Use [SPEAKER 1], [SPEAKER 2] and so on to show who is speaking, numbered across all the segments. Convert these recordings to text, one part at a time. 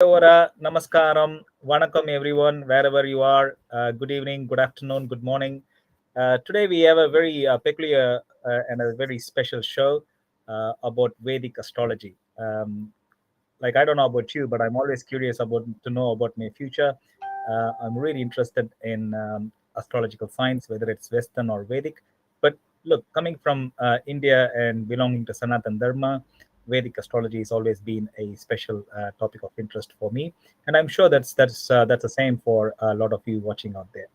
[SPEAKER 1] Namaskaram, Vanakkam everyone, wherever you are. Good evening, good afternoon, good morning. Today we have a very peculiar and a very special show about Vedic astrology. I don't know about you, but I'm always curious to know about my future. I'm really interested in astrological science, whether it's Western or Vedic. But look, coming from India and belonging to Sanatan Dharma, Vedic astrology has always been a special topic of interest for me, and I'm sure that's the same for a lot of you watching out there.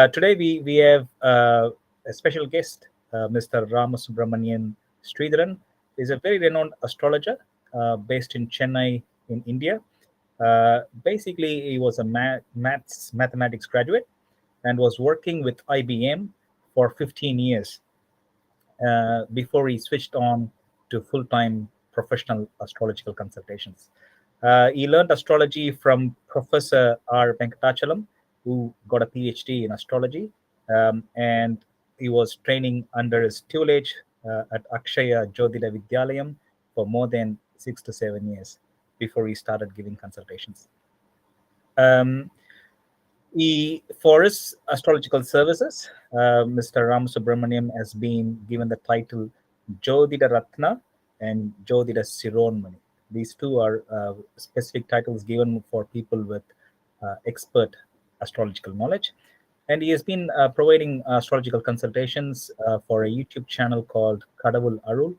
[SPEAKER 1] Today we have a special guest, Mr. Ramasubramanian Sridharan. Is a very renowned astrologer based in Chennai in India. Basically, he was a mathematics graduate and was working with IBM for 15 years before he switched on to full-time professional astrological consultations. He learned astrology from Professor R. Venkatachalam, who got a PhD in astrology, and he was training under his tutelage at Akshaya Jyotira Vidyalayam for more than 6 to 7 years before he started giving consultations. For his astrological services, Mr. Ramasubramanian has been given the title Jyotira Ratna and Jyotira Sironmani. These two are specific titles given for people with expert astrological knowledge. And he has been providing astrological consultations for a YouTube channel called Kadavul Arul,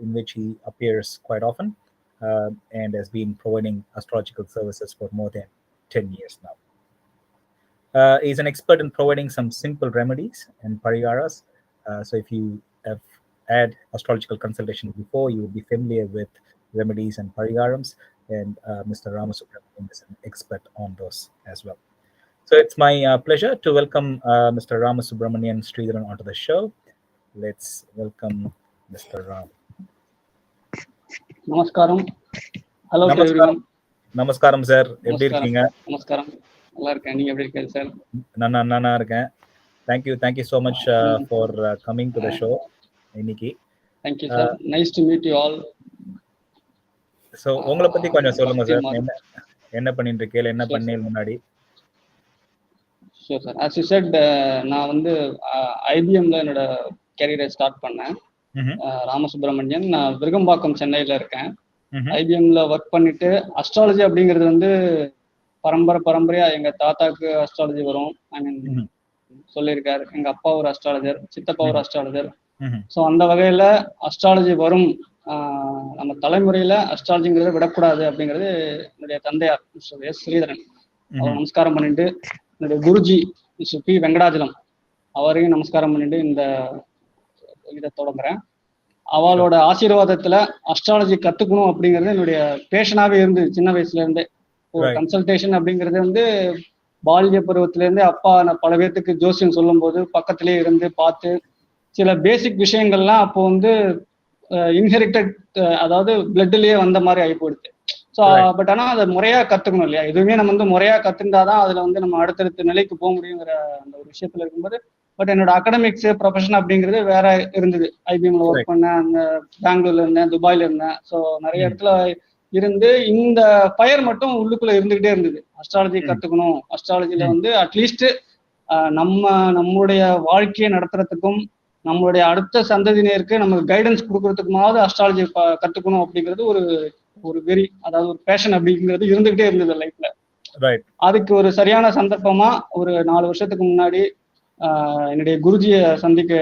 [SPEAKER 1] in which he appears quite often, and has been providing astrological services for more than 10 years now. He's an expert in providing some simple remedies and pariharas. So if you have had astrological consultation before, you will be familiar with remedies and pariharams, and Mr. Ramasubramanian is an expert on those as well. So it's my pleasure to welcome Mr. Ramasubramanian Sridharan onto the show. Let's welcome Mr. Ram.
[SPEAKER 2] Namaskaram. Hello to everyone.
[SPEAKER 1] Namaskaram, sir. எப்படி இருக்கீங்க?
[SPEAKER 2] Namaskaram. நல்லா இருக்கேன். நீங்க எப்படி இருக்கீங்க sir?
[SPEAKER 1] நானா இருக்கேன். Thank you so much for coming to the show இன்னைக்கு.
[SPEAKER 2] Thank you sir. Nice to meet you all.
[SPEAKER 1] So உங்களை பத்தி கொஞ்சம் சொல்லுங்க சார். என்ன பண்ணிட்டு இருக்கீங்க? என்ன பண்ணீங்க முன்னாடி?
[SPEAKER 2] Sure sir. As you said, நான் வந்து IBMல என்னோட கரியரை ஸ்டார்ட் பண்ணேன். ராமசுப்ரமணியன். நான் விருகம்பாக்கம் சென்னையில இருக்கேன். IBMல ஒர்க் பண்ணிட்டு அஸ்ட்ராலஜி அப்படிங்கிறது வந்து பரம்பரையா எங்க தாத்தாக்கு அஸ்ட்ராலஜி வரும். ஐ மீன் சொல்லியிருக்காரு. எங்க அப்பா ஒரு அஸ்ட்ராலஜர், சித்தப்பா ஒரு அஸ்ட்ராலஜர். ஸோ அந்த வகையில அஸ்ட்ராலஜி வரும், நம்ம தலைமுறையில அஸ்ட்ராலஜிங்கிறத விடக்கூடாது அப்படிங்கிறது என்னுடைய தந்தையார் மிஸ்டர் எஸ் ஸ்ரீதரன். அவர் நமஸ்காரம் பண்ணிட்டு, என்னுடைய குருஜி மிஸ்டர் பி வெங்கடாஜலம் அவரையும் நமஸ்காரம் பண்ணிட்டு இந்த இதை தொடங்குறேன். அவளோட ஆசீர்வாதத்துல அஸ்ட்ராலஜி கத்துக்கணும் அப்படிங்கிறது என்னுடைய பேஷனாவே இருந்து சின்ன வயசுல இருந்தே. ஒரு கன்சல்டேஷன் அப்படிங்கிறது வந்து பால்ய பருவத்துல இருந்தே அப்பா நான் பல பேர்த்துக்கு ஜோசியம் சொல்லும் போது பக்கத்திலேயே இருந்து பார்த்து சில பேசிக் விஷயங்கள்லாம் அப்போ வந்து இன்ஹெரிட்டட், அதாவது பிளட்லயே வந்த மாதிரி ஆகி போயிடுது. ஸோ பட் ஆனால் அதை முறையா கத்துக்கணும் இல்லையா? எதுவுமே நம்ம வந்து முறையா கத்துட்டாதான் அதுல வந்து நம்ம அடுத்தடுத்த நிலைக்கு போக முடியுங்கிற அந்த ஒரு விஷயத்துல இருக்கும்போது, பட் என்னோட அகடமிக்ஸ் ப்ரொஃபஷன் அப்படிங்கிறது வேற இருந்தது. IBMல ஒர்க் பண்ணேன், அந்த பெங்களூர்ல இருந்தேன், துபாயில இருந்தேன். ஸோ நிறைய இடத்துல இருந்து இந்த ஃபயர் மட்டும் உள்ளுக்குள்ள இருந்துகிட்டே இருந்தது. அஸ்ட்ராலஜி கத்துக்கணும், அஸ்ட்ராலஜில வந்து அட்லீஸ்ட் நம்மளுடைய வாழ்க்கையை நடத்துறதுக்கும் நம்மளுடைய அடுத்த சந்ததியினருக்கு நமக்கு கைடன்ஸ் கொடுக்கறதுக்குமாவது அஸ்ட்ராலஜி கத்துக்கணும் அப்படிங்கிறது ஒரு வெறி, அதாவது ஒரு பேஷன் அப்படிங்கிறது இருந்துகிட்டே இருந்தது லைஃப்ல. அதுக்கு ஒரு சரியான சந்தர்ப்பமா ஒரு 4 வருஷத்துக்கு முன்னாடி என்னுடைய குருஜியை சந்திக்க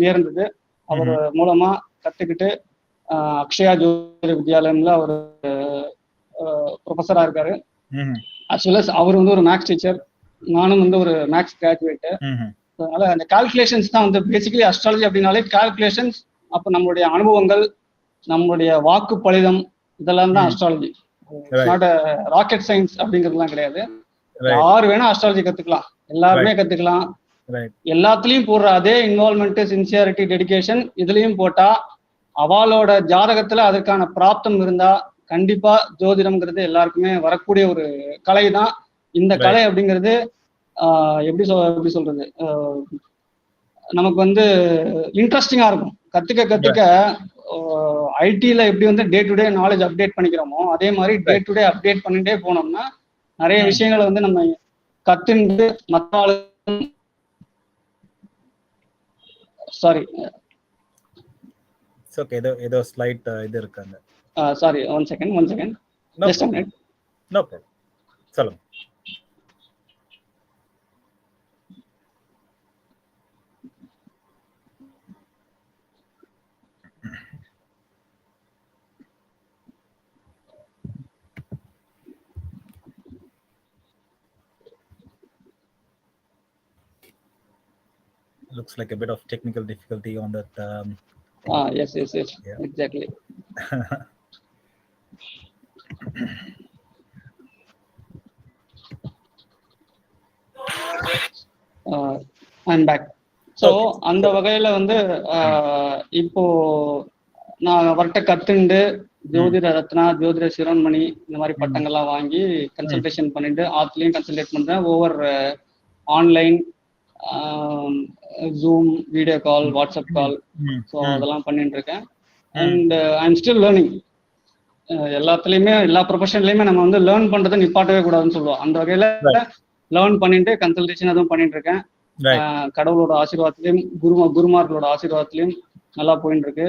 [SPEAKER 2] நேர்ந்தது. அவர் மூலமா கத்துக்கிட்டு அக்ஷயா ஜோதிட வித்யாலயம்ல அவர் ப்ரொஃபஸரா இருக்காரு. அஸ் வெல் அஸ் அவர் வந்து ஒரு மேக்ஸ் டீச்சர், நானும் வந்து ஒரு மேக்ஸ் கிராஜுவேட். அதனால அந்த கால்குலேஷன்ஸ் தான் வந்து பேசிக்கலி அஸ்ட்ராலஜி அப்படின்னாலே கால்குலேஷன்ஸ். அப்போ நம்மளுடைய அனுபவங்கள், நம்மளுடைய வாக்கு பலிதம், இதெல்லாம் தான் அஸ்ட்ராலஜி. நாட் ராக்கெட் சயின்ஸ் அப்படிங்கிறதுலாம் கிடையாது. யாரு வேணா அஸ்ட்ராலஜி கத்துக்கலாம், எல்லாருமே கத்துக்கலாம். எல்லாத்துலயும் போடுற அதே இன்வால்மெண்ட், சின்சியாரிட்டி, டெடிகேஷன் இதுலயும் போட்டா அவளோட ஜாதகத்துல அதற்கான பிராப்தம் இருந்தா கண்டிப்பா ஜோதிடம்ங்கிறது எல்லாருக்குமே வரக்கூடிய ஒரு கலை தான். இந்த கலை அப்படிங்கிறது எப்படி சொல்றது, நமக்கு வந்து இன்ட்ரெஸ்டிங்கா இருக்கும். கத்துக்க ஐடில எப்படி வந்து day to day knowledge update பண்ணிக்கிறோமோ அதே மாதிரி டே டு டே அப்டேட் பண்ணிட்டே போனோம்னா நிறைய விஷயங்களை வந்து நம்ம கத்துண்டு மற்ற சாரி
[SPEAKER 1] ஓகே, ஏதோ ஸ்லைட் இது இருக்காங்க.
[SPEAKER 2] Sorry, one second just a minute.
[SPEAKER 1] No problem, சொல்லுங்க. Looks like a bit of technical difficulty on that.
[SPEAKER 2] Yes, yeah. Exactly. I'm back. So அந்த வகையில வந்து இப்போ நான் அவர்கிட்ட கத்துண்டு ஜோதிட ரத்னா, ஜோதிட சிரோன்மணி இந்த மாதிரி பட்டங்கள்லாம் வாங்கி கன்சல்டேஷன் பண்ணிட்டு ஆத்துலயும் கன்சல்டேட் பண்றேன். Over online, zoom, video call, WhatsApp call, so அதெல்லாம் பண்ணிட்டு இருக்கேன். And I am still learning. எல்லாத்துலயுமே எல்லா ப்ரொஃபஷன்லயுமே நம்ம வந்து லேர்ன் பண்றதை நிப்பாட்டவே கூடாதுன்னு சொல்லுவோம். அந்த வகையில லேர்ன் பண்ணிட்டு கன்சல்டேஷன் அதுவும் பண்ணிட்டு இருக்கேன். கடவுளோட ஆசீர்வாதத்திலையும் குருமார்களோட ஆசீர்வாதத்திலையும் நல்லா போயிட்டு இருக்கு.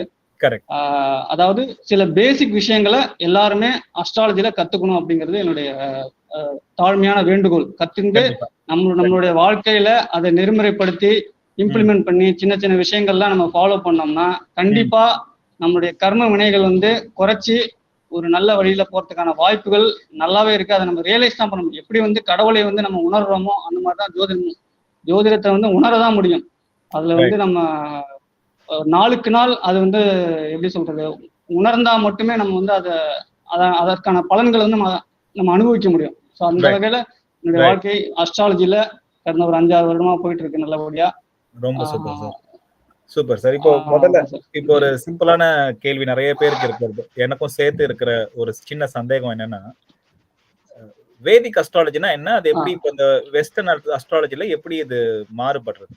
[SPEAKER 2] அதாவது சில பேசிக் விஷயங்களை எல்லாருமே அஸ்ட்ராலஜில கத்துக்கணும் அப்படிங்கிறது என்னுடைய தாழ்மையான வேண்டுகோள். கத்துண்டு நம்மளுடைய வாழ்க்கையில அதை நெறிமுறைப்படுத்தி இம்ப்ளிமெண்ட் பண்ணி சின்ன சின்ன விஷயங்கள்லாம் நம்ம ஃபாலோ பண்ணோம்னா கண்டிப்பா நம்மளுடைய கர்ம வினைகள் வந்து குறைச்சி ஒரு நல்ல வழியில போறதுக்கான வாய்ப்புகள் நல்லாவே இருக்கு. அதை நம்ம ரியலைஸ் தான் பண்ண முடியும். எப்படி வந்து கடவுளை வந்து நம்ம உணர்றோமோ அந்த மாதிரிதான் ஜோதிடத்தை வந்து உணரதான் முடியும். அதுல வந்து நம்ம நாளுக்கு நாள் அது வந்து எப்படி சொல்றது, உணர்ந்தா மட்டுமே நம்ம வந்து அதற்கான பலன்களை வந்து நம்ம அனுபவிக்க முடியும். ஸோ அந்த வகையில என்னுடைய வாழ்க்கை அஸ்ட்ராலஜில கடந்த ஒரு 5-6 வருடமா போயிட்டு இருக்கு நல்லபடியா.
[SPEAKER 1] ரொம்ப சூப்பர் சார். இப்போ முதல்ல இப்போ ஒரு சிம்பிளான கேள்வி நிறைய பேருக்கு இருக்கிறது, எனக்கும் சேர்த்து இருக்கிற ஒரு சின்ன சந்தேகம் என்னன்னா, வேதிக் அஸ்ட்ராலஜினா என்ன, அது எப்படி இப்போ இந்த வெஸ்டர்ன் அஸ்ட்ராலஜில எப்படி இது மாறுபடுறது?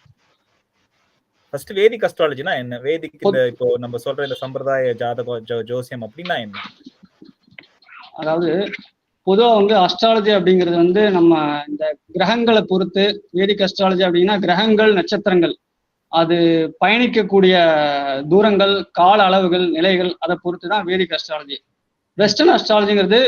[SPEAKER 1] ஃபர்ஸ்ட் வேதிக் அஸ்ட்ராலஜினா என்ன? வேதிக் இந்த இப்போ நம்ம சொல்ற இந்த சம்பிரதாய ஜாதகம் ஜோசியம் அப்படின்னா என்ன?
[SPEAKER 2] அதாவது பொதுவா வந்து அஸ்ட்ராலஜி அப்படிங்கிறது வந்து நம்ம இந்த கிரகங்களை பொறுத்து, வேதிக் அஸ்ட்ராலஜி அப்படின்னா கிரகங்கள், நட்சத்திரங்கள், அது பயணிக்கக்கூடிய தூரங்கள், கால அளவுகள், நிலைகள், அதை பொறுத்து தான் வேதிக் அஸ்ட்ராலஜி. வெஸ்டர்ன் அஸ்ட்ராலஜிங்கிறது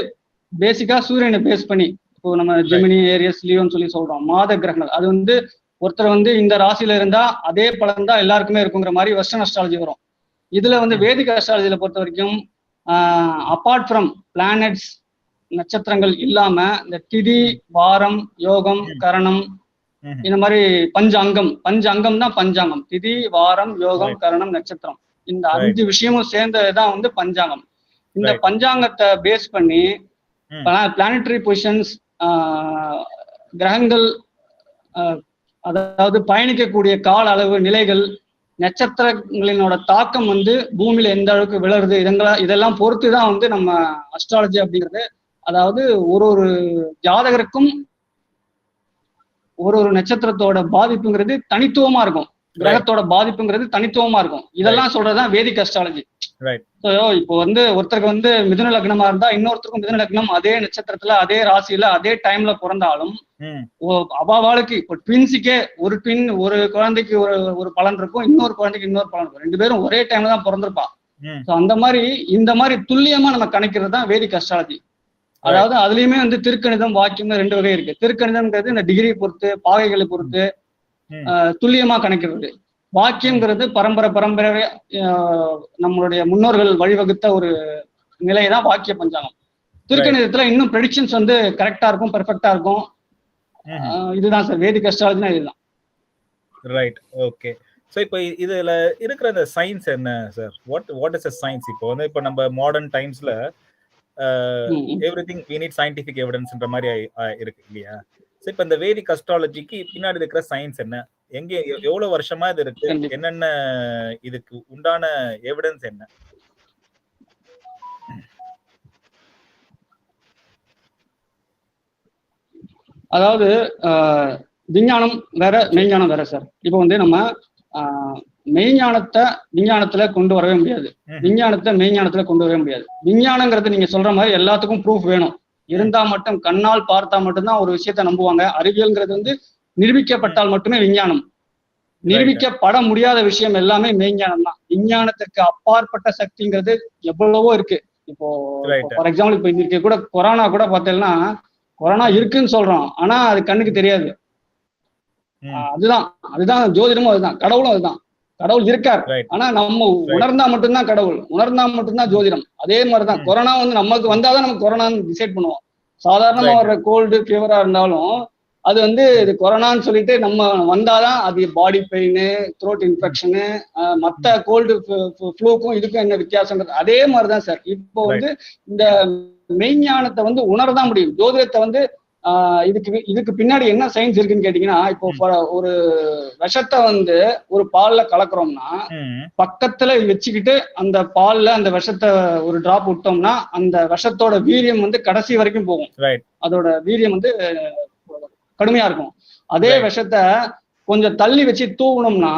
[SPEAKER 2] பேசிக்கா சூரியனை பேஸ் பண்ணி, இப்போ நம்ம ஜெமினி, ஏரியஸ், லியோன்னு சொல்லி சொல்றோம், மாத கிரகங்கள். அது வந்து ஒருத்தர் வந்து இந்த ராசியில இருந்தா அதே பலன் தான் எல்லாருக்குமே இருக்குங்கிற மாதிரி வெஸ்டர்ன் அஸ்ட்ராலஜி வரும். இதுல வந்து வேதிக் அஸ்ட்ராலஜியில பொறுத்த வரைக்கும் அப்பார்ட் ஃப்ரம் பிளானட்ஸ், நட்சத்திரங்கள் இல்லாம இந்த திதி, வாரம், யோகம், கரணம், இந்த மாதிரி பஞ்சாங்கம் தான் பஞ்சாங்கம். திதி, வாரம், யோகம், கரணம், நட்சத்திரம், இந்த 5 விஷயமும் சேர்ந்ததுதான் வந்து பஞ்சாங்கம். இந்த பஞ்சாங்கத்தை பேஸ் பண்ணி பிளானட்டரி பொசிஷன்ஸ், கிரகங்கள், அதாவது பயணிக்கக்கூடிய கால அளவு, நிலைகள், நட்சத்திரங்களினோட தாக்கம் வந்து பூமியில எந்த அளவுக்கு விளருது, இதெல்லாம் பொறுத்து தான் வந்து நம்ம அஸ்ட்ராலஜி அப்படிங்கிறது. அதாவது ஒரு ஜாதகருக்கும் ஒரு நட்சத்திரத்தோட பாதிப்புங்கிறது தனித்துவமா இருக்கும், கிரகத்தோட பாதிப்புங்கிறது தனித்துவமா இருக்கும். இதெல்லாம் சொல்றதுதான் வேதிக் அஸ்ட்ராலஜி. இப்போ வந்து ஒருத்தருக்கு வந்து மிதுன லக்னமா இருந்தா இன்னொருத்தருக்கும் மிதுன லக்னம் அதே நட்சத்திரத்துல, அதே ராசியில, அதே டைம்ல பிறந்தாலும் அவாவாளுக்கு இப்போ ட்வின்ஸுக்கே ஒரு குழந்தைக்கு ஒரு பலன் இருக்கும், இன்னொரு குழந்தைக்கு இன்னொரு பலன் இருக்கும். 2 பேரும் ஒரே டைம்ல தான் பிறந்திருப்பா. அந்த மாதிரி இந்த மாதிரி துல்லியமா நம்ம கணக்கிறது தான் வேதிக் அஸ்ட்ராலஜி. அதாவது அதுலயுமே வந்து திருக்கணிதம், வாக்கியம் 2 வகை இருக்கு. திருக்கணிதம்ங்கிறது இந்த டிகிரி பொறுத்து, பாகைகளை பொறுத்து துல்லியமா கணக்கிறது. வாக்கியம்ங்கிறது பரம்பரை நம்மளுடைய முன்னோர்கள் வழிவகுத்த ஒரு நிலைதான் வாக்கிய பஞ்சாங்கம். திருக்கணிதத்துல இன்னும் ப்ரெடிக்ஷன்ஸ் வந்து கரெக்டா இருக்கும், பெர்ஃபெக்டா இருக்கும். இதுதான் சார் வேதிக் அஸ்ட்ராலஜினா, இதுதான்.
[SPEAKER 1] Right, okay. ஸோ இப்போ இதுல இருக்கிற அந்த சயின்ஸ் என்ன sir? What is a science? இப்போ வந்து இப்போ நம்ம மாடர்ன் டைம்ஸ்ல எவ்ரிதிங் வி நீட் சயின்டிஃபிக் எவிடன்ஸ்ன்ற மாதிரி இருக்கு இல்லையா? ஸோ இப்போ இந்த வேதிக் அஸ்ட்ராலஜிக்கு பின்னாடி இருக்கிற சயின்ஸ் என்ன, எங்க எவ்வளவு வருஷமா இது இருக்கு, என்னென்ன இதுக்கு உண்டான எவிடன்ஸ் என்ன?
[SPEAKER 2] அதாவது விஞ்ஞானம் வேற, மெய்ஞானம் வேற சார். இப்போ வந்து நம்ம மெய்ஞானத்தை விஞ்ஞானத்துல கொண்டு வரவே முடியாது, விஞ்ஞானத்தை மெய்ஞானத்துல கொண்டு வரவே முடியாது. விஞ்ஞானங்கிறது நீங்க சொல்ற மாதிரி எல்லாத்துக்கும் ப்ரூஃப் வேணும், இருந்தா மட்டும் கண்ணால் பார்த்தா மட்டும்தான் ஒரு விஷயத்த நம்புவாங்க. அறிவியல்ங்கிறது வந்து நிரூபிக்கப்பட்டால் மட்டுமே விஞ்ஞானம். நிரூபிக்கப்பட முடியாத விஷயம் எல்லாமே மெய்ஞானம் தான். விஞ்ஞானத்துக்கு அப்பாற்பட்ட சக்திங்கிறது எவ்வளவோ இருக்கு. இப்போ ஃபார் எக்ஸாம்பிள் இப்ப இன்னைக்கு கூட கொரோனா கூட பார்த்தீங்கன்னா, கொரோனா இருக்குன்னு சொல்றோம், ஆனா அது கண்ணுக்கு தெரியாது. அதுதான் ஜோதிடமும் அதுதான், கடவுளும் அதுதான். கடவுள் இருக்கார், ஆனா நம்ம உணர்ந்தா மட்டும்தான் கடவுள், உணர்ந்தா மட்டும்தான் ஜோதிடம். அதே மாதிரிதான் கொரோனா வந்து நமக்கு வந்தாதான் நம்ம கொரோனான்னு டிசைட் பண்ணுவோம். சாதாரணமா வர்ற கோல்டு ஃபீவரா இருந்தாலும் அது வந்து இது கொரோனான்னு சொல்லிட்டு நம்ம வந்தாதான் அது பாடி பெயின், த்ரோட் இன்ஃபெக்ஷனு, மற்ற கோல்டு ஃப்ளூக்கும் இதுக்கும் என்ன வித்தியாசம்ன்றது அதே மாதிரிதான் சார். இப்போ வந்து இந்த மெய்ஞானத்தை வந்து உணரதான் முடியும். ஜோதிடத்தை வந்து இதுக்கு பின்னாடி என்ன சயின்ஸ் இருக்குன்னு கேட்டீங்கன்னா, இப்போ ஒரு விஷத்தை வந்து ஒரு பால்ல கலக்குறோம்னா பக்கத்துல வச்சுக்கிட்டு அந்த பால்ல அந்த விஷத்தை ஒரு டிராப் விட்டோம்னா அந்த விஷத்தோட வீரியம் வந்து கடைசி வரைக்கும் போகும். அதோட வீரியம் வந்து கடுமையா இருக்கும். அதே விஷத்தை கொஞ்சம் தள்ளி வச்சு தூவணும்னா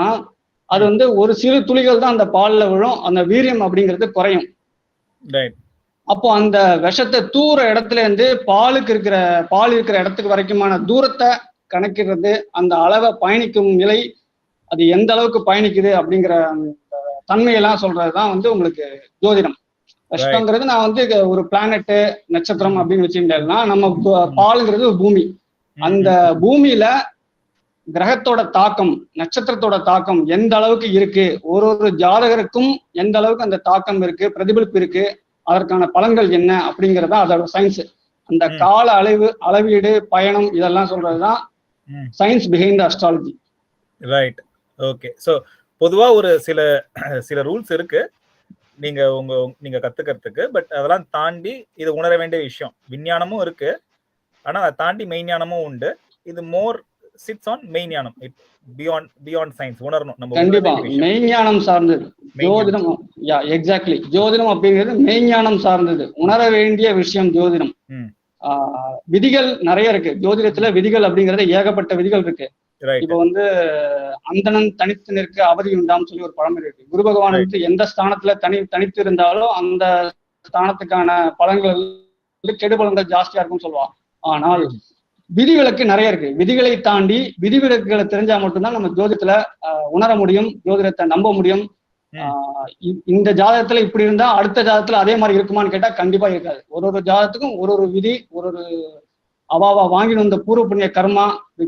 [SPEAKER 2] அது வந்து ஒரு சிறு துளிகள் தான் அந்த பால்ல விழும், அந்த வீரியம் அப்படிங்கிறது குறையும். அப்போ அந்த விஷத்தை தூர இடத்துல இருந்து பால் இருக்கிற இடத்துக்கு வரைக்குமான தூரத்தை கணக்கிடுறது, அந்த அளவை பயணிக்கும் நிலை, அது எந்த அளவுக்கு பயணிக்குது அப்படிங்கிற தன்மையெல்லாம் சொல்றதுதான் வந்து உங்களுக்கு ஜோதிடம். விஷங்கிறது நான் வந்து ஒரு பிளானெட்டு நட்சத்திரம் அப்படின்னு வச்சுக்கிட்டேன்னா, நம்ம பாலுங்கிறது ஒரு பூமி. அந்த பூமியில கிரகத்தோட தாக்கம், நட்சத்திரத்தோட தாக்கம் எந்த அளவுக்கு இருக்கு, ஒரு ஜாதகருக்கும் எந்த அளவுக்கு அந்த தாக்கம் இருக்கு, பிரதிபலிப்பு இருக்கு, அதற்கான பலன்கள் என்ன அப்படிங்கறதா அதோட சயின்ஸ். அந்த கால அளவீடு, பயணம், இதெல்லாம் சொல்றதுதான் science behind astrology.
[SPEAKER 1] Right, okay. So பொதுவா ஒரு சில ரூல்ஸ் இருக்கு நீங்க கத்துக்கிறதுக்கு. பட் அதெல்லாம் தாண்டி இது உணர வேண்டிய விஷயம். விஞ்ஞானமும் இருக்கு, ஆனா அதை தாண்டி மெய்ஞானமும் உண்டு. இது மோர் சிட்ஸ் ஆன் மெய்ஞானம், பியாண்ட் சயின்ஸ். உணரணும் நம்ம.
[SPEAKER 2] கண்டிப்பா மெய்ஞானம் சார்ந்தது ஜோதிடம். எக்ஸாக்ட்லி, ஜோதிடம் அப்படிங்கிறது மெய்ஞானம் சார்ந்தது, உணர வேண்டிய விஷயம் ஜோதிடம். விதிகள் நிறைய இருக்கு ஜோதிடத்துல. விதிகள் அப்படிங்கறது ஏகப்பட்ட விதிகள் இருக்கு. இப்ப வந்து அந்தணன் தனித்து நிற்க அவதி உண்டாம் சொல்லி ஒரு பழமொழி இருக்கு. குரு பகவான் வந்து எந்த ஸ்தானத்துல தனித்து இருந்தாலும் அந்த ஸ்தானத்துக்கான பலன்கள் கெடுபலன்கள் ஜாஸ்தியா இருக்கும்னு சொல்லுவான். ஆனால் விதிவிலக்கு நிறைய இருக்கு. விதிகளை தாண்டி விதிவிலக்குகளை தெரிஞ்சா மட்டும்தான் நம்ம ஜோதிடத்துல உணர முடியும், ஜோதிடத்தை நம்ப முடியும். இந்த ஜாதகத்துல இப்படி இருந்தா அடுத்த ஜாதகத்துல அதே மாதிரி இருக்குமான்னு கேட்டா கண்டிப்பா இருக்காது. ஒரு ஜாதகத்துக்கும் ஒரு விதி, ஒரு அவாவா வாங்கி வந்த பூர்வ புண்ணிய கர்மா,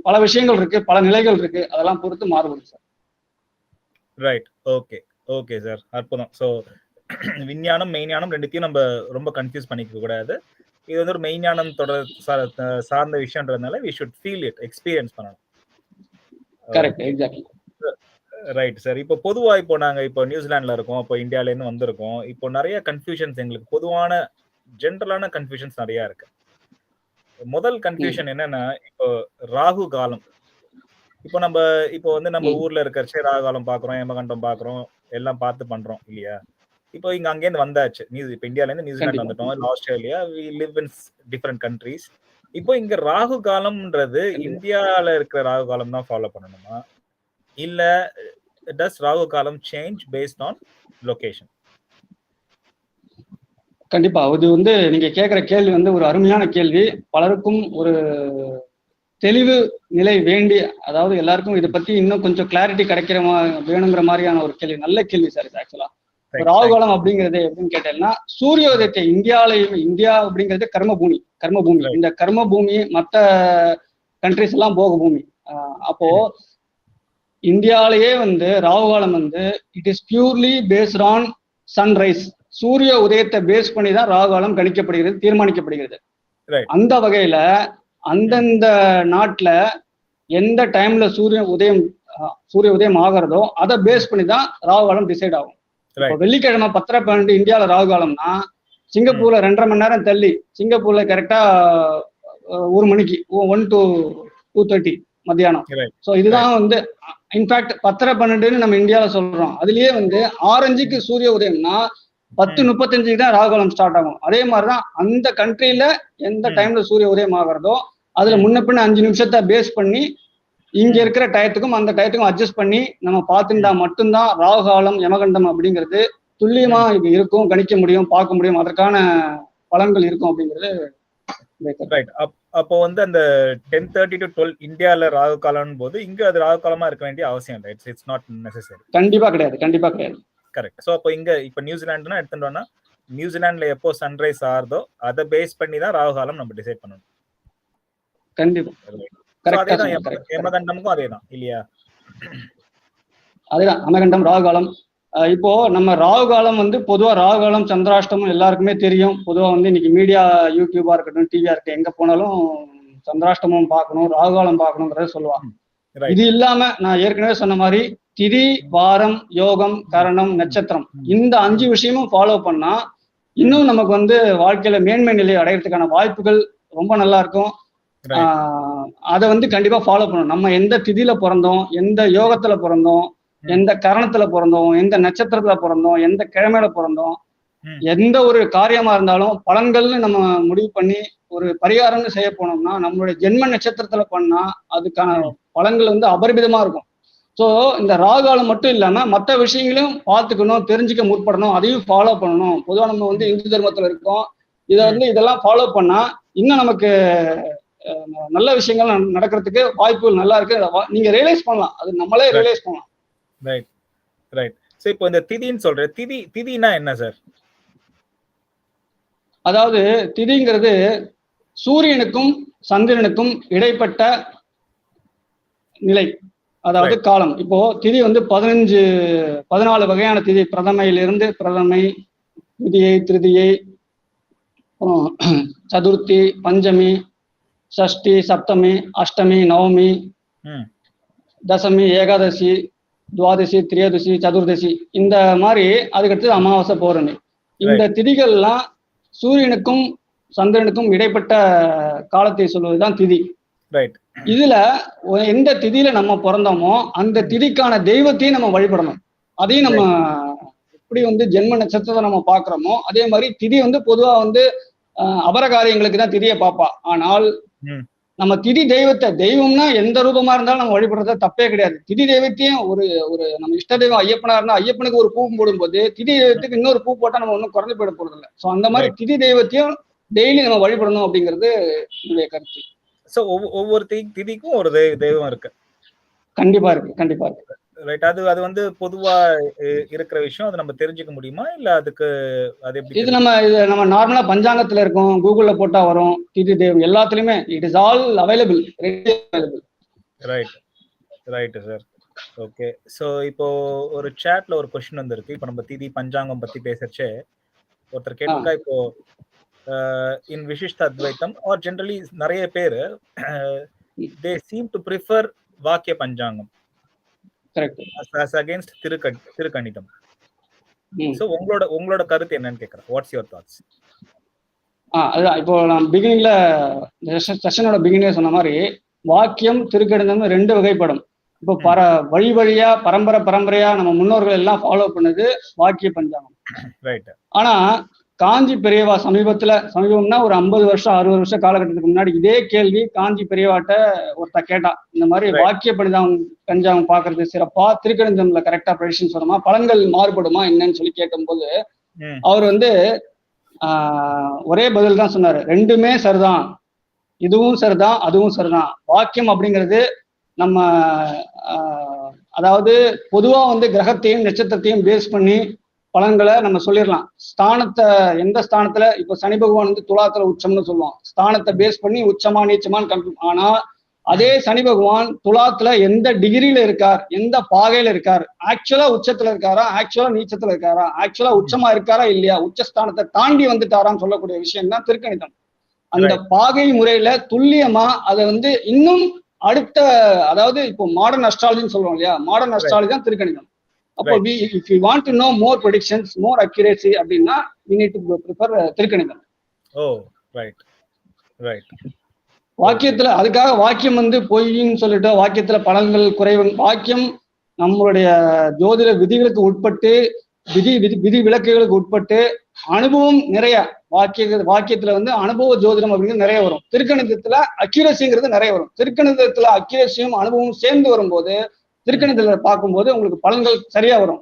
[SPEAKER 2] பல விஷயங்கள் இருக்கு, பல நிலைகள் இருக்கு, அதெல்லாம் பொறுத்து மாறுபடும் sir.
[SPEAKER 1] Right, okay okay sir, அற்புதம். ஸோ விஞ்ஞானம் மெய்ஞானம் ரெண்டுத்தையும் நம்ம ரொம்ப கன்ஃபியூஸ் பண்ணிக்க கூடாது. இது வந்து ஒரு மெய்ஞானம் சார்ந்த விஷயம்ன்றதுனால we should feel it, experience பண்ணணும்.
[SPEAKER 2] Correct, exactly.
[SPEAKER 1] Right sir. இப்போ பொதுவா இப்போ நாங்க இப்போ நியூசிலாந்துல இருக்கோம், இப்போ இந்தியால இருந்து வந்திருக்கோம். இப்போ நிறைய கன்ஃபியூஷன்ஸ், எங்களுக்கு பொதுவான ஜென்ரலான கன்ஃபியூஷன்ஸ் நிறைய இருக்கு. முதல் கன்ஃபியூஷன் என்னன்னா, இப்போ ராகு காலம். இப்போ வந்து நம்ம ஊர்ல இருக்கிறச்சே ராகு காலம் பாக்குறோம், ஏமகண்டம் பாக்குறோம், எல்லாம் பார்த்து பண்றோம் இல்லையா? இப்போ இங்க அங்கேருந்து வந்தாச்சு, இப்போ இந்தியால இருந்து நியூசிலாந்து வந்துட்டோம், Australia, we live in different countries. இப்போ இங்க ராகு காலம்ன்றது இந்தியால இருக்கிற ராகு காலம் தான் ஃபாலோ பண்ணணுமா, இல்ல does ராகு காலம் சேஞ்ச் based on location?
[SPEAKER 2] கண்டிப்பா, அது வந்து நீங்க கேட்கிற கேள்வி வந்து ஒரு அருமையான கேள்வி. பலருக்கும் ஒரு தெளிவு நிலை வேண்டி, அதாவது எல்லாருக்கும் இதை பத்தி இன்னும் கொஞ்சம் கிளாரிட்டி கிடைக்கிற வேணுங்கிற மாதிரியான ஒரு கேள்வி. நல்ல கேள்வி சார் இது. ஆக்சுவலா ராகு காலம் அப்படிங்கிறது எப்படின்னு கேட்டேன்னா, சூரியோதயத்தை இந்தியா அப்படிங்கிறது கர்மபூமி. இந்த கர்மபூமி மற்ற கண்ட்ரிஸ் எல்லாம் போக பூமி. அப்போ இந்தியாலேயே வந்து ராகு காலம் வந்து it is purely based on sunrise. சூரிய உதயத்தை பேஸ் பண்ணி தான் ராகு காலம் கணிக்கப்படுகிறது, தீர்மானிக்கப்படுகிறது. அந்த வகையில அந்தந்த நாட்டுல எந்த டைம்ல சூரிய உதயம் ஆகிறதோ அதை பேஸ் பண்ணி தான் ராகு காலம் டிசைட் ஆகும். இப்போ வெள்ளிக்கிழமை 10:12 இந்தியாவில ராகு காலம்னா, சிங்கப்பூர்ல 2.5 மணி நேரம் தள்ளி, சிங்கப்பூர்ல கரெக்டா 1 மணிக்கு 1 to 2:30 மத்தியானம். ஸோ இதுதான் வந்து இன்ஃபேக்ட் 10:12 நம்ம இந்தியாவில சொல்றோம். அதுலயே வந்து 6:05 சூரிய உதயம்னா 10:35 தான் ராகு காலம் ஸ்டார்ட் ஆகும். அதே மாதிரிதான் அந்த கண்ட்ரியில எந்த டைம்ல சூரிய உதயம் ஆகிறதோ அதுல முன்ன பின்ன 5 நிமிஷத்தை பேஸ் பண்ணி இங்க இருக்கிற டயத்துக்கும் அந்த டயத்துக்கும் அட்ஜஸ்ட் பண்ணி நம்ம பார்த்துட்டா மட்டும்தான் ராகு காலம் யமகண்டம் அப்படிங்கிறது துல்லியமா இது இருக்கும், கணிக்க முடியும், பார்க்க முடியும், அதற்கான பலன்கள் இருக்கும் அப்படிங்கிறது.
[SPEAKER 1] ரைட். அப்போ வந்து அந்த 10:30 to 12 இந்தியால ராகு காலம் போது இங்க அது ராகு காலமா இருக்க வேண்டிய அவசியம் இல்லை. It's not necessary.
[SPEAKER 2] கண்டிப்பா கிடையாது, கண்டிப்பா கிடையாது.
[SPEAKER 1] கரெக்ட். ஸோ அப்போ இங்க இப்போ நியூசிலாண்டுனா எடுத்துட்டோம்னா நியூசிலாந்துல எப்போ சன்ரைஸ் ஆகுதோ அதை பேஸ் பண்ணி தான் ராகு காலம் நம்ம டிசைட் பண்ணணும்.
[SPEAKER 2] கண்டிப்பா
[SPEAKER 1] அதேதான் யமகண்டமுக்கும் அதேதான் இல்லையா?
[SPEAKER 2] அதேதான் யமகண்டம் ராகு காலம். இப்போ நம்ம ராகு காலம் வந்து பொதுவா ராகு காலம் சந்திராஷ்டமம் எல்லாருக்குமே தெரியும். பொதுவா வந்து இன்னைக்கு மீடியா யூடியூபா இருக்கட்டும், டிவியா இருக்கட்டும், எங்க போனாலும் சந்திராஷ்டமம் பார்க்கணும், ராகு காலம் பார்க்கணுங்கிறத சொல்லுவாங்க. இது இல்லாம நான் ஏற்கனவே சொன்ன மாதிரி திதி, வாரம், யோகம், கரணம், நட்சத்திரம் இந்த 5 விஷயமும் ஃபாலோ பண்ணா இன்னும் நமக்கு வந்து வாழ்க்கையில மேன்மை நிலையை அடையிறதுக்கான வாய்ப்புகள் ரொம்ப நல்லா இருக்கும். அதை வந்து கண்டிப்பா ஃபாலோ பண்ணணும். நம்ம எந்த திதியில பிறந்தோம், எந்த யோகத்துல பிறந்தோம், எந்த கரணத்துல பிறந்தோம், எந்த நட்சத்திரத்துல பிறந்தோம், எந்த கிழமையில பிறந்தோம், எந்த ஒரு காரியமா இருந்தாலும் பலன்கள்னு நம்ம முடிவு பண்ணி ஒரு பரிகாரம்னு செய்ய போனோம்னா நம்மளுடைய ஜென்ம நட்சத்திரத்துல பண்ணா அதுக்கான பலன்கள் வந்து அபரிமிதமா இருக்கும். ஸோ இந்த ராகாலம் மட்டும் இல்லாம மற்ற விஷயங்களையும் பார்த்துக்கணும், தெரிஞ்சுக்க முற்படணும், அதையும் ஃபாலோ பண்ணணும். பொதுவாக நம்ம வந்து இந்து தர்மத்துல இருக்கோம், இதை வந்து இதெல்லாம் ஃபாலோ பண்ணா இன்னும் நமக்கு நல்ல விஷயங்கள் நடக்கிறதுக்கு வாய்ப்புகள் நல்லா இருக்கு. நீங்க ரியலைஸ் பண்ணலாம், அது நம்மளே ரியலைஸ் பண்ணலாம்.
[SPEAKER 1] Right right. சோ இப்போ இந்த திதின்னு சொல்ற திதினா என்ன சார்?
[SPEAKER 2] அதாவது திதிங்கிறது சூரியனுக்கும் சந்திரனுக்கும் இடைப்பட்ட நிலை, அதாவது காலம். இப்போ திதி வந்து 14 வகையான திதி. பிரதமையிலிருந்து பிரதமை, திதியை, திருதியை, சதுர்த்தி, பஞ்சமி, சஷ்டி, சப்தமி, அஷ்டமி, நவமி, தசமி, ஏகாதசி, துவாதசி, திரியோதசி, சதுர்தசி, இந்த மாதிரி. அதுக்கடுத்து அமாவாசை, பௌர்ணமி. இந்த திதிகள்லாம் சூரியனுக்கும் சந்திரனுக்கும் இடைப்பட்ட காலத்தை சொல்வதுதான் திதி. இதுல எந்த திதியில நம்ம பிறந்தோமோ அந்த திதிக்கான தெய்வத்தையும் நம்ம வழிபடணும். அதையும் நம்ம எப்படி வந்து ஜென்ம நட்சத்திரத்தை நம்ம பாக்குறோமோ அதே மாதிரி திதி வந்து பொதுவா வந்து அபரகாரியங்களுக்கு தான் திதியை பார்ப்பா. ஆனால் நம்ம திதி தெய்வம்னா எந்த ரூபமா இருந்தாலும் நம்ம வழிபடுறத தப்பே கிடையாது. திதி தெய்வத்தையும் ஒரு நம்ம இஷ்ட தெய்வம் ஐயப்பனா இருந்தா ஐயப்பனுக்கு ஒரு பூ போடும்போது திதி தெய்வத்துக்கு இன்னொரு பூ போட்டா நம்ம ஒன்றும் குறைஞ்சு போயிட போறது இல்லை. ஸோ அந்த மாதிரி திதி தெய்வத்தையும் டெய்லி நம்ம வழிபடணும் அப்படிங்கிறது என்னுடைய கருத்து.
[SPEAKER 1] சோ ஒவ்வொரு திதிக்கும் ஒரு தெய்வம் இருக்கு.
[SPEAKER 2] கண்டிப்பா இருக்கு, கண்டிப்பா இருக்கு.
[SPEAKER 1] ரைட். அது வந்து பொதுவா இருக்கிற விஷயம். அது நம்ம தெரிஞ்சுக்க முடியுமா இல்ல அதுக்கு அது எப்படி?
[SPEAKER 2] இது நம்ம நார்மலா பஞ்சாங்கத்துல இருக்கும், கூகுள்ல போட்டா வரும். திதி தெய்வம் எல்லாத்துலயுமே it is all available.
[SPEAKER 1] Right right sir. Okay. So இப்போ ஒரு சாட்ல ஒரு क्वेश्चन வந்திருக்கு. இப்போ நம்ம திதி பஞ்சாங்கம் பத்தி பேசறச்சே ஒருத்தர் கேட்டிருக்கா, இப்போ in Vishishta Advaitam or generally நிறைய பேர் they seem to prefer வாக்கிய பஞ்சாங்கம் as against திருக்கணிதம். சோ உங்களோட கருத்து என்னன்னு கேக்குறேன். What's your thoughts?
[SPEAKER 2] அதுதான் இப்போ நான் பிகினிங்ல செஷனோட பிகினிங்ல சொன்ன மாதிரி வாக்கியம் திருக்கணிதம் 2 வகைப்படும். இப்போ வழி வழியா பரம்பரையா நம்ம முன்னோர்கள் எல்லாம் ஃபாலோ பண்ணது வாக்கிய பஞ்சாங்கம்.
[SPEAKER 1] ரைட். ஆனா
[SPEAKER 2] காஞ்சி பெரியவா சமீபம்னா ஒரு 50 வருஷம் 60 வருஷம் காலகட்டத்துக்கு முன்னாடி இதே கேள்வி காஞ்சி பெரியவாட்ட ஒருத்த கேட்டா, இந்த மாதிரி வாக்கிய பஞ்சாங்கம் பாக்குறது சிறப்பா, திருக்கணிதம்ல கரெக்டா ப்ரெடிக்ஷன் சொல்லணுமா, பலன்கள் மாறுபடுமா என்னன்னு சொல்லி கேட்கும்போது அவர் வந்து ஒரே பதில் தான் சொன்னாரு. 2மே சரிதான், இதுவும் சரிதான் அதுவும் சரிதான். வாக்கியம் அப்படிங்கிறது நம்ம அதாவது பொதுவா வந்து கிரகத்தையும் நட்சத்திரத்தையும் பேஸ் பண்ணி பலன்களை நம்ம சொல்லிடலாம். எந்த ஸ்தானத்துல இப்போ சனி பகவான் வந்து துலாத்துல உச்சம்னு சொல்லுவோம், ஸ்தானத்தை பேஸ் பண்ணி உச்சமா நீச்சமான்னு கன்ஃபார்ம். ஆனா அதே சனி பகவான் துலாத்துல எந்த டிகிரியில இருக்கார், எந்த பாகையில இருக்கார், ஆக்சுவலா உச்சத்துல இருக்காரா, ஆக்சுவலா நீச்சத்துல இருக்காரா, ஆக்சுவலா உச்சமா இருக்காரா இல்லையா, உச்சஸ்தானத்தை தாண்டி வந்துட்டாரான்னு சொல்லக்கூடிய விஷயம் தான் திருக்கணிதம். அந்த பாகை முறையில துல்லியமா அதை வந்து இன்னும் அடுத்த, அதாவது இப்போ மாடர்ன் அஸ்ட்ராலஜின்னு சொல்லுவோம் இல்லையா, மாடர்ன் அஸ்ட்ராலஜி தான் திருக்கணிதம். அப்போ if you want to know more predictions, more accuracy அப்படின்னா we need to prefer திருக்கணிதம். வாக்கியத்துல அதுக்காக வாக்கியம் வந்து பொய்ன்னு சொல்லிட்டு வாக்கியத்துல பலன்கள் குறைவு. வாக்கியம் நம்மளுடைய ஜோதிட விதிகளுக்கு உட்பட்டு விதி விலக்குகளுக்கு உட்பட்டு அனுபவம் நிறைய வாக்கியத்துல வந்து அனுபவ ஜோதிடம் அப்படிங்கிறது நிறைய வரும். திருக்கணிதத்துல அக்யூரசிங்கிறது நிறைய வரும். திருக்கணிதத்துல அக்யூரசியும் அனுபவமும் சேர்ந்து வரும்போது திருக்கணிதத்துல பார்க்கும்போது உங்களுக்கு பலன்கள் சரியா வரும்.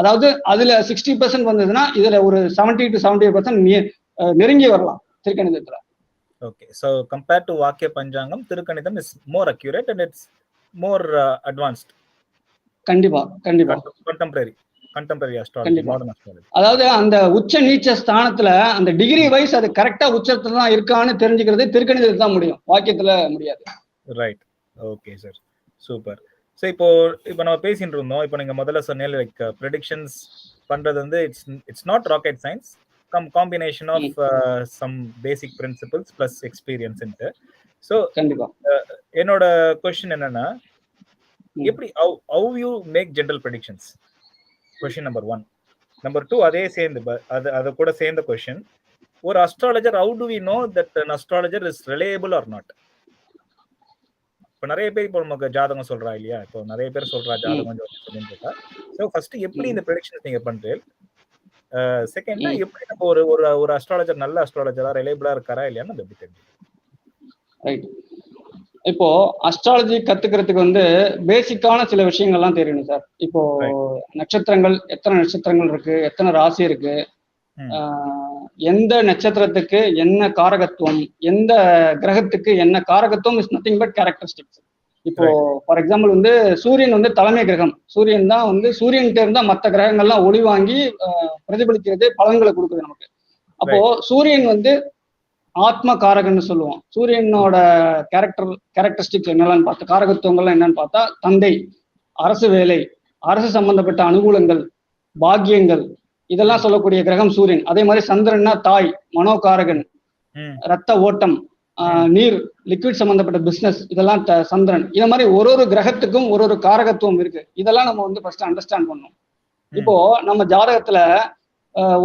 [SPEAKER 2] அதாவது அதுல 60% வந்ததுன்னா இதுல ஒரு 70 to 75% நெருங்கி வரலாம் திருக்கணிதத்துல.
[SPEAKER 1] Okay, so compared to Vakya Panjangam, Thirukanidam is more accurate and it's more advanced.
[SPEAKER 2] கண்டிப்பா கண்டிப்பா
[SPEAKER 1] contemporary astrology, modern astrology.
[SPEAKER 2] அதாவது அந்த உச்ச நீச்ச ஸ்தானத்துல அந்த டிகிரி வைஸ் அது கரெக்டா உச்சத்துல தான் இருக்கான்னு தெரிஞ்சுக்கிறது திருக்கணிதத்துல தான் முடியும், வாக்கியத்துல முடியாது.
[SPEAKER 1] Right, okay sir, super. So இப்போ நம்ம பேசிட்டு இருந்தோம். இப்போ நீங்க முதல்ல சொன்னீங்க லைக் ப்ரெடிக்ஷன்ஸ் பண்றது வந்து it's not rocket science, combination of some basic principles plus experience into. So
[SPEAKER 2] கண்டிப்பா
[SPEAKER 1] என்னோட क्वेश्चन என்னன்னா, எப்படி how you make general predictions? Question number 1. Number 2, அதே சேர்ந்து அது கூட சேர்ந்த question, ஒரு astrologer, how do we know that an astrologer is reliable or not? இப்போ நிறைய பேர் இப்போ நமக்கு ஜாதகம் சொல்றா இல்லையா, இப்போ நிறைய பேர் சொல்றா ஜாதகம் சொல்லிட்டு இருக்கா. ஸோ ஃபர்ஸ்ட் எப்படி இந்த ப்ரெடிக்ஷன்ஸ் நீங்க பண்றீங்க? செகண்ட், எப்படி நம்ம ஒரு அஸ்ட்ராலஜர் நல்ல அஸ்ட்ராலஜரா ரிலேபிளா இருக்காரா இல்லையான்னு எப்படி தெரியும்?
[SPEAKER 2] ரைட். இப்போ அஸ்ட்ராலஜி கத்துக்கிறதுக்கு வந்து பேசிக்கான சில விஷயங்கள்லாம் தெரியணும் சார். இப்போ நட்சத்திரங்கள், எத்தனை நட்சத்திரங்கள் இருக்கு, எத்தனை ராசி இருக்கு, எந்த நட்சத்திரத்துக்கு என்ன காரகத்துவம், எந்த கிரகத்துக்கு என்ன காரகத்துவம், இஸ் நத்திங் பட் கேரக்டரிஸ்டிக்ஸ். இப்போ ஃபார் எக்ஸாம்பிள் வந்து சூரியன் வந்து தலைமை கிரகம். சூரியன் தான் வந்து சூரியன்கிட்ட இருந்தா மற்ற கிரகங்கள்லாம் ஒளி வாங்கி பிரதிபலிக்கிறது, பலன்களை கொடுக்குது நமக்கு. அப்போ சூரியன் வந்து ஆத்ம காரகன்னு சொல்லுவோம். சூரியனோட கேரக்டரிஸ்டிக்ஸ் என்னெல்லாம் பார்த்தா, காரகத்துவங்கள்லாம் என்னன்னு பார்த்தா, தந்தை, அரசு வேலை, அரசு சம்பந்தப்பட்ட அனுகூலங்கள், பாக்கியங்கள், இதெல்லாம் சொல்லக்கூடிய கிரகம் சூரியன். அதே மாதிரி சந்திரன்னா தாய், மனோகாரகன், ரத்த ஓட்டம், நீர், லிக்விட் சம்பந்தப்பட்ட பிசினஸ், இதெல்லாம் சந்திரன். இந்த மாதிரி ஒரு கிரகத்துக்கும் ஒரு காரகத்துவம் இருக்கு. இதெல்லாம் நம்ம வந்து ஃபர்ஸ்ட் அண்டர்ஸ்டாண்ட் பண்ணணும். இப்போ நம்ம ஜாதகத்துல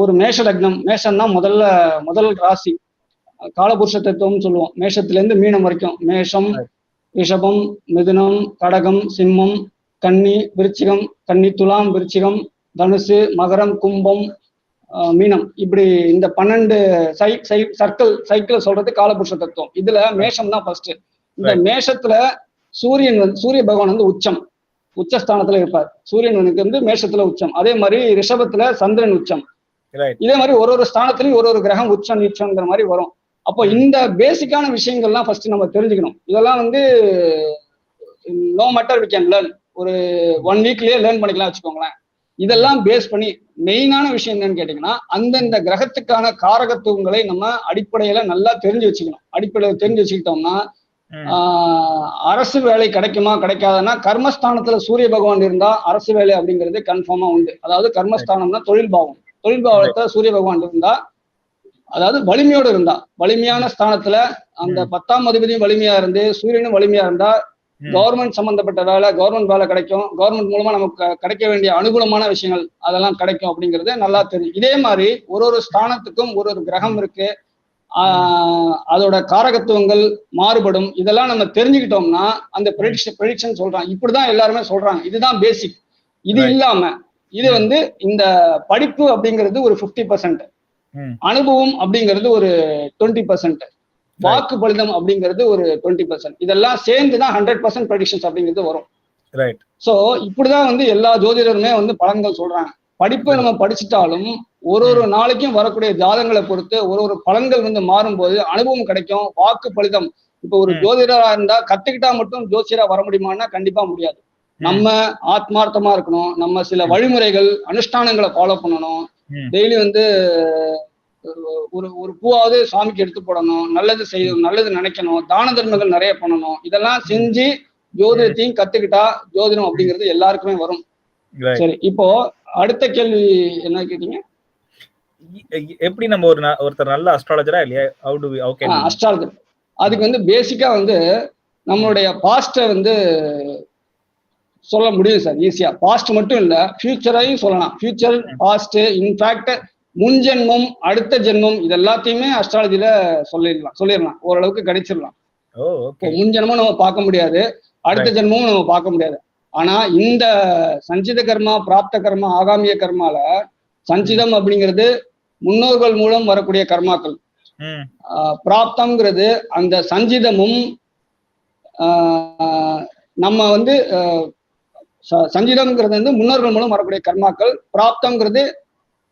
[SPEAKER 2] ஒரு மேஷ லக்னம், மேஷம் தான் முதல் ராசி, காலபுருஷ தத்துவம்னு சொல்லுவோம். மேஷத்துல இருந்து மீனம் வரைக்கும், மேஷம், ரிஷபம், மிதுனம், கடகம், சிம்மம், கன்னி, விருச்சிகம், கன்னி, துலாம், விருச்சிகம், தனுசு, மகரம், கும்பம், மீனம், இப்படி இந்த 12 சைக்கிள் சொல்றது காலபுருஷ தத்துவம். இதுல மேஷம் தான் ஃபர்ஸ்ட். இந்த மேஷத்துல சூரிய பகவான் வந்து உச்சஸ்தானத்துல இருப்பார். சூரியன் வந்து மேஷத்துல உச்சம். அதே மாதிரி ரிஷபத்துல சந்திரன் உச்சம். இதே மாதிரி ஒரு ஸ்தானத்துலயும் ஒரு கிரகம் உச்சம் நீச்சம்ங்கிற மாதிரி வரும். அப்போ இந்த பேசிக்கான விஷயங்கள்லாம் ஃபர்ஸ்ட் நம்ம தெரிஞ்சுக்கணும். இதெல்லாம் வந்து no matter we can learn, ஒரு 1 வீக்லயே லேர்ன் பண்ணிக்கலாம் வச்சுக்கோங்களேன். இதெல்லாம் பேஸ் பண்ணி மெயினான விஷயம் என்னன்னு கேட்டீங்கன்னா, அந்தந்த கிரகத்துக்கான காரகத்துவங்களை நம்ம அடிப்படையில நல்லா தெரிஞ்சு வச்சுக்கணும். அடிப்படையில தெரிஞ்சு வச்சுக்கிட்டோம்னா அரசு வேலை கிடைக்குமா கிடைக்காதுன்னா, கர்மஸ்தானத்துல சூரிய பகவான் இருந்தா அரசு வேலை அப்படிங்கிறது கன்ஃபார்மா உண்டு. அதாவது கர்மஸ்தானம்னா தொழில் பாவத்துல சூரிய பகவான் இருந்தா, அதாவது வலிமையோடு இருந்தா, வலிமையான ஸ்தானத்துல அந்த 10ஆம் அதிபதியும் வலிமையா இருந்து சூரியனும் வலிமையா இருந்தா கவர்மெண்ட் சம்பந்தப்பட்ட வேலை, கவர்மெண்ட் வேலை கிடைக்கும். கவர்மெண்ட் மூலமா நமக்கு கிடைக்க வேண்டிய அனுகூலமான விஷயங்கள் அதெல்லாம் கிடைக்கும் அப்படிங்கிறது நல்லா தெரியும். இதே மாதிரி ஒரு ஸ்தானத்துக்கும் ஒரு கிரகம் இருக்கு, அதோட காரகத்துவங்கள் மாறுபடும். இதெல்லாம் நம்ம தெரிஞ்சுக்கிட்டோம்னா அந்த ப்ரெடிக்ஷன் சொல்றாங்க, இப்படிதான் எல்லாருமே சொல்றாங்க, இதுதான் பேசிக். இது இல்லாம இது வந்து இந்த படிப்பு அப்படிங்கிறது ஒரு 50%, அனுபவம் அப்படிங்கிறது ஒரு 20%, வாக்கு பலிதம் அப்படிங்கிறது ஒரு 20%. இதெல்லாம் சேர்ந்துதான் 100% ப்ரெடிக்ஷன்ஸ் அப்படிங்கிறது வரும். சோ இப்படிதான் வந்து எல்லா ஜோதிடருமே வந்து பலன்கள் சொல்றாங்க. படிப்பை நம்ம படிச்சுட்டாலும் ஒரு நாளைக்கும் வரக்கூடிய ஜாதகங்களை பொறுத்து ஒரு பலன்கள் வந்து மாறும்போது அனுபவம் கிடைக்கும், வாக்கு பலிதம். இப்போ ஒரு ஜோதிடரா இருந்தா கத்துக்கிட்டா மட்டும் ஜோசியரா வர முடியுமான்னா கண்டிப்பா முடியாது. நம்ம ஆத்மார்த்தமா இருக்கணும், நம்ம சில வழிமுறைகள் அனுஷ்டானங்களை ஃபாலோ பண்ணணும். டெய்லி வந்து ஒரு பூவாவது சுவாமிக்கு எடுத்து போடணும், நல்லது செய்யணும், நல்லது நினைக்கணும், தான தர்மங்கள் நிறைய பண்ணணும். இதெல்லாம் செஞ்சு ஜோதிடத்தையும் கத்துக்கிட்டா ஜோதிடம் அப்படிங்கிறது எல்லாருக்குமே வரும். சரி, இப்போ அடுத்த கேள்வி என்ன கேட்டீங்க?
[SPEAKER 1] எப்படி நம்ம ஒருத்தர் நல்ல அஸ்ட்ராலஜரா இல்லையா?
[SPEAKER 2] அஸ்ட்ராலஜர் அதுக்கு வந்து பேசிக்கா வந்து நம்மளுடைய பாஸ்ட வந்து சொல்ல முடியும் சார், ஈஸியா. பாஸ்ட் மட்டும் இல்ல, ஃபியூச்சரையும் சொல்லலாம். ஃபியூச்சர், பாஸ்ட், இன்ஃபேக்ட் முன்ஜென்மம், அடுத்த ஜென்மம், இது எல்லாத்தையுமே அஸ்ட்ராலஜில சொல்லிடலாம், ஓரளவுக்கு கிடைச்சிடலாம். முன்ஜென்மம் நம்ம பார்க்க முடியாது, அடுத்த ஜென்மமும் நம்ம பார்க்க முடியாது. ஆனா இந்த சஞ்சித கர்மா, பிராப்த கர்மா, ஆகாமிய கர்மால சஞ்சிதம் அப்படிங்கிறது முன்னோர்கள் மூலம் வரக்கூடிய கர்மாக்கள். பிராப்தம்ங்கிறது அந்த சஞ்சிதமும் நம்ம வந்து சஞ்சிதம்ங்கிறது வந்து முன்னோர்கள் மூலம் வரக்கூடிய கர்மாக்கள். பிராப்தம்ங்கிறது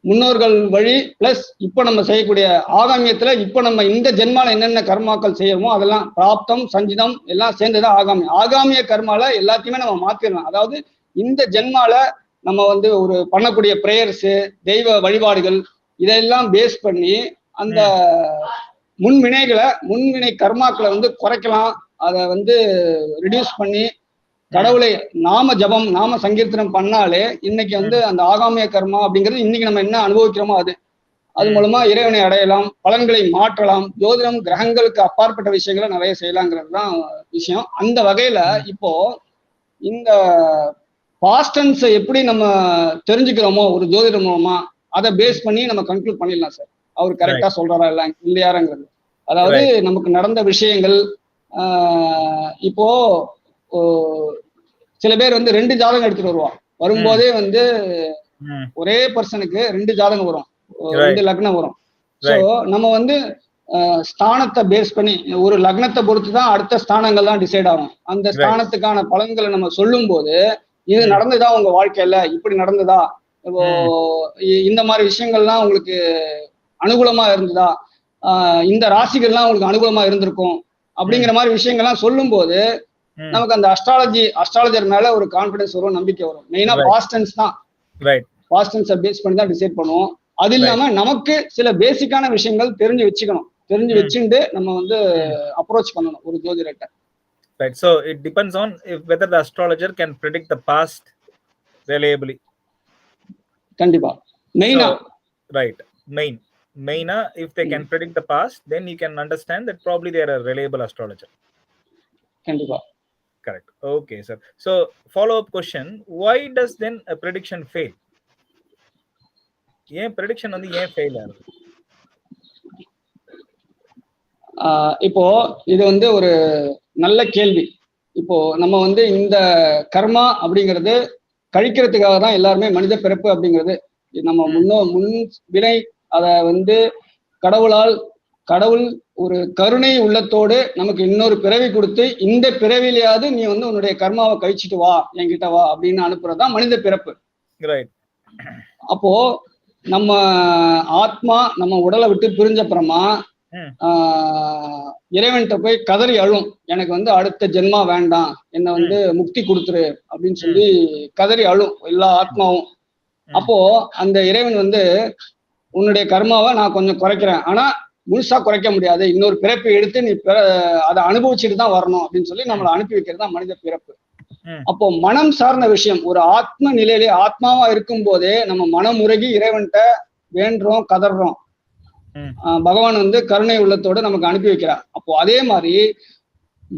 [SPEAKER 2] முன்னோர்கள் வழி பிளஸ் இப்ப நம்ம செய்யக்கூடிய ஆகாமியத்துல இப்ப நம்ம இந்த ஜென்மால என்னென்ன கர்மாக்கள் செய்யறோமோ அதெல்லாம் பிராப்தம் சஞ்சிதம் எல்லாம் சேர்ந்துதான் ஆகாமியம். ஆகாமிய கர்மால எல்லாத்தையுமே நம்ம மாத்திடலாம். அதாவது இந்த ஜென்மால நம்ம வந்து ஒரு பண்ணக்கூடிய பிரேயர்ஸ், தெய்வ வழிபாடுகள் இதெல்லாம் பேஸ் பண்ணி அந்த முன்வினை கர்மாக்களை வந்து குறைக்கலாம். அதை வந்து ரிடியூஸ் பண்ணி கடவுளை நாம ஜபம் நாம சங்கீர்த்தனம் பண்ணாலே இன்னைக்கு வந்து அந்த ஆகாமிய கர்மா அப்படிங்கிறது இன்னைக்கு நம்ம என்ன அனுபவிக்கிறோமோ அது மூலமா இறைவனை அடையலாம், பலன்களை மாற்றலாம். ஜோதிடம் கிரகங்களுக்கு அப்பாற்பட்ட விஷயங்களை நிறைய செய்யலாங்கிறது தான் விஷயம். அந்த வகையில இப்போ இந்த பாஸ்டன்ஸை எப்படி நம்ம தெரிஞ்சுக்கிறோமோ ஒரு ஜோதிடம் மூலமா அதை பேஸ் பண்ணி நம்ம கன்க்ளூட் பண்ணிடலாம் சார். அவர் கரெக்டா சொல்றாரா இல்லையாருங்கிறது. அதாவது நமக்கு நடந்த விஷயங்கள் இப்போ சில பேர் வந்து 2 ஜாதகம் எடுத்துட்டு வருவான். வரும்போதே வந்து ஒரே பர்சனுக்கு 2 ஜாதகம் வரும், 2 லக்னம் வரும். ஸோ நம்ம வந்து ஸ்தானத்தை பேஸ் பண்ணி ஒரு லக்னத்தை பொறுத்து தான் அடுத்த ஸ்தானங்கள் தான் டிசைட் ஆகும். அந்த ஸ்தானத்துக்கான பலன்களை நம்ம சொல்லும் போது இது நடந்ததா உங்க வாழ்க்கையில, இப்படி நடந்ததா, இப்போ இந்த மாதிரி விஷயங்கள்லாம் உங்களுக்கு அனுகூலமா இருந்ததா, இந்த ராசிகள்லாம் உங்களுக்கு அனுகூலமா இருந்திருக்கும் அப்படிங்கிற மாதிரி விஷயங்கள்லாம் சொல்லும் போது நமக்கு அந்த அஸ்ட்ராலஜர் மேல ஒரு கான்பிடன்ஸ் வரும், நம்பிக்கை வரும். மெயினா பாஸ்டன்ஸ் தான், பாஸ்டன்ஸை பேஸ் பண்ணி தான் டிசைட் பண்ணுவோம். அது இல்லாம நமக்கு சில பேசிக்கான விஷயங்கள் தெரிஞ்சு வச்சுட்டு நம்ம வந்து அப்ரோச் பண்ணணும் ஒரு ஜோதிடத்தை.
[SPEAKER 1] Right. So it depends on whether the astrologer can predict the past reliably.
[SPEAKER 2] கண்டிப்பா மெயினா.
[SPEAKER 1] Right. Maina, if they can predict the past, then you can understand that probably they are a reliable astrologer.
[SPEAKER 2] கண்டிப்பா.
[SPEAKER 1] Correct. Okay, sir. So follow-up question, why does then a prediction fail? ஏன் prediction வந்து ஏன் fail ஆகுது?
[SPEAKER 2] இப்போ இது வந்து ஒரு நல்ல கேள்வி. இப்போ நம்ம வந்து இந்த கர்மா அப்படிங்கிறது கழிக்கிறதுக்காக தான் எல்லாருமே மனித பிறப்பு அப்படிங்கிறது. நம்ம முன் வினை அதை வந்து கடவுள் ஒரு கருணை உள்ளத்தோடு நமக்கு இன்னொரு பிறவி கொடுத்து இந்த பிறவிலையாவது நீ வந்து உன்னுடைய கர்மாவை கழிச்சிட்டு வா, என்கிட்ட வா அப்படின்னு அனுப்புறதுதான் மனித பிறப்பு. அப்போ நம்ம ஆத்மா நம்ம உடலை விட்டு பிரிஞ்சப்புறமா இறைவன்கிட்ட போய் கதறி அழும், எனக்கு வந்து அடுத்த ஜென்மா வேண்டாம், என்னை வந்து முக்தி கொடுத்துரு அப்படின்னு சொல்லி கதறி அழும் எல்லா ஆத்மாவும். அப்போ அந்த இறைவன் வந்து உன்னுடைய கர்மாவை நான் கொஞ்சம் குறைக்கிறேன், ஆனா முழுசா குறைக்க முடியாது, இன்னொரு பிறப்பு எடுத்து நீ அதை அனுபவிச்சுட்டு தான் வரணும் அப்படின்னு சொல்லி நம்மளை அனுப்பி வைக்கிறது தான் மனித பிறப்பு. அப்போ மனம் சார்ந்த விஷயம், ஒரு ஆத்ம நிலையிலே ஆத்மாவா இருக்கும் போதே நம்ம மனம் உருகி இறைவன்கிட்ட வேண்டுறோம், கதறோம், பகவான் வந்து கருணை உள்ளத்தோடு நமக்கு அனுப்பி வைக்கிறார். அப்போ அதே மாதிரி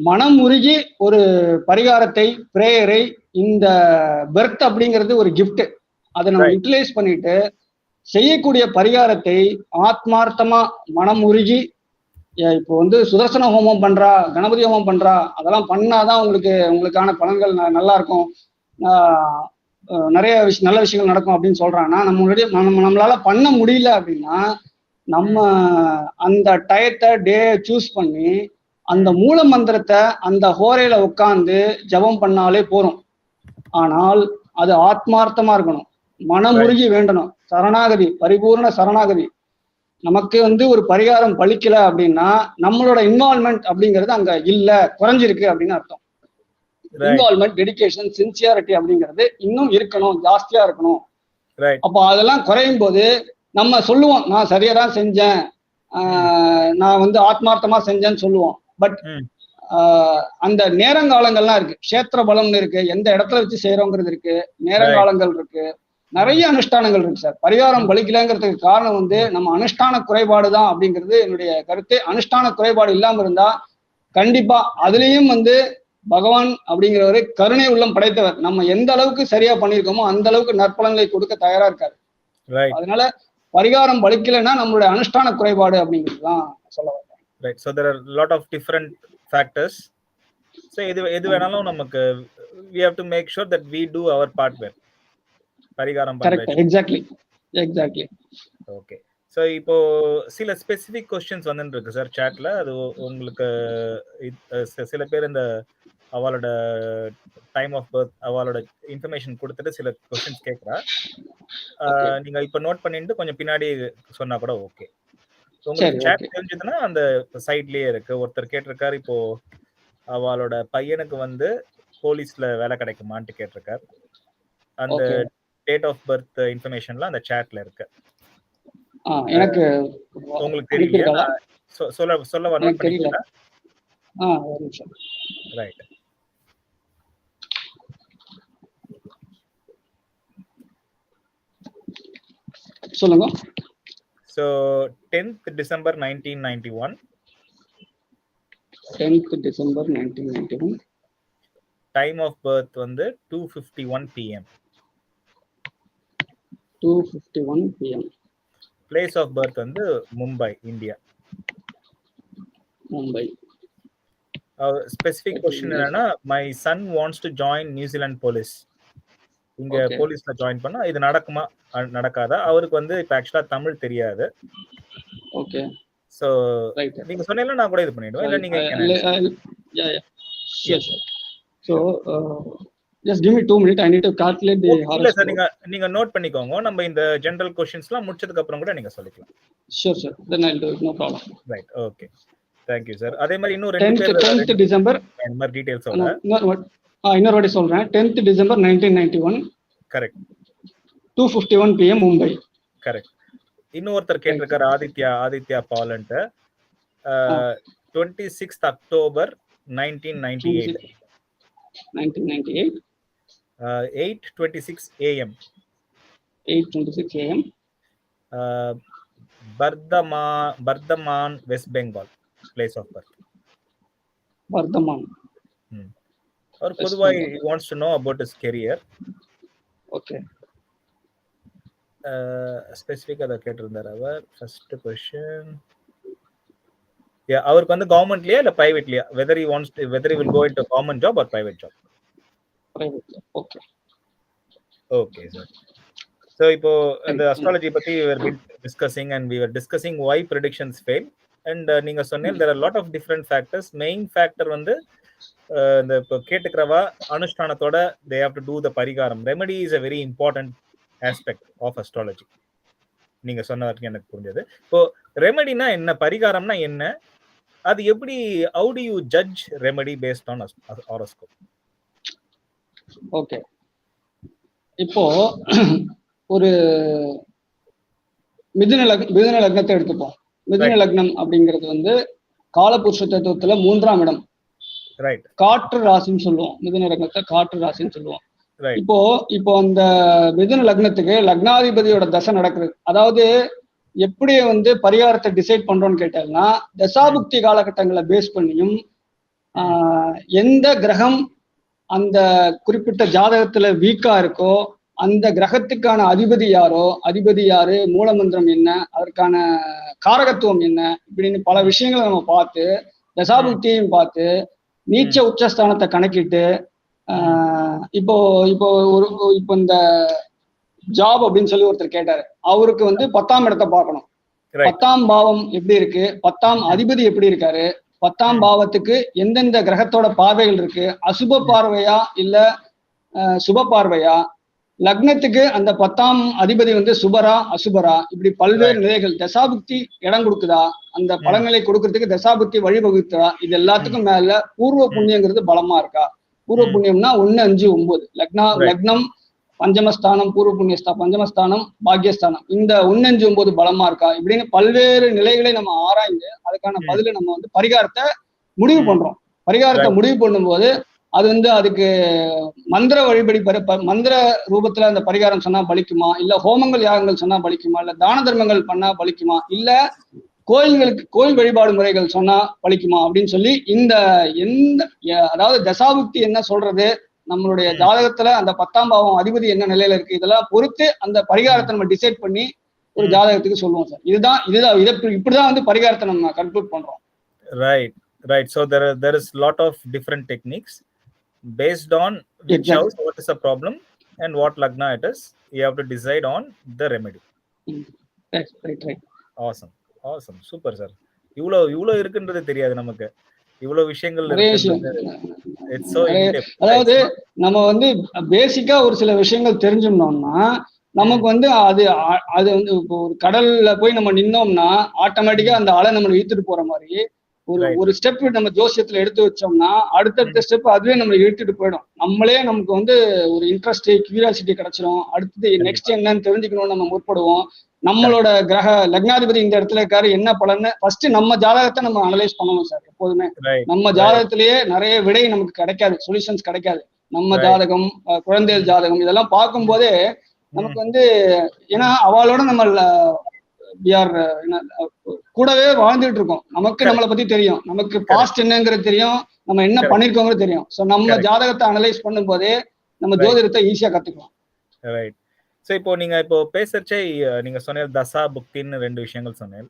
[SPEAKER 2] மனம் உருகி ஒரு பரிகாரத்தை, பிரேயரை, இந்த பெர்த் அப்படிங்கிறது ஒரு கிஃப்ட், அதை நம்ம யூட்டிலைஸ் பண்ணிட்டு செய்யக்கூடிய பரிகாரத்தை ஆத்மார்த்தமா மனம் உருகி, இப்போ வந்து சுதர்சன ஹோமம் பண்றா, கணபதி ஹோமம் பண்றா, அதெல்லாம் பண்ணாதான் உங்களுக்கான பலன்கள் நல்லா இருக்கும், நிறைய நல்ல விஷயங்கள் நடக்கும் அப்படின்னு சொல்றாங்கன்னா நம்மளால பண்ண முடியல அப்படின்னா நம்ம அந்த டயத்தை டே சூஸ் பண்ணி அந்த மூல மந்திரத்தை அந்த ஹோரையில உட்கார்ந்து ஜபம் பண்ணாலே போறோம். ஆனால் அது ஆத்மார்த்தமா இருக்கணும், மனமுருகி வேண்டணும், சரணாகதி, பரிபூர்ண சரணாகதி. நமக்கு வந்து ஒரு பரிகாரம் பலிக்கல அப்படின்னா நம்மளோட இன்வால்மெண்ட் அப்படிங்கிறது அங்க இல்ல, குறைஞ்சிருக்கு அப்படின்னு அர்த்தம். இன்வால்மெண்ட், டெடிகேஷன், சின்சியாரிட்டி அப்படிங்கிறது இன்னும் இருக்கணும், ஜாஸ்தியா இருக்கணும். அப்போ அதெல்லாம் குறையும் போது நம்ம சொல்லுவோம், நான் சரியாதான் செஞ்சேன், நான் வந்து ஆத்மார்த்தமா செஞ்சேன்னு சொல்லுவோம். பட் அந்த நேரங்காலங்கள்லாம் இருக்கு, கஷேத்திர பலம்னு இருக்கு, எந்த இடத்துல வச்சு செய்யறோங்கிறது இருக்கு, நேரங்காலங்கள் இருக்கு, நிறைய அனுஷ்டானங்கள் இருக்கு சார். பரிகாரம் பலிக்கலங்கிறதுக்கு காரணம் வந்து நம்ம அனுஷ்டான குறைபாடு தான் அப்படிங்கிறது என்னுடைய கருத்து. அனுஷ்டான குறைபாடு இல்லாம இருந்தா கண்டிப்பா அதுலயும் வந்து பகவான் அப்படிங்கிறவரு கருணை உள்ளம் படைத்தவர், நம்ம எந்த அளவுக்கு சரியா பண்ணியிருக்கோமோ அந்த அளவுக்கு நற்பலன்களை கொடுக்க தயாரா இருக்காரு. அதனால பரிகாரம் பலிக்கலைன்னா நம்மளுடைய அனுஷ்டான குறைபாடு அப்படிங்கிறது தான் சொல்ல வரேன்.
[SPEAKER 1] Right. So there are a lot of different factors. So எது வேணாலும் நமக்கு we have to make sure that we do our part well. பரிகாரம்
[SPEAKER 2] பண்றது. Exactly. Okay.
[SPEAKER 1] ஸோ இப்போ சில ஸ்பெசிஃபிக் கொஸ்டின்ஸ் வந்துட்டு இருக்கு சார் சாட்ல. அது உங்களுக்கு சில பேர் இந்த அவளோட டைம் ஆஃப் பர்த் அவளோட இன்ஃபர்மேஷன் கொடுத்துட்டு சில கொஸ்டின்ஸ் கேட்குறா. நீங்க இப்போ நோட் பண்ணிட்டு கொஞ்சம் பின்னாடி சொன்னா கூட ஓகே. உங்களுக்கு சாட் தெரிஞ்சதுன்னா அந்த சைட்லயே இருக்கு. ஒருத்தர் கேட்டிருக்காரு, இப்போ அவளோட பையனுக்கு வந்து போலீஸ்ல வேலை கிடைக்குமான்ட்டு கேட்டிருக்காரு. அந்த டேட் ஆஃப் பர்த் இன்ஃபர்மேஷன்லாம் அந்த சாட்ல இருக்கு.
[SPEAKER 2] எனக்கு
[SPEAKER 1] உங்களுக்கு தெரியலையா? சொல்ல நோட் பண்ணிட்டீங்களா?
[SPEAKER 2] ஒரு நிமிஷம்.
[SPEAKER 1] ரைட்.
[SPEAKER 2] சொல்லுங்க.
[SPEAKER 1] So 10th December 1991.
[SPEAKER 2] 10th December 1991.
[SPEAKER 1] Time of birth வந்து 2:51 PM.
[SPEAKER 2] 2:51 PM.
[SPEAKER 1] Place of birth வந்து Mumbai, India.
[SPEAKER 2] Mumbai.
[SPEAKER 1] Specific question என்னன்னா, my son wants to join New Zealand police. இங்க போலீஸ்ல ஜாயின் பண்ணா இது நடக்குமா நடக்காதா? அவருக்கு வந்து இப்ப ஆக்சுவலா தமிழ் தெரியாது.
[SPEAKER 2] ஓகே.
[SPEAKER 1] சோ நீங்க சொன்னீங்கன்னா நான் கூட இது பண்ணிடுவேன். இல்ல நீங்க
[SPEAKER 2] Yes. So just give me 2 minutes. I need to calculate the horoscope.
[SPEAKER 1] இல்ல சார், நீங்க நோட் பண்ணிக்கோங்க. நம்ம இந்த ஜெனரல் क्वेश्चंसலாம் முடிச்சதுக்கு அப்புறம் கூட நீங்க சொல்லிக்கலாம்.
[SPEAKER 2] Sure. Then I'll do it. No problem.
[SPEAKER 1] Right. Okay. Thank you sir. அதே மாதிரி இன்னும் ரெண்டு பேர்
[SPEAKER 2] 10th December
[SPEAKER 1] இந்த மாதிரி டீடைல்ஸ் சொல்றேன்.
[SPEAKER 2] இன்னொரு வாட்டி சொல்றேன். 10th December 1991.
[SPEAKER 1] Correct.
[SPEAKER 2] 2:51 PM Mumbai.
[SPEAKER 1] Correct. இன்னொருத்தர் கேட்டிருக்காரு Aditya பாலன்ட். 26th October 1998. 8:26 AM.
[SPEAKER 2] 8:26 AM.
[SPEAKER 1] Bardhaman, West Bengal. Place of birth.
[SPEAKER 2] Bardhaman.
[SPEAKER 1] Or பொதுவா he wants to know about his career.
[SPEAKER 2] Okay.
[SPEAKER 1] ஸ்பெசிஃபிக்கா அத கேட்டிருந்தாரு அவர். First question. அவருக்கு வந்து கவர்மெண்ட்லயா இல்ல பிரைவேட்லயா, whether he will go into government job or private job?
[SPEAKER 2] Private job.
[SPEAKER 1] Okay sir. So இப்போ இந்த astrology பத்தி we were discussing and we were discussing why predictions fail, and நீங்க சொன்னீங்க there are a lot of different factors. Main factor வந்து இந்த இப்போ கேட்டுக்கிறவா அனுஷ்டானத்தோட they have to do the பரிகாரம். Remedy is a very important aspect of astrology. நீங்க சொன்னதுக்கு எனக்கு புரிஞ்சது. இப்போ ரெமெடினா என்ன, பரிகாரம்னா என்ன, அது எப்படி, how do you judge remedy based on horoscope?
[SPEAKER 2] Okay. இப்போ ஒரு மிதுன லக்னத்தை எடுத்துப்போம். மிதுன லக்னம் அப்படிங்கிறது வந்து காலபுருஷ தத்துவத்துல 3ஆம் இடம்.
[SPEAKER 1] ரைட்.
[SPEAKER 2] காற்று ராசின்னு சொல்லுவோம். மிதுன லக்னத்தை காற்று ராசின்னு சொல்லுவோம். இப்போ அந்த மிதுன லக்னத்துக்கு லக்னாதிபதியோட தசை நடக்குது. அதாவது எப்படி வந்து பரிகாரத்தை டிசைட் பண்றோம்னு கேட்டாங்கன்னா, தசாபுக்தி காலகட்டங்களை பேஸ் பண்ணியும் எந்த கிரகம் அந்த குறிப்பிட்ட ஜாதகத்துல வீக்கா இருக்கோ அந்த கிரகத்துக்கான அதிபதி யாரு, மூலமந்திரம் என்ன, அதற்கான காரகத்துவம் என்ன, இப்படின்னு பல விஷயங்களை நம்ம பார்த்து தசாபுக்தியையும் பார்த்து நீச்ச உச்சஸ்தானத்தை கணக்கிட்டு இப்போ இந்த ஜாப் அப்படின்னு சொல்லி ஒருத்தர் கேட்டாரு. அவருக்கு வந்து 10ஆம் இடத்தை பார்க்கணும். 10ஆம் பாவம் எப்படி இருக்கு, 10ஆம் அதிபதி எப்படி இருக்காரு, 10ஆம் பாவத்துக்கு எந்தெந்த கிரகத்தோட பார்வைகள் இருக்கு, அசுப பார்வையா இல்ல சுப பார்வையா, லக்னத்துக்கு அந்த 10ஆம் அதிபதி வந்து சுபரா அசுபரா, இப்படி பல்வேறு நிலைகள் தசாபுக்தி இடம் கொடுக்குதா, அந்த பலன்களை கொடுக்கறதுக்கு தசாபுக்தி வழிவகுத்தா, இது எல்லாத்துக்கும் மேல பூர்வ புண்ணியங்கிறது பலமா இருக்கா. பூர்வ புண்ணியம்னா 1, 5, 9 லக்னம் பஞ்சமஸ்தானம், பூர்வ புண்ணியஸ்தா பஞ்சமஸ்தானம், பாக்யஸ்தானம், இந்த 1, 5, 9 பலமா இருக்கா, இப்படின்னு பல்வேறு நிலைகளை நம்ம ஆராய்ந்து அதுக்கான பதில நம்ம வந்து பரிகாரத்தை முடிவு பண்றோம். பரிகாரத்தை முடிவு பண்ணும்போது அது வந்து அதுக்கு மந்திர வழிபடி மந்திர ரூபத்துல அந்த பரிகாரம் சொன்னா பலிக்குமா, இல்ல ஹோமங்கள் யாகங்கள் சொன்னா பலிக்குமா, இல்ல தான தர்மங்கள் பண்ணா பலிக்குமா, இல்ல கோயில் வழிபாடு முறைகள் சொன்னா பலிக்குமா அப்படின்னு சொல்லி அதாவது தசாபுக்தி என்ன சொல்றது, நம்மளுடைய ஜாதகத்துல அந்த 10ஆம் பாவம் அதிபதி என்ன நிலையில இருக்கு, இதெல்லாம் பொறுத்து அந்த பரிகாரத்தை நம்ம டிசைட் பண்ணி ஒரு ஜாதகத்துக்கு சொல்லுவோம் சார். இப்படிதான் வந்து பரிகாரத்தை நம்ம கன்க்ளூட் பண்றோம்.
[SPEAKER 1] Right. So there is lot of different techniques based on which house, what is the problem and what lagna it is. You have to decide on the remedy.
[SPEAKER 2] Right.
[SPEAKER 1] Awesome awesome super sir. இவ்வளோ இருக்குன்றது தெரியாது நமக்கு. இவ்வளவு விஷயங்கள்
[SPEAKER 2] நிறைய விஷயம்.
[SPEAKER 1] இருக்குன்றது it's so
[SPEAKER 2] நிறைய
[SPEAKER 1] இன் டெப்த்.
[SPEAKER 2] அதாவது நம்ம வந்து பேசிக்கா ஒரு சில விஷயங்கள் தெரிஞ்சுட்டோம்னா நமக்கு வந்து அது அது வந்து இப்போ ஒரு கடல்ல போய் நம்ம நின்னோம்னா ஆட்டோமேட்டிக்கா அந்த அலை நம்மளை இழுத்துட்டு போற மாதிரி ஒரு ஸ்டெப் நம்ம ஜோசியத்துல எடுத்து வச்சோம்னா அடுத்தடுத்த ஸ்டெப் அதுவே நம்மளை இழுத்துட்டு போயிடும். நம்மளே நமக்கு வந்து ஒரு இன்ட்ரெஸ்ட் கியூரியாசிட்டி கிடைச்சிரும். அடுத்தது நெக்ஸ்ட் என்னன்னு தெரிஞ்சுக்கணும்னு நம்ம முற்படுவோம். நம்மளோட கிரக லக்னாதிபதி இந்த இடத்துல இருக்காரு, என்ன பலன்னு ஃபர்ஸ்ட் நம்ம ஜாதகத்தை நம்ம அனலைஸ் பண்ணணும் சார். எப்போதுமே நம்ம ஜாதகத்திலேயே நிறைய விடை நமக்கு கிடைக்காது, சொல்யூஷன்ஸ் கிடைக்காது. நம்ம ஜாதகம், குழந்தைகள் ஜாதகம் இதெல்லாம் பார்க்கும் போதே நமக்கு வந்து ஏன்னா அவளோட நம்ம கூடவே வாழ்ந்துட்டு இருக்கோம். நமக்கு நம்மளை பத்தி தெரியும், நமக்கு பாஸ்ட் என்னங்கிறது தெரியும், நம்ம என்ன பண்ணிருக்கோங்கிறது தெரியும். சோ நம்ம ஜாதகத்தை அனலைஸ் பண்ணும் போதே நம்ம ஜோதிடத்தை ஈஸியா கத்துக்கலாம்.
[SPEAKER 1] ரைட். ஸோ இப்போ நீங்க இப்போ பேசுறச்சே நீங்க சொன்ன தசா புக்தின்னு 2 விஷயங்கள் சொன்னேன்.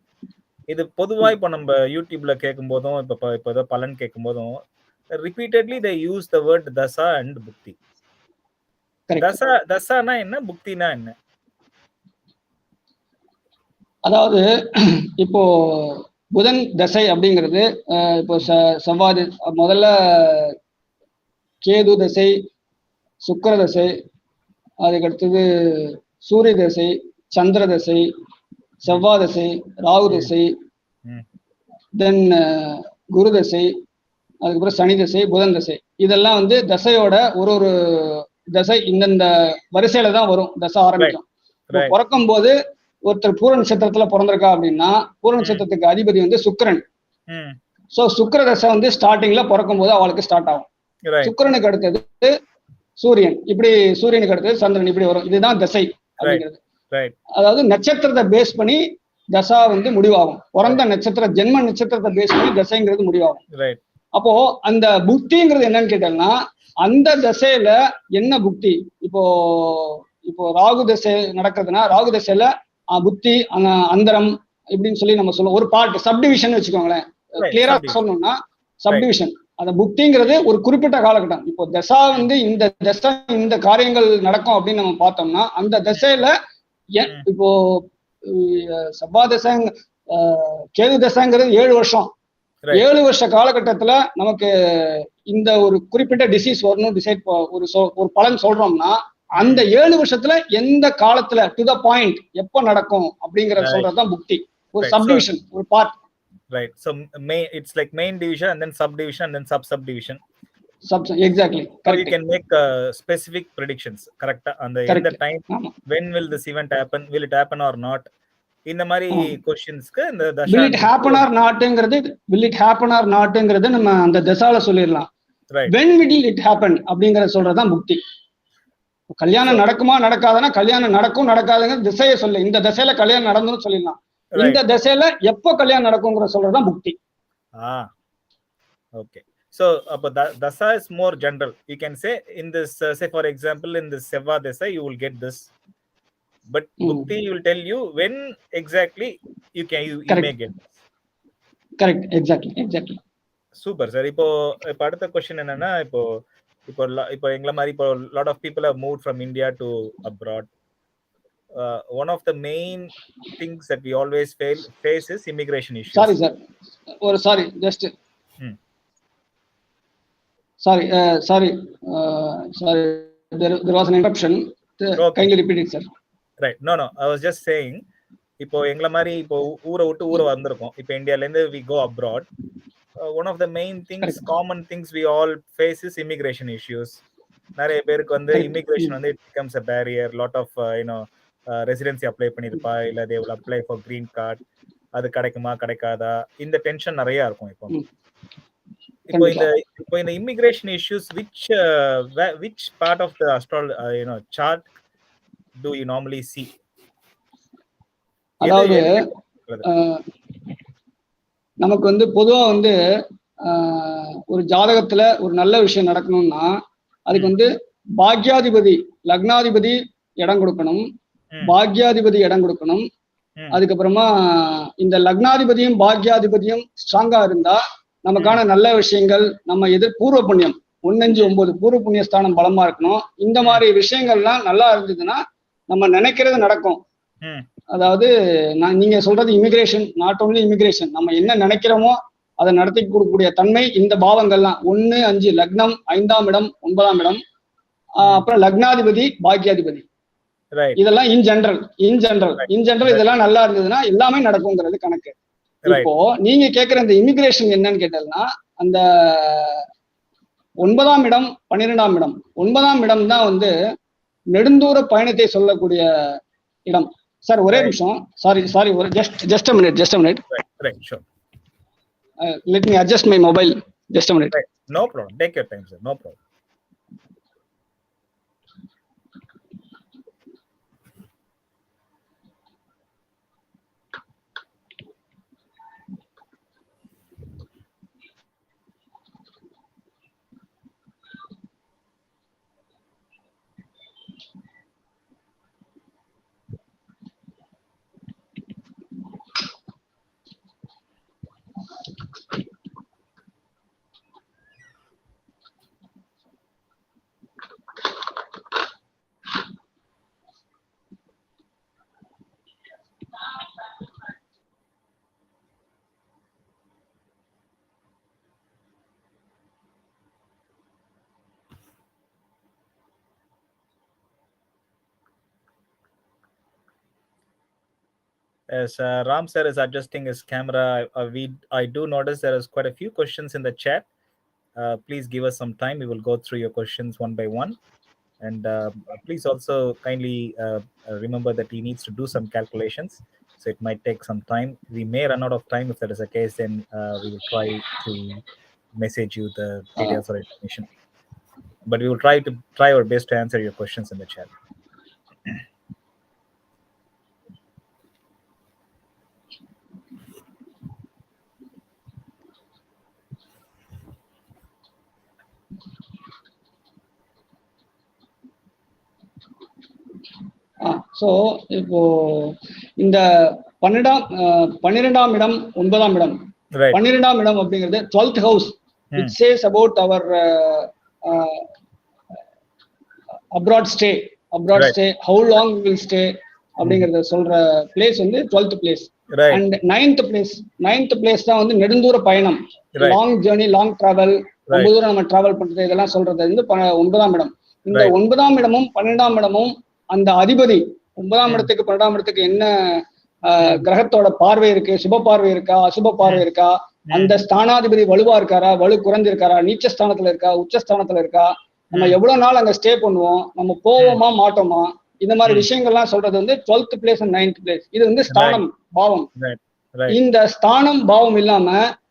[SPEAKER 1] இது பொதுவா இப்போ நம்ம யூடியூப்ல கேட்கும் போதும் இப்போ ஏதோ பலன் கேட்கும் போதும் repeatedly they use the word தசா அண்ட் புக்தி. தசானா என்ன, புக்தினா என்ன?
[SPEAKER 2] அதாவது இப்போ புதன் தசை அப்படிங்கிறது இப்போ செவ்வாய் முதல்ல கேது தசை, சுக்கிர தசை, அதுக்கடுத்தது சூரிய தசை, சந்திர தசை, செவ்வாய் தசை, ராகு தசை, தென் குரு தசை, அதுக்கப்புறம் சனி தசை, புதன் தசை. இதெல்லாம் வந்து தசையோட ஒரு தசை இந்தந்த வரிசையில தான் வரும். தசை ஆரம்பிக்கும். பிறக்கும் போது ஒருத்தர் பூர நட்சத்திரத்துல பிறந்திருக்கா அப்படின்னா பூர நட்சத்திரத்துக்கு அதிபதி வந்து சுக்கிரன். சோ சுக்கிர தசை வந்து ஸ்டார்டிங்ல பிறக்கும் போது அவளுக்கு ஸ்டார்ட் ஆகும். சுக்கிரனுக்கு அடுத்தது சூரியன், இப்படி சூரியனுக்கு அடுத்தது சந்திரன், இப்படி வரும். இதுதான் தசை அப்படிங்கிறது. அதாவது நட்சத்திரத்தை பேஸ் பண்ணி தசா வந்து முடிவாகும். பிறந்த நட்சத்திர ஜென்ம நட்சத்திரத்தை பேஸ் பண்ணி தசைங்கிறது முடிவாகும். அப்போ அந்த புக்திங்கிறது என்னன்னு கேட்டோம்னா அந்த தசையில என்ன புக்தி. இப்போ ராகு தசை நடக்குதுன்னா ராகு தசையில புத்தி அந்தரம் இப்படின்னு சொல்லி நம்ம சொல்லுவோம். ஒரு பார்ட் சப்டிவிஷன் வச்சுக்கோங்களேன். கிளியரா சொல்லணும்னா சப்டிவிஷன். அந்த புக்திங்கிறது ஒரு குறிப்பிட்ட காலகட்டம். இப்போ தசா வந்து இந்த தசை இந்த காரியங்கள் நடக்கும் அப்படின்னு நம்ம பார்த்தோம்னா அந்த தசையில இப்போ செவ்வாய் தசை, கேது தசைங்கிறது 7 வருஷம். 7 வருஷ காலகட்டத்துல நமக்கு இந்த ஒரு குறிப்பிட்ட டிசீஸ் வரணும் டிசைட் ஒரு பலன் சொல்றோம்னா அந்த 7 வருஷத்துல எந்த காலத்துல டு த பாயிண்ட் எப்ப நடக்கும் அப்படிங்கறத சொல்றதுதான் புக்தி. ஒரு சப்டிவிஷன், ஒரு part.
[SPEAKER 1] Right. So it's like main division and then subdivision and then sub-subdivision.
[SPEAKER 2] Exactly.
[SPEAKER 1] Correct. So you can make specific predictions. Correct. And the time when will this event happen? Will it happen or not? இந்த மாதிரி क्वेश्चंसக்கு இந்த தசா
[SPEAKER 2] will it happen or notங்கிறது நம்ம அந்த தசால சொல்லிரலாம். when will it happen அப்படிங்கறத சொல்றதுதான் புக்தி. கல்யாணம் நடக்குமா நடக்காதனா கல்யாணம் நடக்கும் நடக்காதுங்கிற திசையை சொல்ல இந்த திசையில கல்யாணம் நடந்துன்னு சொல்லிடலாம். இந்த திசையில எப்போ கல்யாணம் நடக்கும்ங்கற சொல்றதுதான் புக்தி.
[SPEAKER 1] Okay. So dasa is more general. You can say in this say for example in this Seva dasa you will get this. But Bhukti will tell you when exactly you may get this.
[SPEAKER 2] Correct. Exactly.
[SPEAKER 1] Super sir. இப்போ அடுத்த question என்னன்னா இப்போ எங்கள மாதிரி இப்போ lot of people have moved from India to abroad. One of the main things that we always face is immigration issues.
[SPEAKER 2] Sorry sir. Sorry. There was an interruption. Kindly repeat it sir.
[SPEAKER 1] Right. No. I was just saying இப்போ எங்கள மாதிரி இப்போ ஊரை விட்டு ஊரை வந்திருக்கோம். இப்போ இந்தியால இருந்து we go abroad. One of the main things, common things we all face is immigration issues. நிறைய பேருக்கு வந்து immigration வந்து it becomes a barrier. Lot of residency apply பண்ணிருப்பா, இல்ல they will apply for green card. அது கிடைக்குமா கிடைக்காதா இந்த tension நிறைய இருக்கும். இப்போ இந்த immigration issues which part of the chart do you normally see?
[SPEAKER 2] அதாவது நமக்கு வந்து பொதுவா வந்து ஒரு ஜாதகத்துல ஒரு நல்ல விஷயம் நடக்கணும்னா அதுக்கு வந்து பாக்யாதிபதி லக்னாதிபதி இடம் கொடுக்கணும், பாக்யாதிபதி இடம் கொடுக்கணும். அதுக்கப்புறமா இந்த லக்னாதிபதியும் பாக்யாதிபதியும் ஸ்ட்ராங்கா இருந்தா நமக்கான நல்ல விஷயங்கள் நம்ம பூர்வ புண்ணியம் 1-5-9 பூர்வ புண்ணிய ஸ்தானம் பலமா இருக்கணும். இந்த மாதிரி விஷயங்கள்லாம் நல்லா இருந்ததுன்னா நம்ம நினைக்கிறது நடக்கும். அதாவது நீங்க சொல்றது இமிகிரேஷன், நாட் ஓன்லி இமிகிரேஷன், நம்ம என்ன நினைக்கிறோமோ அதை நடத்தி கொடுக்கக்கூடிய தன்மை இந்த பாவங்கள்லாம் 1, 5 லக்னம், 5ஆம் இடம், 9ஆம் இடம், அப்புறம் லக்னாதிபதி, பாக்கியாதிபதி, இதெல்லாம் இன் ஜெனரல் இதெல்லாம் நல்லா இருந்ததுன்னா எல்லாமே நடக்குங்கிறது கணக்கு. இப்போ நீங்க கேட்கிற இந்த இமிகிரேஷன் என்னன்னு கேட்டதுன்னா, அந்த 9ஆம் இடம், 12ஆம் இடம், 9ஆம் இடம் தான் வந்து நெடுந்தூர பயணத்தை சொல்லக்கூடிய இடம். சார் ஒரே நிமிஷம், சாரி ஒரு just a minute.
[SPEAKER 1] Right, sure.
[SPEAKER 2] Let me adjust my mobile. Just a minute.
[SPEAKER 1] Right. No problem. Take your time, sir. No problem. As Ram sir is adjusting his camera, I do notice there is quite a few questions in the chat. Please give us some time. We will go through your questions one by one. And please also kindly remember that he needs to do some calculations. So it might take some time. We may run out of time. If that is the case, then we will try to message you the details or information. But we will try our best to answer your questions in the chat.
[SPEAKER 2] So இப்போ இந்த 12ஆம் இடம், 9ஆம் இடம், 12ஆம் இடம் அப்படிங்கிறது 12th house. It says about அவர் abroad stay, how long will stay அப்படிங்கறத சொல்ற பிளேஸ் வந்து 12th place. And 9th place தான் வந்து நெடுந்தூர பயணம், லாங் ஜேர்னி, லாங் டிராவல், ரொம்ப தூரம் நம்ம டிராவல் பண்றது, இதெல்லாம் சொல்றது வந்து 9ஆம் இடம். இந்த 9ஆம் இடமும் 12ஆம் இடமும் அந்த அதிபதி 9ஆம் இடத்துக்கு 12ஆம் இடத்துக்கு என்ன கிரகத்தோட பார்வை இருக்கு, சுப பார்வை இருக்கா, அசுப பார்வை இருக்கா, அந்த ஸ்தானாதிபதி வலுவா இருக்காரா, வலு குறைஞ்சிருக்காரா, நீச்ச ஸ்தானத்துல இருக்கா, உச்சஸ்தானத்துல இருக்கா, நம்ம எவ்வளவு நாள் அங்க ஸ்டே பண்ணுவோம், நம்ம போவோமா மாட்டோமா, இந்த மாதிரி விஷயங்கள்லாம் சொல்றது வந்து 12th place and 9th place. இது வந்து ஸ்தானம், பாவம். இந்த ஸ்தானம் பாவம் இல்லாம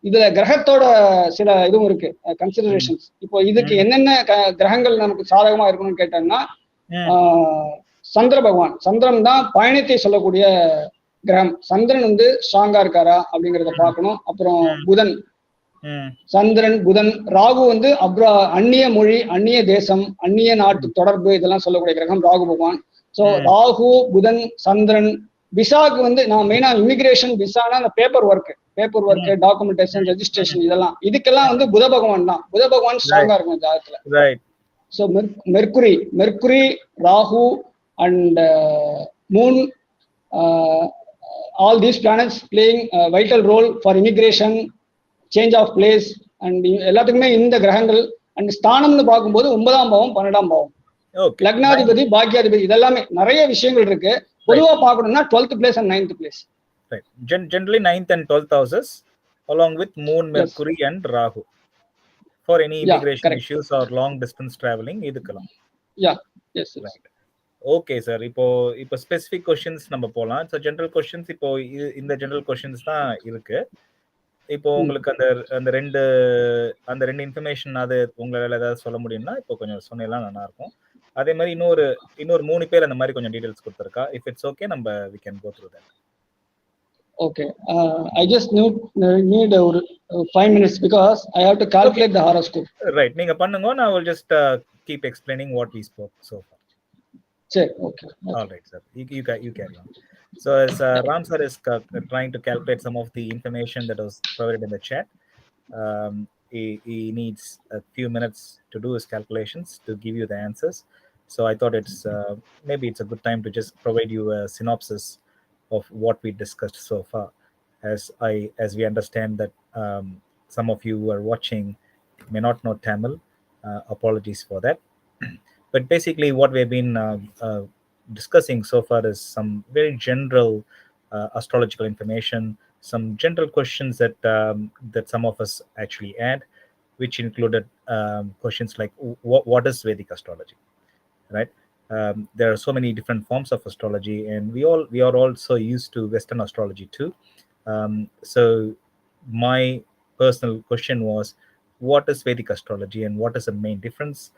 [SPEAKER 2] இதுல கிரகத்தோட சில இதுவும் இருக்கு, கன்சிடரேஷன்ஸ். இப்போ இதுக்கு என்னென்ன கிரகங்கள் நமக்கு சாதகமா இருக்கணும்னு கேட்டாங்கன்னா, சந்திர பகவான், சந்திரன் தான் பயணத்தை சொல்லக்கூடிய கிரகம். சந்திரன் வந்து ஸ்ட்ராங்கா இருக்காரா அப்படிங்கறத பார்க்கணும். அப்புறம் புதன், சந்திரன், புதன், ராகு வந்து அந்நிய மொழி, அந்நிய தேசம், அந்நிய நாட்டு தொடர்பு, இதெல்லாம் சொல்லக்கூடிய கிரகம் ராகு பகவான். ஸோ ராகு, புதன், சந்திரன். விசாக்கு வந்து நான் மெயினா இமிகிரேஷன், விசானா அந்த பேப்பர் ஒர்க், டாக்குமெண்டேஷன், ரெஜிஸ்ட்ரேஷன், இதெல்லாம் இதுக்கெல்லாம் வந்து புத பகவான் தான். புத பகவான் ஸ்ட்ராங்கா இருக்கும் ஜாதகத்துல. So mercury, Rahu and moon, all these planets playing a vital role for immigration, change of place, and எல்லாத்துக்குமே இந்த கிரகங்கள். அண்ட் ஸ்தானம்னு பார்க்கும்போது 9ஆம் பாவம், 12ஆம் பாவம், லக்னாதிபதி, பாக்கியாதிபதி, இதெல்லாமே நிறைய விஷயங்கள் இருக்கு. பொதுவா பார்க்கணும்னா 12th place and 9th place.
[SPEAKER 1] Right. Generally 9th and 12th houses along with moon, Mercury and Rahu for any immigration issues or long distance traveling இதுக்கலாம்.
[SPEAKER 2] Yes.
[SPEAKER 1] Okay sir, இப்போ ஸ்பெசிபிக் கொஸ்டின்ஸ் நம்ம போகலாம். ஸோ ஜென்ரல் கொஸ்டின்ஸ் இப்போ இந்த general questions தான் இருக்கு. இப்போ உங்களுக்கு அந்த ரெண்டு இன்ஃபர்மேஷன் அது உங்களால ஏதாவது சொல்ல முடியும்னா இப்போ கொஞ்சம் சொன்னீங்கன்னா நல்லா இருக்கும். அதே மாதிரி இன்னொரு 3 பேர் அந்த மாதிரி கொஞ்சம் டீடைல்ஸ் கொடுத்துருக்கா. இஃப் இட்ஸ் ஓகே, நம்ம we can go through that.
[SPEAKER 2] Okay, I just need ஒரு 5 minutes because I have to calculate the horoscope.
[SPEAKER 1] Right, நீங்க பண்ணுங்க. I will just keep explaining what we spoke so far.
[SPEAKER 2] Sure, okay.
[SPEAKER 1] All right, sir. You carry on. So as Ram sir is trying to calculate some of the information that was provided in the chat, he needs a few minutes to do his calculations to give you the answers. So I thought maybe it's a good time to just provide you a synopsis of what we discussed so far. As we understand that some of you who are watching may not know Tamil, apologies for that. But basically, what we've been discussing so far is some very general astrological information, some general questions that some of us actually had, which included questions like what is Vedic astrology, right? There are so many different forms of astrology, and we are also used to Western astrology too. So my personal question was, what is Vedic astrology, and what is the main difference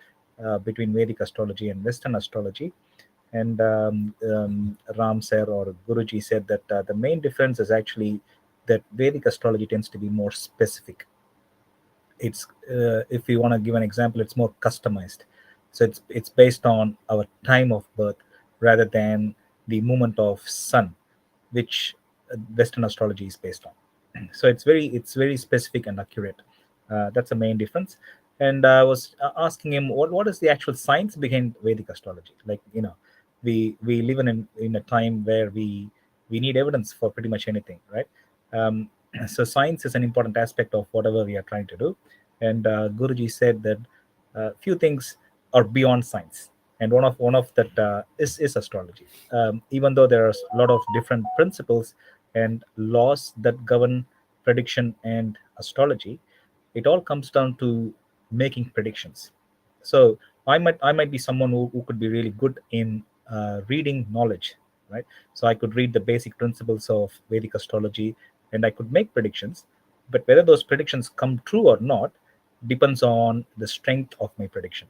[SPEAKER 1] between Vedic astrology and Western astrology? And Ram sir or Guruji said that the main difference is actually that Vedic astrology tends to be more specific. It's if we want to give an example, it's more customized. So it's based on our time of birth rather than the movement of sun, which Western astrology is based on. So it's very specific and accurate. That's the main difference. And I was asking him what is the actual science behind Vedic astrology. Like, we live in a time where we need evidence for pretty much anything, right? um, so science is an important aspect of whatever we are trying to do. And Guruji said that few things are beyond science, and one of that is astrology. Even though there are a lot of different principles and laws that govern prediction and astrology, it all comes down to making predictions. So I might be someone who could be really good in reading knowledge, right? So I could read the basic principles of Vedic astrology, and I could make predictions. But whether those predictions come true or not depends on the strength of my prediction,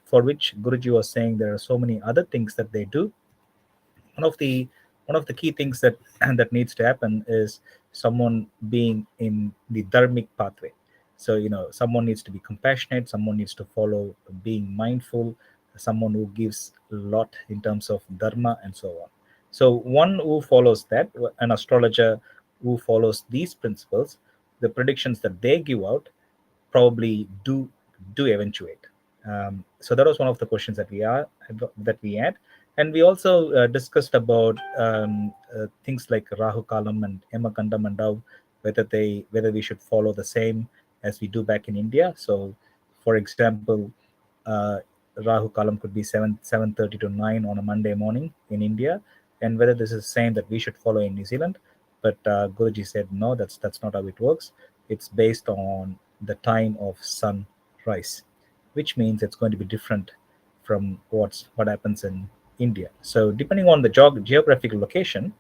[SPEAKER 1] for which Guruji was saying there are so many other things that they do. One of the key things that that needs to happen is someone being in the dharmic pathway. So someone needs to be compassionate, someone needs to follow being mindful, someone who gives a lot in terms of dharma and so on. So one who follows that, an astrologer who follows these principles, the predictions that they give out probably do eventuate. So that was one of the questions that we had. And we also discussed about things like Rahu Kalam and Emakandam and Dove, whether we should follow the same as we do back in India. So, for example, uh, Rahu Kalam could be 7:30 to 9 on a Monday morning in India, and whether this is the same that we should follow in New Zealand. But Guruji said no, that's not how it works. It's based on the time of sunrise, which means it's going to be different from what happens in India. So depending on the geographical location,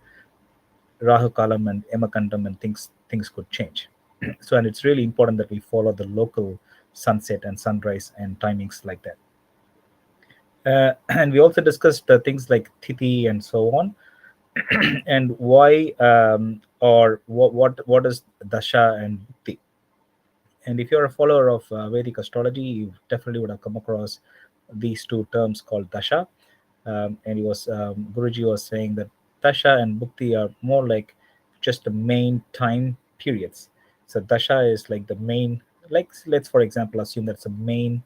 [SPEAKER 1] Rahu Kalam and Emakandam and things could change. So, and it's really important that we follow the local sunset and sunrise and timings like that. And we also discussed things like Tithi and so on, and why or what is Dasha and Bhukti. And if you're a follower of Vedic astrology, you definitely would have come across these two terms called Dasha. And Guruji was saying that Dasha and Bhukti are more like just the main time periods. So Dasha is like the main, like let's for example assume that's a main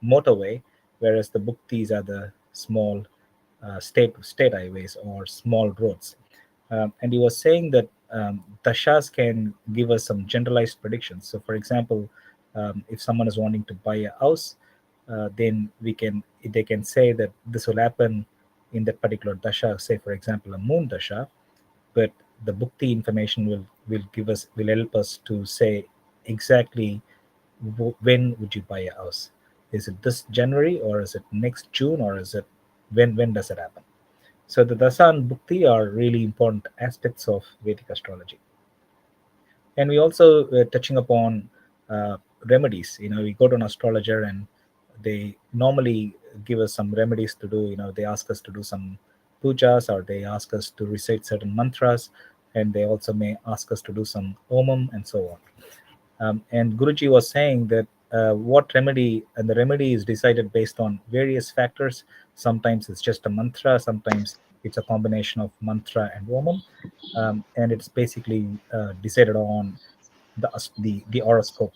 [SPEAKER 1] motorway, whereas the Bhuktis are the small state highways or small roads. And he was saying that dashas can give us some generalized predictions. So, for example, if someone is wanting to buy a house, then they can say that this will happen in that particular dasha. Say, for example, a moon dasha, but the bhukti information will help us to say exactly when would you buy a house. Is it this January, or is it next June, or is it when does it happen? So the Dasa and Bhukti are really important aspects of Vedic astrology. And we also touching upon remedies. We go to an astrologer and they normally give us some remedies to do. They ask us to do some pujas, or they ask us to recite certain mantras, and they also may ask us to do some omam and so on. And Guruji was saying that the remedy is decided based on various factors. Sometimes it's just a mantra, sometimes it's a combination of mantra and omam, and it's basically decided on the horoscope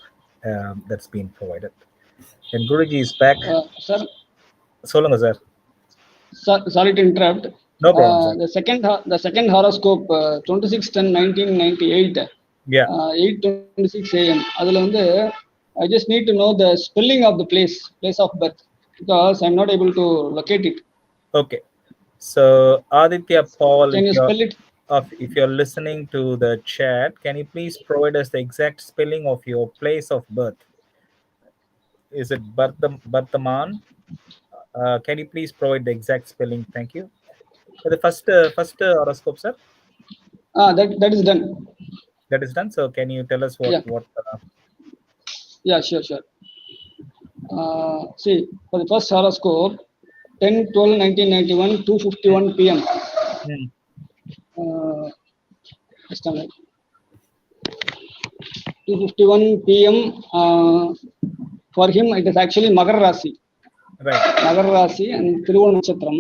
[SPEAKER 1] that's been provided. And Guruji is back.
[SPEAKER 2] Sir,
[SPEAKER 1] So long as that.
[SPEAKER 2] sorry to interrupt.
[SPEAKER 1] No problem, sir.
[SPEAKER 2] The second horoscope 26/10/1998.
[SPEAKER 1] Yeah.
[SPEAKER 2] 8:26 a.m. அதுல வந்து I just need to know the spelling of the place of birth because I'm not able to locate it.
[SPEAKER 1] Okay. So Aditya Paul,
[SPEAKER 2] Can you spell it?
[SPEAKER 1] if you're listening to the chat, can you please provide us the exact spelling of your place of birth? Is it Bardhaman? Can you please provide the exact spelling? Thank you. The first horoscope, sir.
[SPEAKER 2] That is done.
[SPEAKER 1] That is done. So can you tell us what?
[SPEAKER 2] Yeah, sure. See, for the first horoscope, 10/12/1991, 2:51 p.m. Just a minute. 2:51 p.m. For him, it is actually Magar Rasi.
[SPEAKER 1] Right.
[SPEAKER 2] Magar Rasi and Trivona Nakshatra.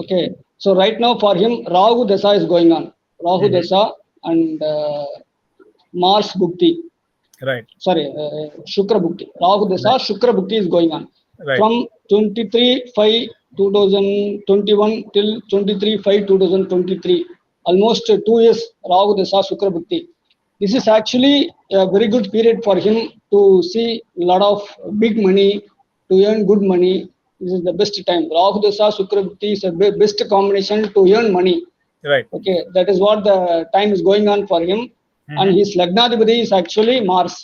[SPEAKER 2] Okay. So right now for him, Rahu Dasa is going on. Rahu Dasa and Mars Bhukti.
[SPEAKER 1] Right.
[SPEAKER 2] Sorry, Shukra Bhukti. Rahu Dasa, Shukra Bhukti is going on.
[SPEAKER 1] Right.
[SPEAKER 2] From 23/5/2021 till 23/5/2023. Almost 2 years Rahu Dasa, Shukra Bhukti. This is actually a very good period for him to see a lot of big money, to earn good money. This is the best time. Rahu Dasa, Shukra Bhukti is a best combination to earn money.
[SPEAKER 1] Right.
[SPEAKER 2] Okay, that is what the time is going on for him. And his Lagnadhipati is actually Mars.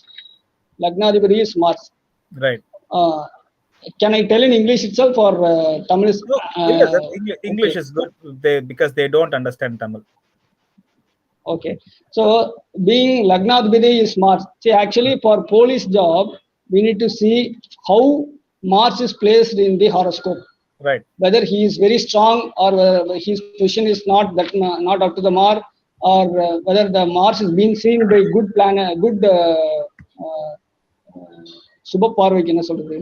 [SPEAKER 2] Lagnadhipati is Mars.
[SPEAKER 1] Right.
[SPEAKER 2] Can I tell in English itself or Tamil?
[SPEAKER 1] Yes, English is good because they don't understand Tamil.
[SPEAKER 2] Okay, so being Lagnadhipati is Mars. See, actually for police job, we need to see how Mars is placed in the horoscope.
[SPEAKER 1] Right.
[SPEAKER 2] Whether he is very strong or his position is not up to the mark, or whether the Mars is being seen by good planet, good Subha Parvaki என்ன சொல்றது?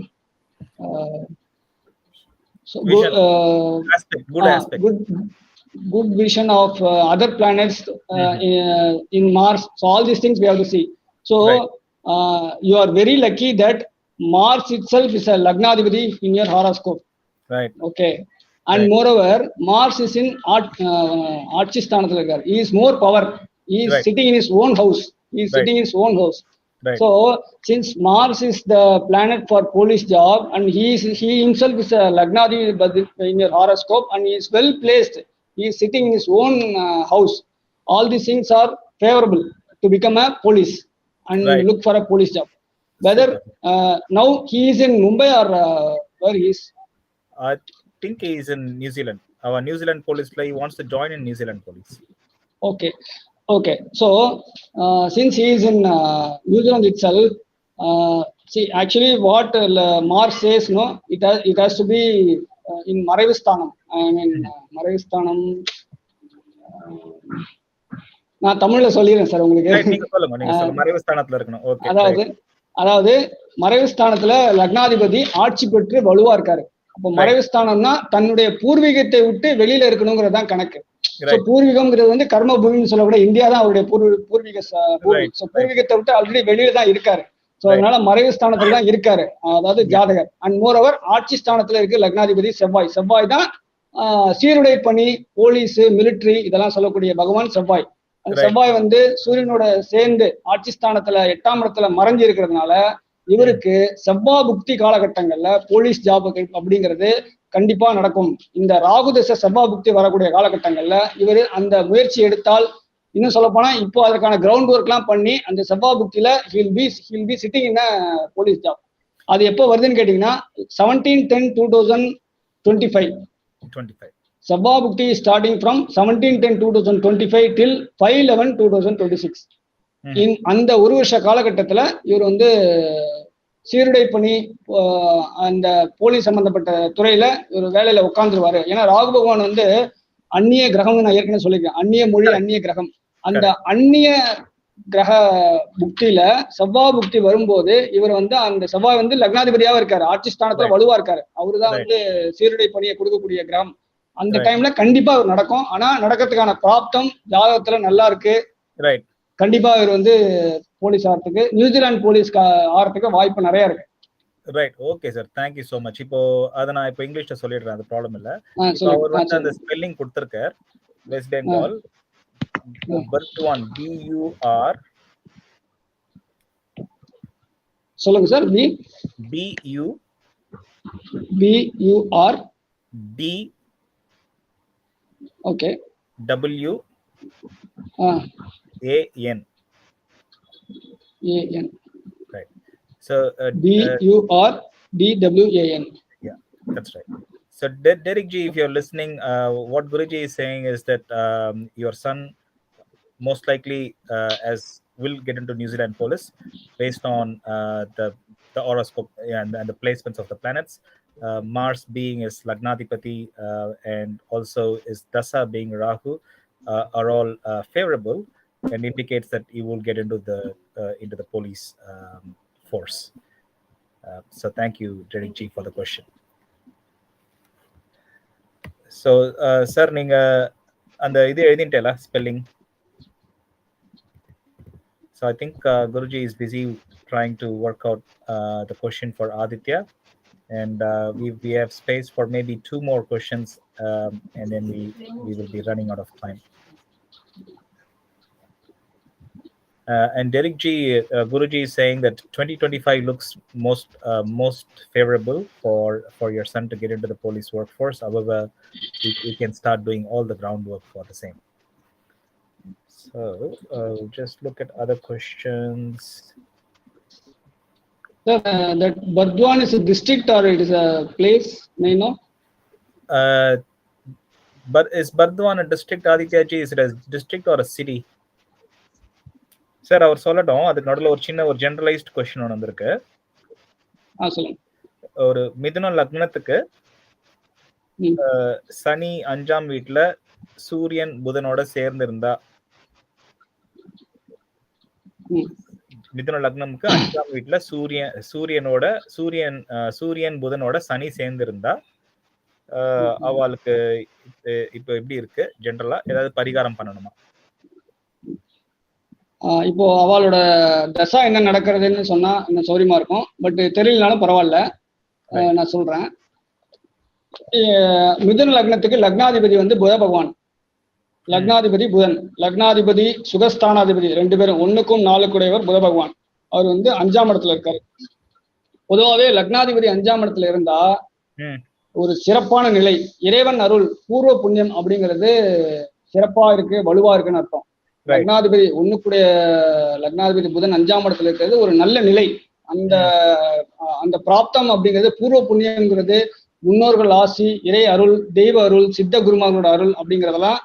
[SPEAKER 2] So
[SPEAKER 1] good aspect.
[SPEAKER 2] Good vision of other planets in Mars. So all these things we have to see. So you are very lucky that Mars itself is a Lagnadhipati in your horoscope.
[SPEAKER 1] Right.
[SPEAKER 2] Okay. And moreover, Mars is in Archistanathila irukar. He is more power. He is sitting in his own house. Right. So since Mars is the planet for police job, and he himself is a Lagnadhipati in your horoscope, and he is well placed. He is sitting in his own house. All these things are favorable to become a police and look for a police job. Whether now he is in Mumbai or where he is?
[SPEAKER 1] I think he is in New Zealand. Our New Zealand police, he wants to join in New Zealand police.
[SPEAKER 2] Okay. So since he is in New Zealand itself, see, actually what Mars says, no, it has to be in Maravisthanam. I mean, Maravisthanam. நான் தமிழ்ல சொல்லிடுறேன் sir உங்களுக்கு.
[SPEAKER 1] மறைவுஸ்தானத்துல இருக்கணும். Okay.
[SPEAKER 2] அதாவது மறைவுஸ்தானத்துல லக்னாதிபதி ஆட்சி பெற்று வலுவா இருக்காரு. அப்போ மறைவுஸ்தானம்னா தன்னுடைய பூர்வீகத்தை விட்டு வெளியில இருக்கணுங்கிறதுதான் கணக்கு. பூர்வீகம்ங்கிறது வந்து கர்ம பூமின்னு சொல்லக்கூட இந்தியா தான் அவருடைய பூர்வீகத்தை விட்டு ஆல்ரெடி வெளியில தான் இருக்காரு. சோ அதனால மறைவு ஸ்தானத்துல தான் இருக்காரு, அதாவது ஜாதகர். அண்ட் மோர் ஓவர் ஆட்சி ஸ்தானத்துல இருக்கு லக்னாதிபதி செவ்வாய் தான் சீருடை பணி, போலீஸ், மிலிட்ரி இதெல்லாம் சொல்லக்கூடிய பகவான் செவ்வாய். அந்த செவ்வாய் வந்து சூரியனோட சேர்ந்து ஆட்சி ஸ்தானத்துல 8ஆம் இடத்துல மறைஞ்சு இருக்கிறதுனால இவருக்கு செவ்வாய் புக்தி காலகட்டங்கள்ல போலீஸ் ஜாப் அப்படிங்கிறது கண்டிப்பா நடக்கும். இந்த ராகுதச செவ்வாய் புக்தி வரக்கூடிய காலகட்டங்கள்ல இவர் அந்த முயற்சி எடுத்தால், இன்னும் சொல்ல போனா இப்போ அதற்கான கிரவுண்ட் ஒர்க் எல்லாம் பண்ணி அந்த செவ்வாய் புக்தியில he'll be sitting in police job. அது எப்போ வருதுன்னு கேட்டீங்கன்னா 17/10/2025. செவ்வாய் புக்தி ஸ்டார்டிங் ஃப்ரம் 17/10/2025 till 5/11/2026. அந்த ஒரு வருஷ காலகட்டத்துல இவர் வந்து சீருடை பணி, அந்த போலீஸ் சம்பந்தப்பட்ட துறையில ஒரு வேலையில உட்கார்ந்துருவாரு. ஏன்னா ராகு பகவான் வந்து அந்நிய கிரகம், நான் ஏற்கனவே சொல்லியிருக்கேன், அந்நிய மொழி அந்நிய கிரகம். அந்த அந்நிய கிரக புக்தியில செவ்வாய் புக்தி வரும்போது இவர் வந்து அந்த செவ்வாய் வந்து லக்னாதிபதியாவும் இருக்காரு, ஆட்சி ஸ்தானத்துல வலுவா இருக்காரு. அவருதான் வந்து சீருடை பணியை கொடுக்கக்கூடிய கிரகம். அந்த டைம்ல கண்டிப்பா அவர் நடக்கும். ஆனா நடக்கிறதுக்கான பிராப்தம் ஜாதகத்துல நல்லா இருக்கு. கண்டிப்பா இவர் வந்து போலீஸ் ஆகிறதுக்கு, நியூசிலாந்து போலீஸ் ஆகிறதுக்கு வாய்ப்பு நிறைய இருக்கு.
[SPEAKER 1] Right. Okay sir. Thank you so much. இப்போ அத நான் இப்போ இங்கிலீஷ்ல சொல்லிடுறேன். அது ப்ராப்ளம் இல்ல. இப்போ
[SPEAKER 2] சொல்லுங்க
[SPEAKER 1] அவர் வந்து அந்த
[SPEAKER 2] சொல்லுங்க.
[SPEAKER 1] ஸ்பெல்லிங் கொடுத்திருக்கார். வெஸ்ட் பெங்கால் பர்த்வான் BUR
[SPEAKER 2] சொல்லுங்க sir.
[SPEAKER 1] BU
[SPEAKER 2] BUR
[SPEAKER 1] D
[SPEAKER 2] okay
[SPEAKER 1] WAN.
[SPEAKER 2] AN
[SPEAKER 1] Right. So
[SPEAKER 2] BURDWAN.
[SPEAKER 1] yeah, that's right. So Derek Ji, if you're listening, what Guruji is saying is that your son most likely as will get into New Zealand police based on the horoscope and the placements of the planets. Mars being his Lagnadipati and also his Dasa being Rahu are all favorable and indicates that he will get into the police force. So thank you, Derek G, for the question. So sir, நீங்க அந்த இது எழுதிட்டேல spelling? So I think Guruji is busy trying to work out the question for Aditya, and we have space for maybe 2 more questions, and then we will be running out of time. And Derek G, Guruji is saying that 2025 looks most favorable for your son to get into the police workforce. However, we can start doing all the groundwork for the same. So just look at other questions.
[SPEAKER 2] Sir, that Burdwan is a district or it is a place? May I know?
[SPEAKER 1] But is Burdwan a district, Aditya Ji? Is it a district or a city? Sir அவர் சொல்லட்டும். அதுக்கு நடுவில் ஒரு சின்ன ஒரு generalised question ஒன்று வந்திருக்கு. ஒரு மிதுன லக்னத்துக்கு சனி 5ஆம் வீட்டுல சூரியன் புதனோட சேர்ந்து இருந்தா, மிதுன லக்னமுக்கு 5ஆம் வீட்டுல சூரியன் புதனோட சனி சேர்ந்து இருந்தா அவளுக்கு இப்போ எப்படி இருக்கு? ஜெனரலா ஏதாவது பரிகாரம் பண்ணணுமா?
[SPEAKER 2] இப்போ அவளோட தசா என்ன நடக்கிறதுன்னு சொன்னா இன்னும் சௌரியமா இருக்கும். பட் தெரியலனாலும் பரவாயில்ல, நான் சொல்றேன். மிதுன லக்னத்துக்கு லக்னாதிபதி வந்து புத பகவான். லக்னாதிபதி புதன், லக்னாதிபதி சுகஸ்தானாதிபதி, 2 பேரும் 1க்கும் 4க்கும் உடையவர் புத பகவான். அவர் வந்து 5ஆம் இடத்துல இருக்காரு. பொதுவாகவே லக்னாதிபதி 5ஆம் இடத்துல இருந்தா ஒரு சிறப்பான நிலை, இறைவன் அருள், பூர்வ புண்ணியம் அப்படிங்கிறது சிறப்பா இருக்கு, வலுவா இருக்குன்னு அர்த்தம். லக்னாதிபதி 1க்குடைய லக்னாதிபதி புதன் 5ஆம் இடத்துல இருக்கிறது ஒரு நல்ல நிலை. அந்த பிராப்தம் அப்படிங்கிறது, பூர்வ புண்ணியங்கிறது, முன்னோர்கள் ஆசி, இறை அருள், தெய்வ அருள், சித்த குருமார்களோட அருள் அப்படிங்கிறதெல்லாம்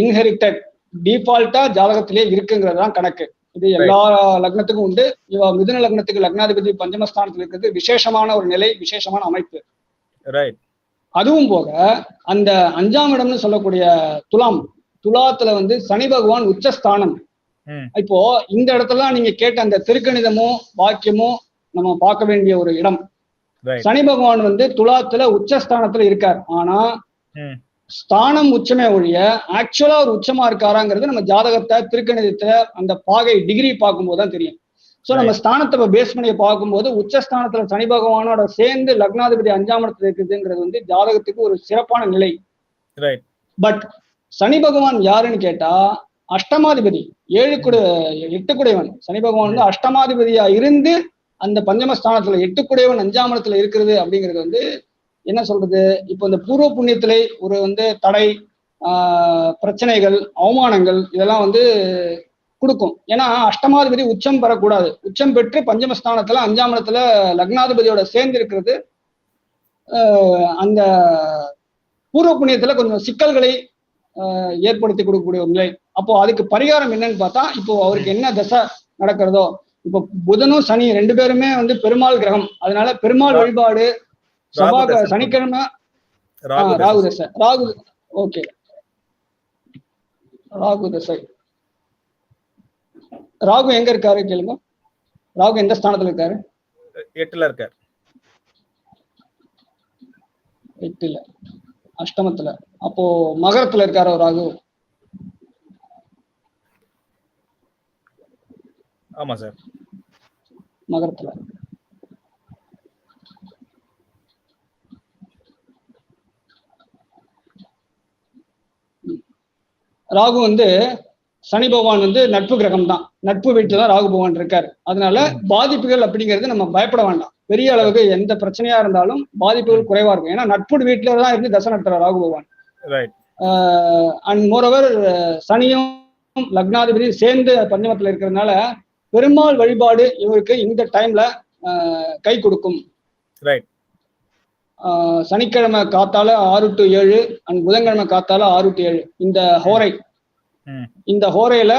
[SPEAKER 2] இன்ஹெரிட்டட் டிஃபால்ட்டா ஜாதகத்திலே இருக்குங்கிறதுதான் கணக்கு. இது எல்லா லக்னத்துக்கும் உண்டு. இவ மிதுன லக்னத்துக்கு லக்னாதிபதி பஞ்சமஸ்தானத்தில் இருக்கிறது விசேஷமான ஒரு நிலை, விசேஷமான அமைப்பு. அதுவும் போக அந்த 5ஆம் இடம்னு சொல்லக்கூடிய துலாத்துல வந்து சனி பகவான் உச்சஸ்தானம். இப்போ இந்த இடத்துல நீங்க கேட்ட அந்த திருக்கணிதமோ வாக்கியமோ நம்ம பார்க்க வேண்டிய ஒரு இடம். சனி பகவான் வந்து துலாத்துல உச்சஸ்தானத்துல இருக்கார். ஆனா ஸ்தானம் உச்சமே ஒழிய ஆக்சுவலா ஒரு உச்சமா இருக்காராங்கிறது நம்ம ஜாதகத்தை திருக்கணிதத்தை அந்த பாகை டிகிரி பார்க்கும்போது தான் தெரியும். சோ நம்ம ஸ்தானத்தை பேஸ் பண்ணி பார்க்கும்போது உச்சஸ்தானத்துல சனி பகவானோட சேர்ந்து லக்னாதிபதி 5ஆம் இடத்துல இருக்குதுங்கிறது வந்து ஜாதகத்துக்கு ஒரு சிறப்பான நிலை. பட் சனி பகவான் யாருன்னு கேட்டா அஷ்டமாதிபதி, 8 குடையவன். சனி பகவான் வந்து அஷ்டமாதிபதியா இருந்து அந்த பஞ்சமஸ்தானத்துல 8 குடையவன் 5ஆம் இடத்துல இருக்கிறது அப்படிங்கிறது வந்து என்ன சொல்றது, இப்போ இந்த பூர்வ புண்ணியத்திலே ஒரு வந்து தடை, பிரச்சனைகள், அவமானங்கள் இதெல்லாம் வந்து கொடுக்கும். ஏன்னா அஷ்டமாதிபதி உச்சம் பெறக்கூடாது. உச்சம் பெற்று பஞ்சமஸ்தானத்துல 5ஆம் இடத்துல லக்னாதிபதியோட சேர்ந்து இருக்கிறது அந்த பூர்வ புண்ணியத்துல கொஞ்சம் சிக்கல்களை ஏற்படுத்தி கொடுக்கக்கூடிய ஒரு நிலை. அப்போ அதுக்கு பரிகாரம் என்னன்னு பார்த்தா, இப்போ அவருக்கு என்ன தசை நடக்கிறதோ, இப்போ புதனும் சனி 2 பேருமே வந்து பெருமாள் கிரகம். அதனால பெருமாள் வழிபாடு, சனிக்கிழமை ராகு தசை. ஓகே, ராகு தசை. ராகு எங்க இருக்காரு கேளுங்க. ராகு எந்த ஸ்தானத்துல இருக்காரு?
[SPEAKER 1] 8ல இருக்காரு.
[SPEAKER 2] 8ல, அஷ்டமத்துல. அப்போ மகரத்துல இருக்காரோ ராகு?
[SPEAKER 1] ஆமா சார்,
[SPEAKER 2] மகரத்துல. ராகு வந்து சனி பகவான் வந்து நட்பு கிரகம் தான், நட்பு வீட்டுல தான் ராகு பகவான் இருக்காரு. அதனால பாதிப்புகள் அப்படிங்கிறது நம்ம பயப்பட வேண்டாம். பெரிய அளவுக்கு எந்த பிரச்சனையா இருந்தாலும் பாதிப்புகள் குறைவா இருக்கும். ஏன்னா நட்பு வீட்டுல தான் இருந்து தசை நடத்துற ராகு பகவான். அண்ட் மோரோவர் சனியும் லக்னாதிபதி சேர்ந்து பஞ்சமத்துல இருக்கிறதுனால பெருமாள் வழிபாடு இவருக்கு இந்த டைம்ல கை கொடுக்கும். சனிக்கிழமை காத்தால 6 to 7 அண்ட் புதன்கிழமை காத்தால 6 to 7 இந்த ஹோரையில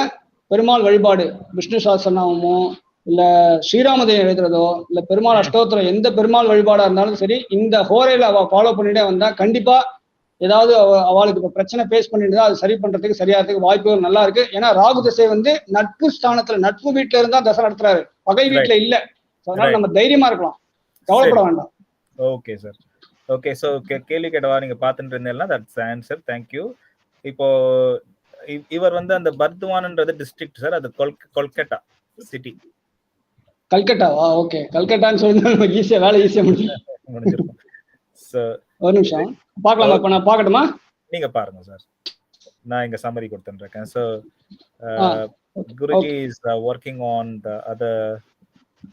[SPEAKER 2] பெருமாள் வழிபாடு, விஷ்ணு சாஸ்திரநாமமோ இல்ல ஸ்ரீராமதேவன் எழுதுறதோ இல்ல பெருமாள் அஷ்டோத்திரம் எந்த பெருமாள் வழிபாடா இருந்தாலும் சரி, இந்த ஹோரையில அவ ஃபாலோ பண்ணிட்டே வந்தா கண்டிப்பா ஏதாவது அவளுக்கு இப்ப பிரச்சனை பேஸ் பண்ணிட்டு அது சரி பண்றதுக்கு சரியாகிறதுக்கு வாய்ப்புகள் நல்லா இருக்கு. ஏன்னா ராகு திசை வந்து நட்பு ஸ்தானத்துல, நட்பு வீட்டுல இருந்தா தசை நடத்துறாரு, பகை வீட்டுல இல்ல. அதனால நம்ம தைரியமா இருக்கலாம், கவலைப்பட வேண்டாம்.
[SPEAKER 1] Okay sir. ஓகே, சோ கேள்வி கேட்டவா நீங்க பாத்துட்டு இருந்தீங்கன்னா தட்ஸ் ஆன்சர். தேங்க்யூ. இப்போ இவர் வந்து அந்த பர்த்வான்ன்றது டிஸ்ட்ரிக்ட் சார், அது கொல்கட்டா சிட்டி.
[SPEAKER 2] கல்கட்டாவா? ஓகே, கல்கட்டான்னு சொன்னா ஈஸியா வேலை ஈஸியா முடிஞ்சிருக்கும். ஒரு நிமிஷம் பார்க்கலாமா? இப்ப நான் பார்க்கட்டுமா?
[SPEAKER 1] நீங்க பாருங்க சார், நான் இங்க சம்மரி கொடுத்துருக்கேன். So Guruji is working on the other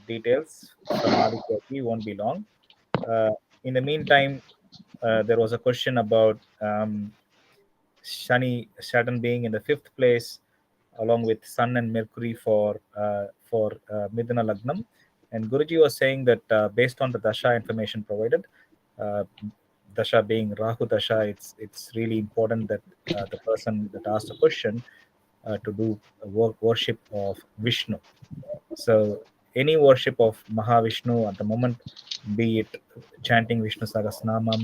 [SPEAKER 1] details from Aditya. Won't be long. In the meantime, there was a question about Saturn being in the 5th place along with Sun and Mercury for Midhuna Lagnam, and Guruji was saying that based on the dasha information provided, dasha being Rahu dasha, it's really important that the person that asked the question to do worship of Vishnu. So any worship of Mahavishnu at the moment, be it chanting Vishnu Sahasranamam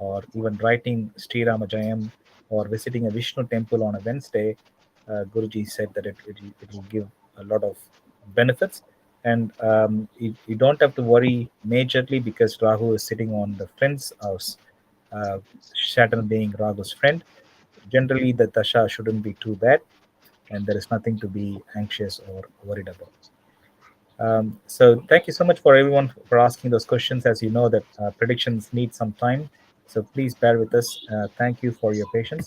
[SPEAKER 1] or even writing Sri Rama Jayam or visiting a Vishnu temple on a Wednesday, Guruji said that it will give a lot of benefits. And you don't have to worry majorly because Rahu is sitting on the friend's house, Saturn being Rahu's friend. Generally the dasha shouldn't be too bad and there is nothing to be anxious or worried about. So thank you so much for everyone for asking those questions. As you know that predictions need some time, so please bear with us. Thank you for your patience.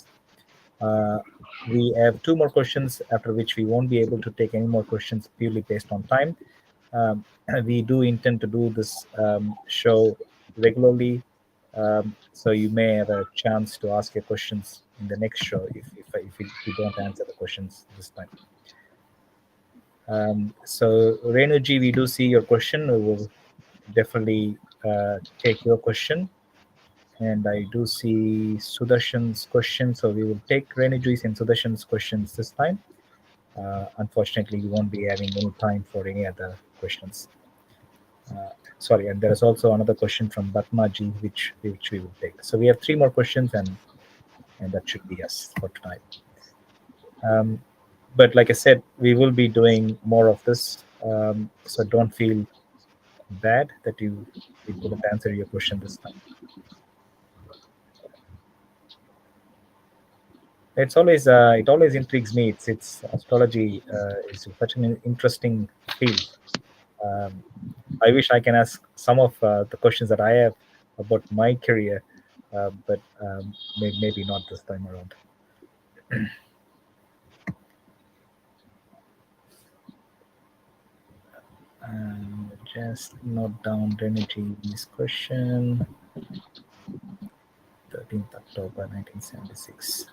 [SPEAKER 1] We have 2 more questions, after which we won't be able to take any more questions purely based on time. We do intend to do this show regularly, so you may have a chance to ask your questions in the next show if you don't answer the questions this time. So Renuji, we do see your question. We will definitely take your question, and I do see Sudarshan's question, so we will take Renuji's and Sudarshan's questions this time. Unfortunately, we won't be having any time for any other questions. Sorry, and there is also another question from Batmaji, which we will take. So we have 3 more questions, and that should be us for tonight. But like I said, we will be doing more of this, so don't feel bad that we couldn't answer your question this time. It's always it always intrigues me. It's astrology is such an interesting field. I wish I can ask some of the questions that I have about my career, but maybe not this time around. Just note down Renuji's question. 13th October 1976.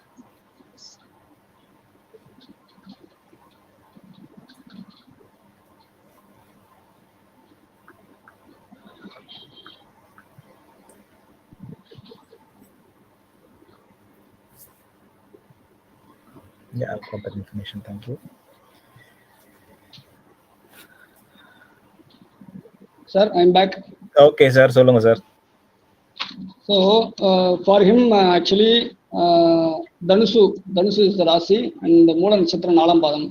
[SPEAKER 1] Yeah, I've got that information. Thank you.
[SPEAKER 2] Sir, I'm back.
[SPEAKER 1] Okay, sir. Solunga, sir.
[SPEAKER 2] So, for him, actually, Dhanusu is the Rasi and the Moola Nakshatra Nalam Padam.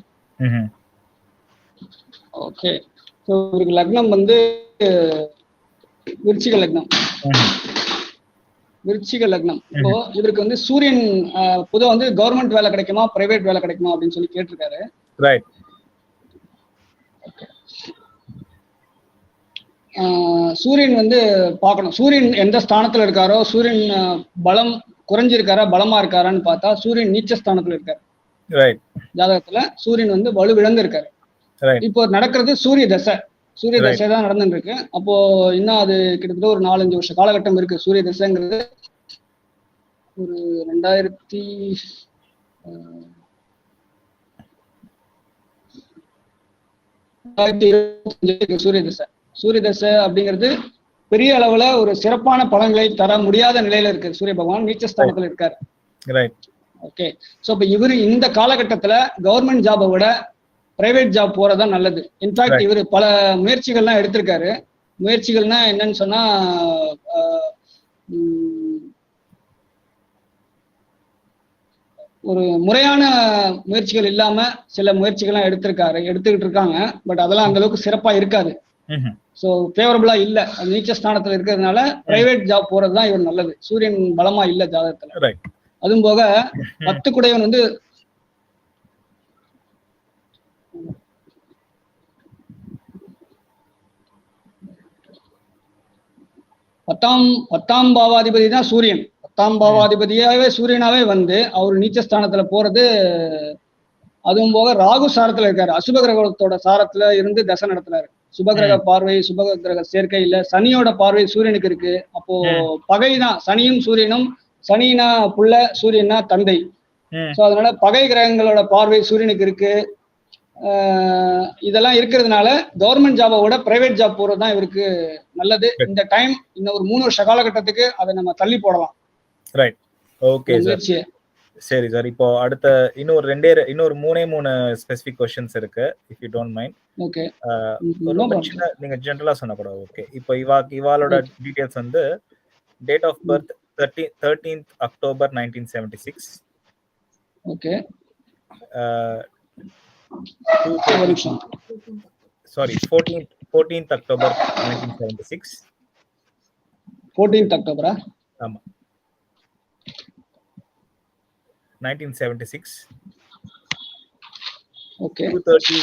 [SPEAKER 2] Okay. So, Lagnam வந்து விருச்சிக லக்னம். விருச்சிக லக்னம். இப்போ இவருக்கு வந்து சூரியன் பொதுவா வந்து கவர்மெண்ட் வேலை கிடைக்குமா பிரைவேட் வேலை கிடைக்குமா அப்படின்னு சொல்லி கேட்டிருக்காரு.
[SPEAKER 1] ரைட்.
[SPEAKER 2] சூரியன் வந்து பார்க்கணும், சூரியன் எந்த ஸ்தானத்துல இருக்காரோ, சூரியன் பலம் குறைஞ்சிருக்காரா பலமா இருக்காரான்னு பார்த்தா சூரியன் நீச்ச ஸ்தானத்துல இருக்காரு.
[SPEAKER 1] Right.
[SPEAKER 2] ஜாதகத்துல சூரியன் வந்து வலுவிழந்து இருக்காரு.
[SPEAKER 1] Right.
[SPEAKER 2] இப்போ நடக்கிறது சூரிய தசை
[SPEAKER 1] Right.
[SPEAKER 2] தான் நடந்துட்டு இருக்கு. அப்போ இன்னும் அது கிட்டத்தட்ட ஒரு 4-5 வருஷ காலகட்டம் இருக்கு. சூரிய தசைங்கிறது ஒரு 2025 சூரிய தசை அப்படிங்கிறது பெரிய அளவுல ஒரு சிறப்பான பலன்களை தர முடியாத நிலையில இருக்கு. சூரிய பகவான் நீச்சஸ்தானத்துல இருக்காரு. ஓகே. சோ இப்ப இவரு இந்த காலகட்டத்துல கவர்மெண்ட் ஜாபை விட பிரைவேட் ஜாப் போறதுதான் நல்லது. இன்ஃபேக்ட் இவரு பல முயற்சிகள்லாம் எடுத்திருக்காரு. முயற்சிகள்னா என்னன்னு சொன்னா ஒரு முறையான முயற்சிகள் இல்லாம சில முயற்சிகள்லாம் எடுத்துக்கிட்டு இருக்காங்க. பட் அதெல்லாம் அந்த அளவுக்கு சிறப்பா இருக்காது. சோ ஃபேவரபிளா இல்ல. நீச்ச ஸ்தானத்துல இருக்கிறதுனால பிரைவேட் ஜாப் போறதுதான் இவர் நல்லது. சூரியன் பலமா இல்ல ஜாதகத்துல. அதுவும் போக 10 குடையவன் வந்து பத்தாம் பாவாதிபதி தான் சூரியன். 10ஆம் பாவாதிபதியாவே சூரியனாவே வந்து அவர் நீச்சஸ்தானத்துல போறது. அதுவும் போக ராகு சாரத்துல இருக்காரு. அசுப கிரகத்தோட சாரத்துல இருந்து தசை நடத்துறாரு. சுபகிரக பார்வை, சுபகிரக சேர்க்கை இல்ல. சனியோட பார்வை சூரியனுக்கு இருக்கு. அப்போ பகைதான். சனியும் சூரியனும், சனினா புள்ள, சூரியனா தந்தை. சோ அதனால பகை கிரகங்களோட பார்வை சூரியனுக்கு இருக்கு. இதெல்லாம் இருக்கிறதுனால கவர்மெண்ட் ஜாபை விட பிரைவேட் ஜாப் போறதுதான் இவருக்கு நல்லது. இந்த டைம் இன்னும் ஒரு 3 வருஷ காலகட்டத்துக்கு அதை நம்ம தள்ளி போடலாம்.
[SPEAKER 1] ரைட். Okay sir. சரி சார். இப்போ அடுத்த இன்னொரு 3 ஸ்பெசிபிக் क्वेश्चंस இருக்கு. If you don't mind.
[SPEAKER 2] Okay.
[SPEAKER 1] நீங்க ஜெனரலா சொன்னா கூட ஓகே. இப்போ இவாளோட டீடைல்ஸ் வந்து date of birth 13th October 1976.
[SPEAKER 2] Okay.
[SPEAKER 1] Sorry, 14th October 1976.
[SPEAKER 2] 14th October.
[SPEAKER 1] ஆமா. 1976.
[SPEAKER 2] Okay.
[SPEAKER 1] 2:30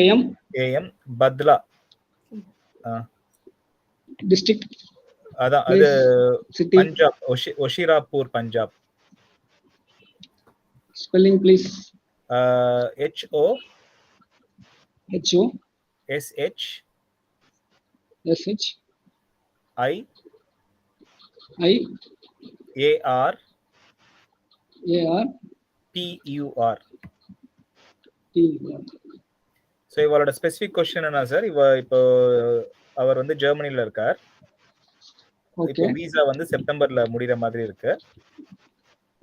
[SPEAKER 1] AM. AM பத்லா
[SPEAKER 2] டிஸ்ட்ரிக்ட்.
[SPEAKER 1] அதான் அது Punjab, Hoshiarpur, Punjab.
[SPEAKER 2] Spelling please.
[SPEAKER 1] HO SH I AR TUR. So இவளோட ஸ்பெசிஃபிக் கொஸ்டின் என்ன சார்? இப்போ அவர் வந்து ஜெர்மனில இருக்கார். இப்போ வீசா வந்து செப்டம்பர்ல முடிகிற மாதிரி இருக்கு.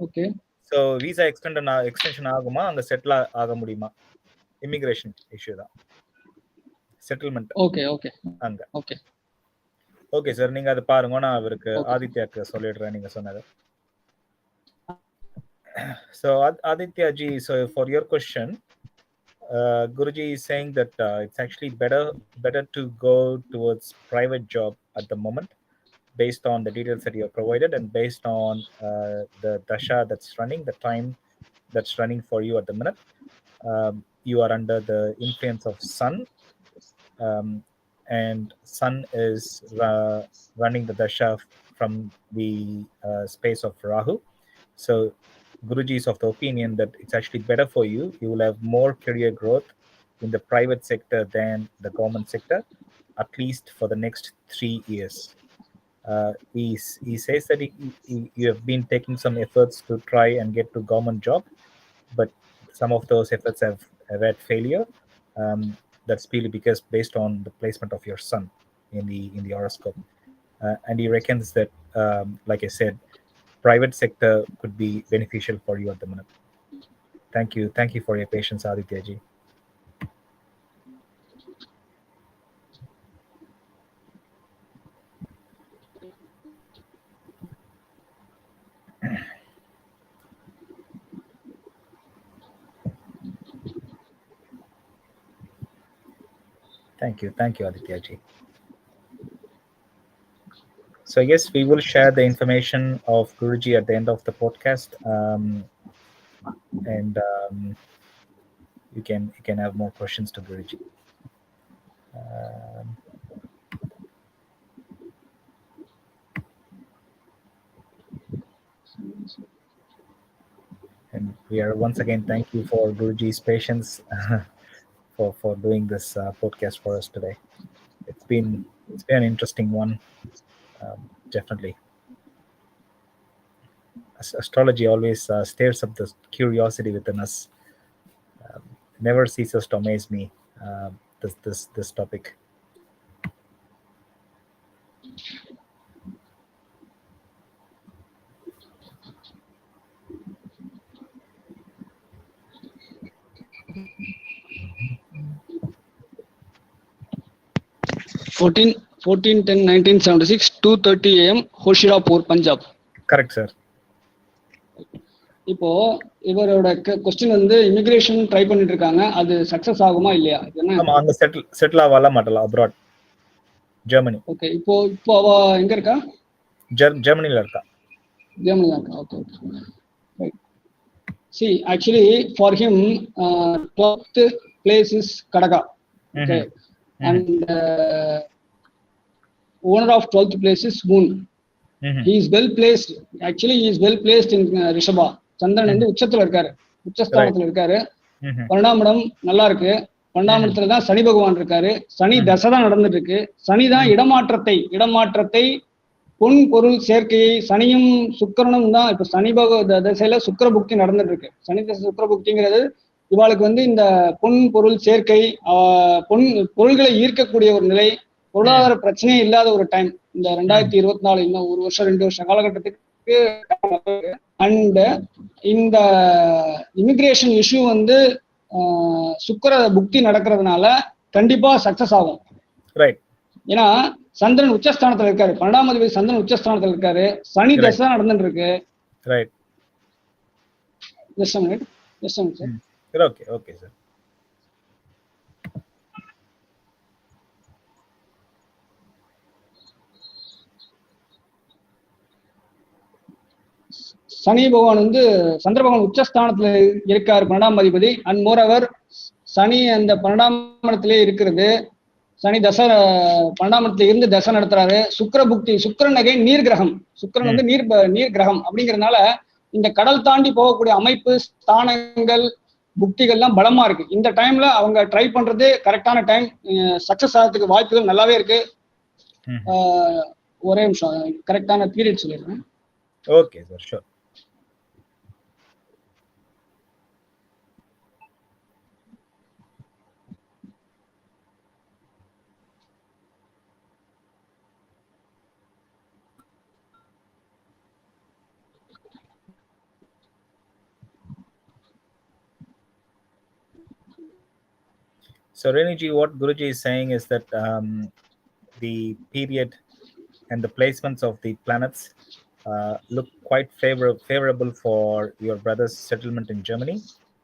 [SPEAKER 2] ஓகே.
[SPEAKER 1] ஸோ வீசா எக்ஸ்டென்ஷன் ஆகுமா? அங்க செட்டில் ஆக முடியுமா? இமிகிரேஷன் இஷ்யூ தான். செட்டில்மெண்ட்.
[SPEAKER 2] ஓகே ஓகே
[SPEAKER 1] அங்க.
[SPEAKER 2] ஓகே
[SPEAKER 1] ஓகே சார், நீங்க அதை பாருங்க. நான் அவருக்கு ஆதித்யாக்கு சொல்லிடுறேன் நீங்க சொன்னது. So Aditya ji, so for your question, Guruji is saying that it's actually better to go towards private job at the moment, based on the details that you have provided and based on the dasha that's running, the time that's running for you at the minute. You are under the influence of sun, and sun is running the dasha from the space of Rahu. So Guruji is of the opinion that it's actually better for you. You will have more career growth in the private sector than the government sector, at least for the next 3 years. He says that you have been taking some efforts to try and get to government job, but some of those efforts have had failure. That's purely because based on the placement of your sun in the horoscope, and he reckons that, like I said, private sector could be beneficial for you at the minute. Thank you for your patience, Aditya ji. Thank you, Aditya ji. So yes, we will share the information of Guruji at the end of the podcast, and you can have more questions to Guruji. And we are once again thank you for Guruji's patience for doing this podcast for us today. It's been an interesting one, definitely. Astrology always stirs up the curiosity within us. Never ceases to amaze me, this topic.
[SPEAKER 2] Fourteen 10/1976 2:30 AM Hoshiarpur Punjab.
[SPEAKER 1] Correct sir.
[SPEAKER 2] இப்போ இவரோட question வந்து immigration try பண்ணிட்டு இருக்காங்க, அது success ஆகுமா இல்லையா?
[SPEAKER 1] ஆமா, அங்க செட்டில் ஆகல மாட்டலாம், அப்ராட், ஜெர்மனி.
[SPEAKER 2] ஓகே, இப்போ அவ எங்க இருக்கா?
[SPEAKER 1] ஜெர்மனில இருக்கா.
[SPEAKER 2] ஜெர்மனில இருக்கா? Okay okay. See, actually for him 12th place is Kadaka. Okay. And owner of 12th place is Moon. He is well placed. Actually he is well placed in Rishabha. சந்திரன் வந்து உச்சத்துல இருக்காரு, உச்சஸ்தானத்துல இருக்காரு. பன்னெண்டாம் நல்லா இருக்கு. பன்னெண்டாம் தான் சனி பகவான் இருக்காரு. சனி தசை தான் நடந்துட்டு இருக்கு. சனி தான் இடமாற்றத்தை பொன் பொருள் சேர்க்கையை, சனியும் சுக்கிரனும் தான். இப்ப சனி தசையில சுக்கிர புக்தி நடந்துட்டு இருக்கு. சனி தசை சுக்கிர புக்திங்கிறது இவாளுக்கு வந்து இந்த பொன் பொருள் சேர்க்கை, பொருள்களை ஈர்க்கக்கூடிய ஒரு நிலை, பொருளாதார பிரச்சனையே இல்லாத ஒரு டைம் இந்த 2024, இன்னும் 1 வருஷம் 2 வருஷம் காலகட்டத்துக்கு. அண்ட் இந்த இமிகிரேஷன் இஷ்யூ வந்து சுக்கிர புக்தி நடக்கிறதுனால கண்டிப்பா சக்சஸ் ஆகும். ஏன்னா சந்திரன் உச்சஸ்தானத்துல இருக்காரு, 12ஆம் அதிபதி சந்திரன் உச்சஸ்தானத்துல இருக்காரு. சனி தசை நடந்துட்டு இருக்கு. Just a minute, sir.
[SPEAKER 1] Okay sir.
[SPEAKER 2] சனி பகவான் வந்து சந்திர பகவான் உச்சஸ்தானத்துல இருக்காரு, 12ஆம் அதிபதி. அண்ட் மோர் அவர் சனி அந்த 12ஆம் இடத்திலே இருக்கிறது. சனி தசை 12ஆம் இடத்துல இருந்து தசை நடத்துறாரு. சுக்கிர புக்தி, சுக்கிரன் நகை நீர் கிரகம், சுக்கிரன் வந்து நீர் கிரகம் அப்படிங்கிறதுனால இந்த கடல் தாண்டி போகக்கூடிய அமைப்பு, ஸ்தானங்கள், புக்திகள்லாம் பலமா இருக்கு. இந்த டைம்ல அவங்க ட்ரை பண்றது கரெக்டான டைம். சக்சஸ் ஆகிறதுக்கு வாய்ப்புகள் நல்லாவே இருக்கு. ஒரே நிமிஷம் கரெக்டான பீரியட் சொல்லிடுறேன்.
[SPEAKER 1] Okay sir, sure. So Reniji, what Guruji is saying is that the period and the placements of the planets look quite favorable for your brother's settlement in Germany.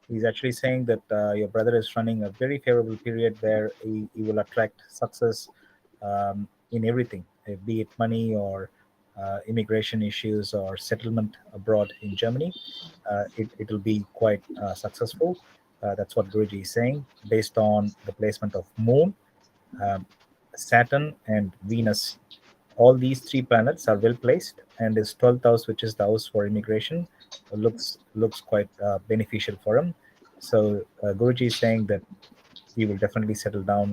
[SPEAKER 1] He's actually saying that your brother is running a very favorable period where he will attract success in everything, be it money or immigration issues or settlement abroad in Germany. It will be quite successful. That's what Guruji is saying, based on the placement of Moon, Saturn and Venus. All these 3 planets are well placed, and his 12th house, which is the house for immigration, looks quite beneficial for him. So Guruji is saying that he will definitely settle down.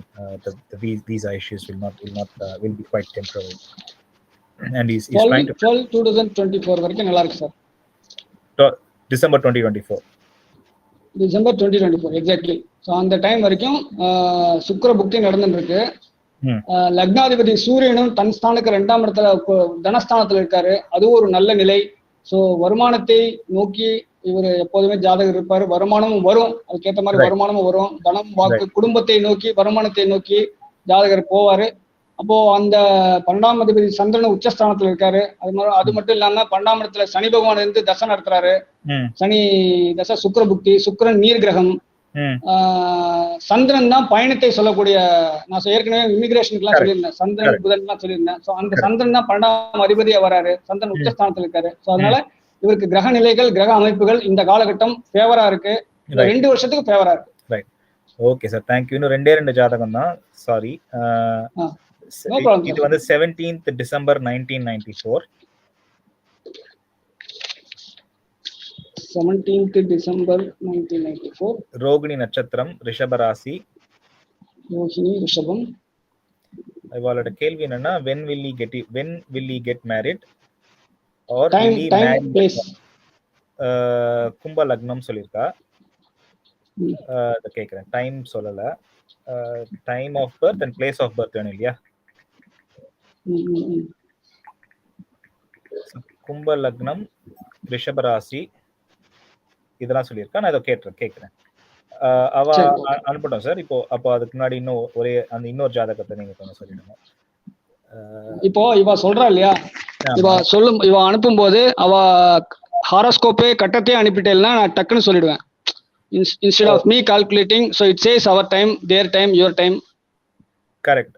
[SPEAKER 1] The visa issues will be quite temporary. And he's trying to
[SPEAKER 2] 2024 வரைக்கும் நல்லா இருக்கு sir.
[SPEAKER 1] December 2024.
[SPEAKER 2] December 2024 exactly. So அந்த time வரைக்கும் சுக்கிர புக்தி நடந்துட்டு இருக்கு. லக்னாதிபதி சூரியனும் தன் ஸ்தானுக்கு 2ஆம் இடத்துல தனஸ்தானத்துல இருக்காரு. அதுவும் ஒரு நல்ல நிலை. ஸோ வருமானத்தை நோக்கி இவர் எப்போதுமே ஜாதகர் இருப்பாரு. வருமானமும் வரும், அதுக்கேற்ற மாதிரி வருமானமும் வரும். தனம், வாக்கு, குடும்பத்தை நோக்கி, வருமானத்தை நோக்கி ஜாதகர் போவாரு. அப்போ அந்த 12ஆம் அதிபதி சந்திரன் உச்சஸ்தானத்துல இருக்காரு. அது மட்டும் இல்லாம 12ஆம் இடத்துல சனி பகவான் இருந்து தசை நடத்துறாரு. சனி தசை சுக்கிர புக்தி, சுக்கிரன் நீர் கிரகம். சந்திரன் தான் பயணத்தை சொல்லக்கூடிய, நான் ஏற்கனவே இமிகிரேஷனுக்கு எல்லாம் சொல்லியிருந்தேன், சந்திரன் புதன் எல்லாம் சொல்லியிருந்தேன். ஸோ அந்த சந்திரன் தான் 12ஆம் அதிபதியா வராரு, சந்திரன் உச்சஸ்தானத்துல இருக்காரு. ஸோ அதனால இவருக்கு கிரக நிலைகள், கிரக அமைப்புகள் இந்த காலகட்டம் ஃபேவரா இருக்கு. 2 வருஷத்துக்கு ஃபேவரா இருக்கு.
[SPEAKER 1] Okay sir, thank you. இன்னும் ரெண்டு ஜாதகம் தான், சாரி.
[SPEAKER 2] No problem,
[SPEAKER 1] இது வந்து 17th December 1994.
[SPEAKER 2] 17th December 1994.
[SPEAKER 1] Rohini நட்சத்திரம், ரிஷபராசி.
[SPEAKER 2] ரோஹிணி, ரிஷபம்.
[SPEAKER 1] இவளோட கேள்வி என்னன்னா, when will he get married or
[SPEAKER 2] Time,
[SPEAKER 1] will he
[SPEAKER 2] time,
[SPEAKER 1] marry?
[SPEAKER 2] place.
[SPEAKER 1] கும்ப லக்னம் சொல்லியிருக்கா. அதை கேட்குறேன், டைம் சொல்லல. Time of birth and place of birth வேணும் இல்லையா? கும்ப லக்னம், ரிஷபராசி, இதெல்லாம் சொல்லியிருக்கா. நான் இதை கேட்குறேன். அவ அனுப்பட்டும் சார். அப்போ அதுக்கு முன்னாடி இன்னும் அந்த இன்னொரு ஜாதகத்தை நீங்க கொஞ்சம் சொல்லிடுங்க.
[SPEAKER 2] இப்போ இவ சொல்றா இல்லையா, இவ அனுப்பும் போது அவ ஹாரோஸ்கோப்பே கட்டத்தையே அனுப்பிட்டேன்னா நான் டக்குன்னு சொல்லிடுவேன். Instead of me calculating, so it says our time, their time, your time.
[SPEAKER 1] Correct.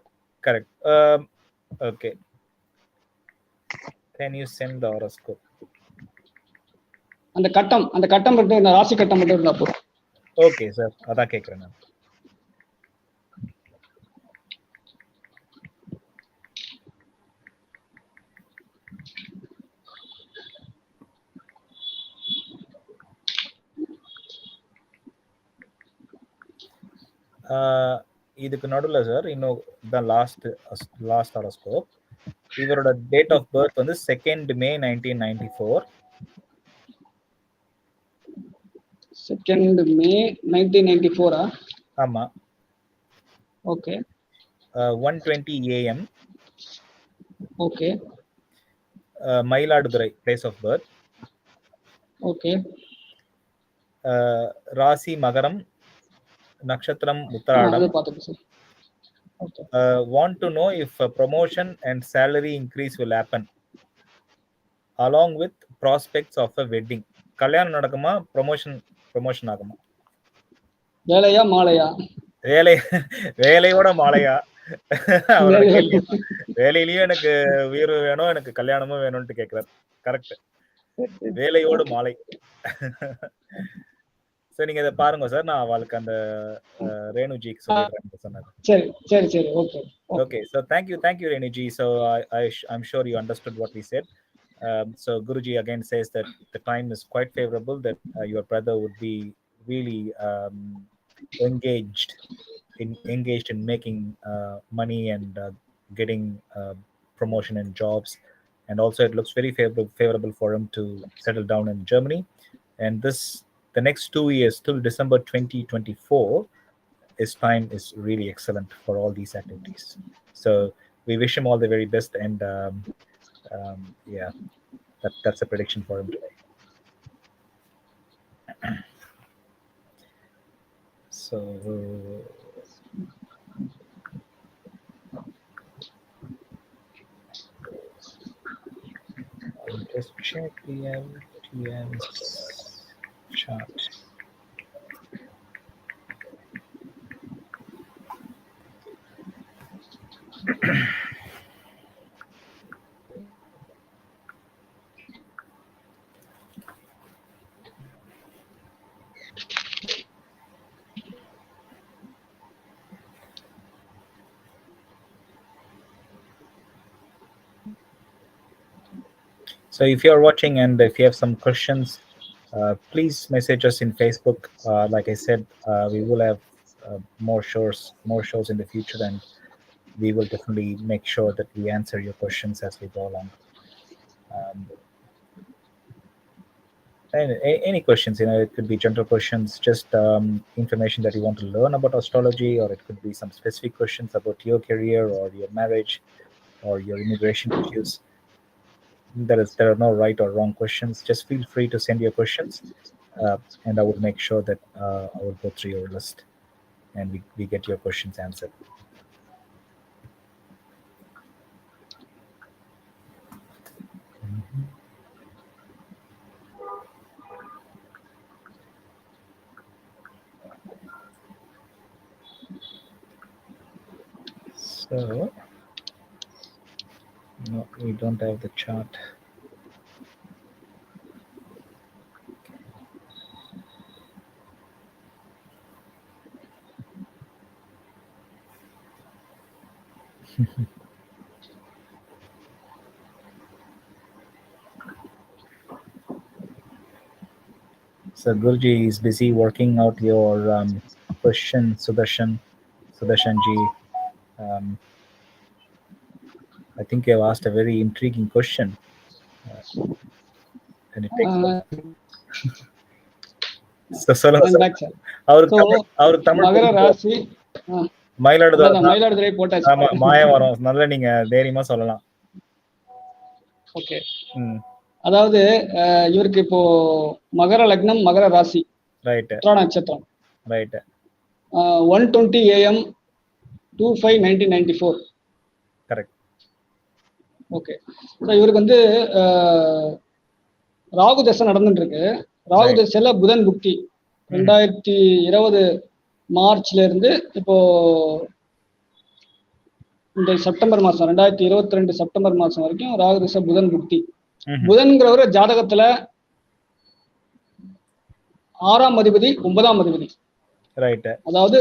[SPEAKER 1] Okay. Can you send the horoscope?
[SPEAKER 2] அந்த கட்டம் மட்டும், இந்த ராசி கட்டம் மட்டும் இருந்தா போதும்.
[SPEAKER 1] ஓகே சார், அதான் கேட்குறேன் நான். இதுக்கு நடுவில் சார் இன்னும் தான் லாஸ்ட் ஹாரோஸ்கோப். இவரோட டேட் ஆஃப் பர்த் வந்து 2nd May 1994.
[SPEAKER 2] 2nd May 1994.
[SPEAKER 1] ஆமா.
[SPEAKER 2] Okay.
[SPEAKER 1] 1:20 AM.
[SPEAKER 2] Okay.
[SPEAKER 1] Mayiladuthurai place of birth.
[SPEAKER 2] Okay.
[SPEAKER 1] ராசி மகரம், நட்சத்திரம் உத்தராடம். Want to know if a promotion and salary increase will happen along with prospects of a wedding. கல்யாணம் நடக்குமா, promotion ஆகுமா?
[SPEAKER 2] வேலையா மாலையா?
[SPEAKER 1] வேலையோட மாலையா? வேலையிலயும் எனக்கு உயர்வு வேணும், எனக்கு கல்யாணமும் வேணும்னு கேட்கிறார். கரெக்ட், வேலையோடு மாலை. சார் நீங்க இதை பாருங்க சார், நான் அவளுக்கு அந்த ரேணுஜிக்கு சொல்லிடுறேன் சொன்னாங்க.
[SPEAKER 2] சரி.
[SPEAKER 1] Okay, so thank you Renuji. So I'm sure you understood what we said. So Guruji again says that the time is quite favorable, that your brother would be really engaged in making money and getting promotion in jobs, and also it looks very favorable for him to settle down in Germany. And the next 2 years till December 2024, his time is really excellent for all these activities. So we wish him all the very best, and yeah, that's a prediction for him today. So I'll just check the MTN's chart. So if you're watching and if you have some questions, please message us in Facebook. Like I said, we will have more shows in the future, and we will definitely make sure that we answer your questions as we go along. Any questions, it could be general questions, just information that you want to learn about astrology, or it could be some specific questions about your career or your marriage or your immigration issues. There are no right or wrong questions. Just feel free to send your questions, and I will make sure that I will go through your list and we get your questions answered. So, no, we don't have the chart. So Guruji is busy working out your question, Sudarshan ji. I think you have asked a very intriguing question, and it takes.
[SPEAKER 2] அவருக்கு மகர ராசி மயிலாடுதுறை போட்டாச்சு.
[SPEAKER 1] ஆமா, மாயவரம். நல்ல நீங்க தைரியமா சொல்லலாம்.
[SPEAKER 2] Okay. அதாவது இவருக்கு இப்போ மகர லக்னம், மகர ராசி,
[SPEAKER 1] ரைட்,
[SPEAKER 2] நட்சத்திரம்,
[SPEAKER 1] right.
[SPEAKER 2] 1:20 AM 2/5/1994.
[SPEAKER 1] Correct.
[SPEAKER 2] Okay. So இவருக்கு வந்து ராகு தசை நடந்துட்டு இருக்கு. ராகு தசையில புதன் புக்தி 2020 மார்ச்ல இருந்து இப்போ இந்த செப்டம்பர் மாசம் 2022 செப்டம்பர் மாசம் வரைக்கும் ராகு தசை புதன் புக்தி. புதன்கிறவர ஜாதகத்துல 6ஆம் அதிபதி 9ஆம் அதிபதி.
[SPEAKER 1] ரைட்.
[SPEAKER 2] அதாவது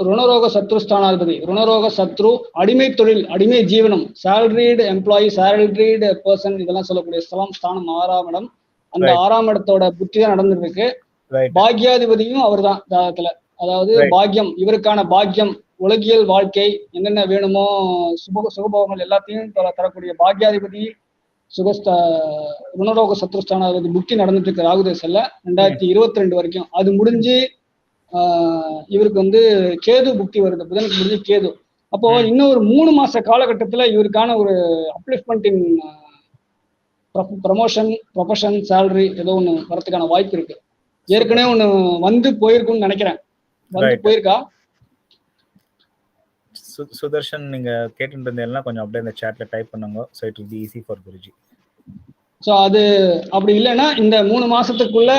[SPEAKER 2] ருணரோக சத்ருஸ்தானாதிபதி. ருணரோக சத்ரு, அடிமை தொழில், அடிமை ஜீவனம், சேலரிடு எம்ப்ளாயி, சேலரிடு பர்சன், இதெல்லாம் சொல்லக்கூடிய ஸ்தலம், ஸ்தானம் 6ஆம் இடம். அந்த 6ஆம் இடத்தோட புத்தி தான் நடந்துட்டு இருக்கு. பாக்யாதிபதியும் அவர் தான் ஜாதகத்துல. அதாவது பாக்கியம், இவருக்கான பாக்கியம், உலகியல் வாழ்க்கை, என்னென்ன வேணுமோ சுகபோகங்கள் எல்லாத்தையும் தரக்கூடிய பாக்யாதிபதி ருணரோக சத்ருஸ்தானாதிபதி புக்தி நடந்துட்டு இருக்கு ராகுதேசல்ல 2022 வரைக்கும். அது முடிஞ்சு இவருக்கு வந்து கேது புக்தி வருது, புதனுக்கு முடிஞ்சு கேது. அப்போ இன்னும் ஒரு 3 மாச காலகட்டத்துல இவருக்கான ஒரு அப்லிஃப்ட்மெண்ட் இன் ப்ரமோஷன், ப்ரொஃபஷன், சேலரி ஏதோ ஒண்ணு வரதுக்கான வாய்ப்பு இருக்கு. ஏற்கனவே ஒண்ணு வந்து போயிருக்கும்னு நினைக்கிறேன். வந்து போயிருக்கா?
[SPEAKER 1] சுதர்ஷன், நீங்க கேட்டுட்டு இருந்தீங்கன்னா கொஞ்சம் அப்படியே இந்த சாட்ல டைப் பண்ணுங்க. So it will be easy for Guruji.
[SPEAKER 2] So அது அப்படி இல்லைன்னா இந்த 3 மாசத்துக்குள்ள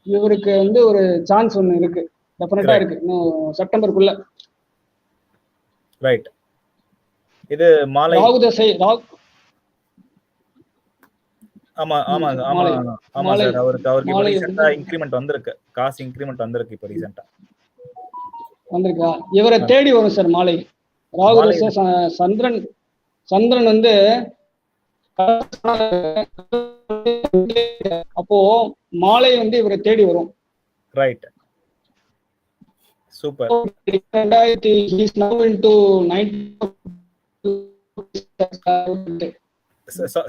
[SPEAKER 2] இவருக்கு வந்து ஒரு சான்ஸ் ஒண்ணு இருக்கு, டெஃபினட்டா இருக்கு, இன்னும் செப்டம்பருக்குள்ள.
[SPEAKER 1] ரைட். இது மாலை
[SPEAKER 2] ராகு தசை.
[SPEAKER 1] ஆமா ஆமா ஆமா ஆமா சார். அவருக்கு இப்போ ரீசெண்டா இன்கிரிமெண்ட் வந்திருக்கு, காசு இன்கிரிமெண்ட் வந்திருக்கு இப்போ ரீசெண்டா
[SPEAKER 2] வந்திருக்கா. இவரை தேடி வரும் சார் மாலை. ராகு தசை சந்திரன் வந்து அப்போ மாலை வந்து இவரை தேடி வரும்.
[SPEAKER 1] Right, super.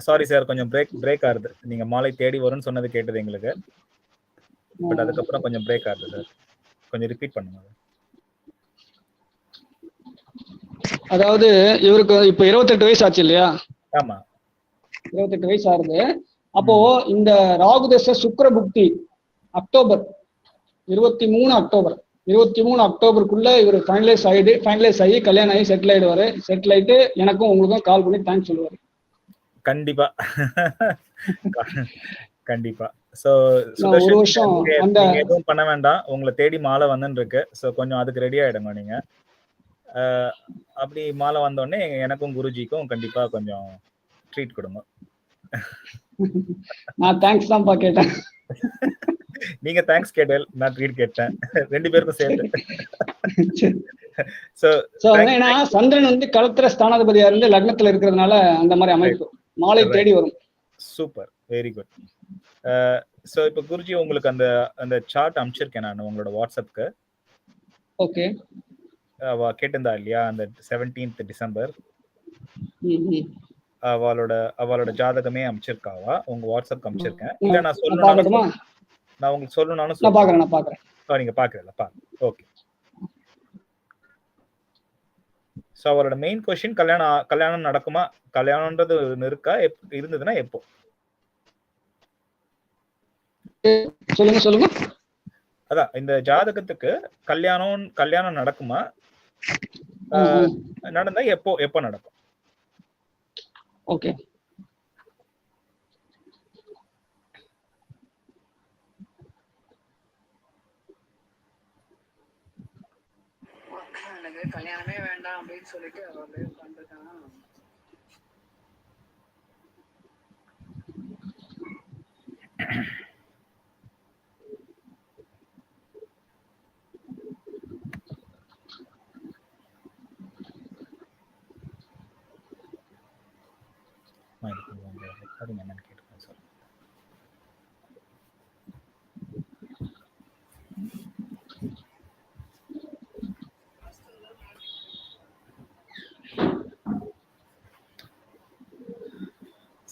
[SPEAKER 1] சாரி சார், கொஞ்சம் பிரேக் ஆகுது. நீங்க மாலை தேடி வரும்னு சொன்னது கேட்டது எங்களுக்கு, பட் அதுக்கப்புறம் கொஞ்சம் பிரேக் ஆகுது சார். கொஞ்சம் ரிப்பீட் பண்ணுங்க.
[SPEAKER 2] அதாவது இவருக்கு இப்ப 28 வயசு ஆச்சு இல்லையா?
[SPEAKER 1] ஆமா,
[SPEAKER 2] 28 வயசு ஆகுது. அப்போ இந்த ராகுதச சுக்கிர புக்தி அக்டோபர் 23 அக்டோபருக்குள்ள இவர் ஃபைனலைஸ் ஆகி கல்யாணம் ஆகி செட்டில் ஆயிடுவாரு. செட்டில் ஆயிட்டு எனக்கும் உங்களுக்கும் கால் பண்ணி தேங்க்ஸ் சொல்லுவாரு.
[SPEAKER 1] கண்டிப்பா கண்டிப்பா. சோ
[SPEAKER 2] ஒரு வருஷம்
[SPEAKER 1] அந்த எதுவும் பண்ண வேண்டாம், உங்களை தேடி மாலை வந்துன்னு இருக்கு. சோ கொஞ்சம் அதுக்கு ரெடி ஆயிடுங்க நீங்க. அப்படி மாலை வந்தோடனே எனக்கும் குருஜிக்கும் கண்டிப்பா கொஞ்சம் ட்ரீட் கொடுங்க.
[SPEAKER 2] நான் தேங்க்ஸ் தான்ப்பா கேட்டேன்.
[SPEAKER 1] நீங்க தேங்க்ஸ் கேட்டேன், நான் ட்ரீட் கேட்டேன், ரெண்டு பேருக்கும் சேர்த்து.
[SPEAKER 2] ஏன்னா சந்திரன் வந்து களத்திர ஸ்தானாதிபதியா இருந்து லக்னத்துல இருக்கிறதுனால அந்த மாதிரி அமைப்பு மாலை தேடி வரும்.
[SPEAKER 1] Super, very good. சோ இப்போ குருஜி உங்களுக்கு அந்த சார்ட் அனுப்பிச்சிருக்கேன் நான் உங்களோட வாட்ஸ்அப்க்கு.
[SPEAKER 2] ஓகே.
[SPEAKER 1] கேட்டிருந்தா இல்லையா அந்த 17th டிசம்பர் அவளோட ஜாதகமே அனுப்பிச்சிருக்காவா உங்க வாட்ஸ்அப் அனுப்பிச்சிருக்கேன். இல்ல நான் சொல்லணும், நான் உங்களுக்கு சொல்லணும்னாலும்
[SPEAKER 2] நான் பாக்குறேன்.
[SPEAKER 1] நீங்க பாக்குறீங்களா? பாருங்க. ஓகே. சோ அவரோட மெயின் क्वेश्चन கல்யாணம் நடக்குமா, கல்யாணம்ன்றது இருக்கா, இருந்ததுன்னா எப்போ?
[SPEAKER 2] சொல்லுங்க.
[SPEAKER 1] அதான் இந்த ஜாதகத்துக்கு கல்யாணம் நடக்குமா, நடந்தா எப்போ நடக்கும்?
[SPEAKER 2] ஓகே. எனக்கு கல்யாணமே வேண்டாம் அப்படின்னு சொல்லிட்டு அவரே உட்காந்துருக்கான்.
[SPEAKER 1] அதுங்க என்னன்னு கேட்டுக்கோங்க sir.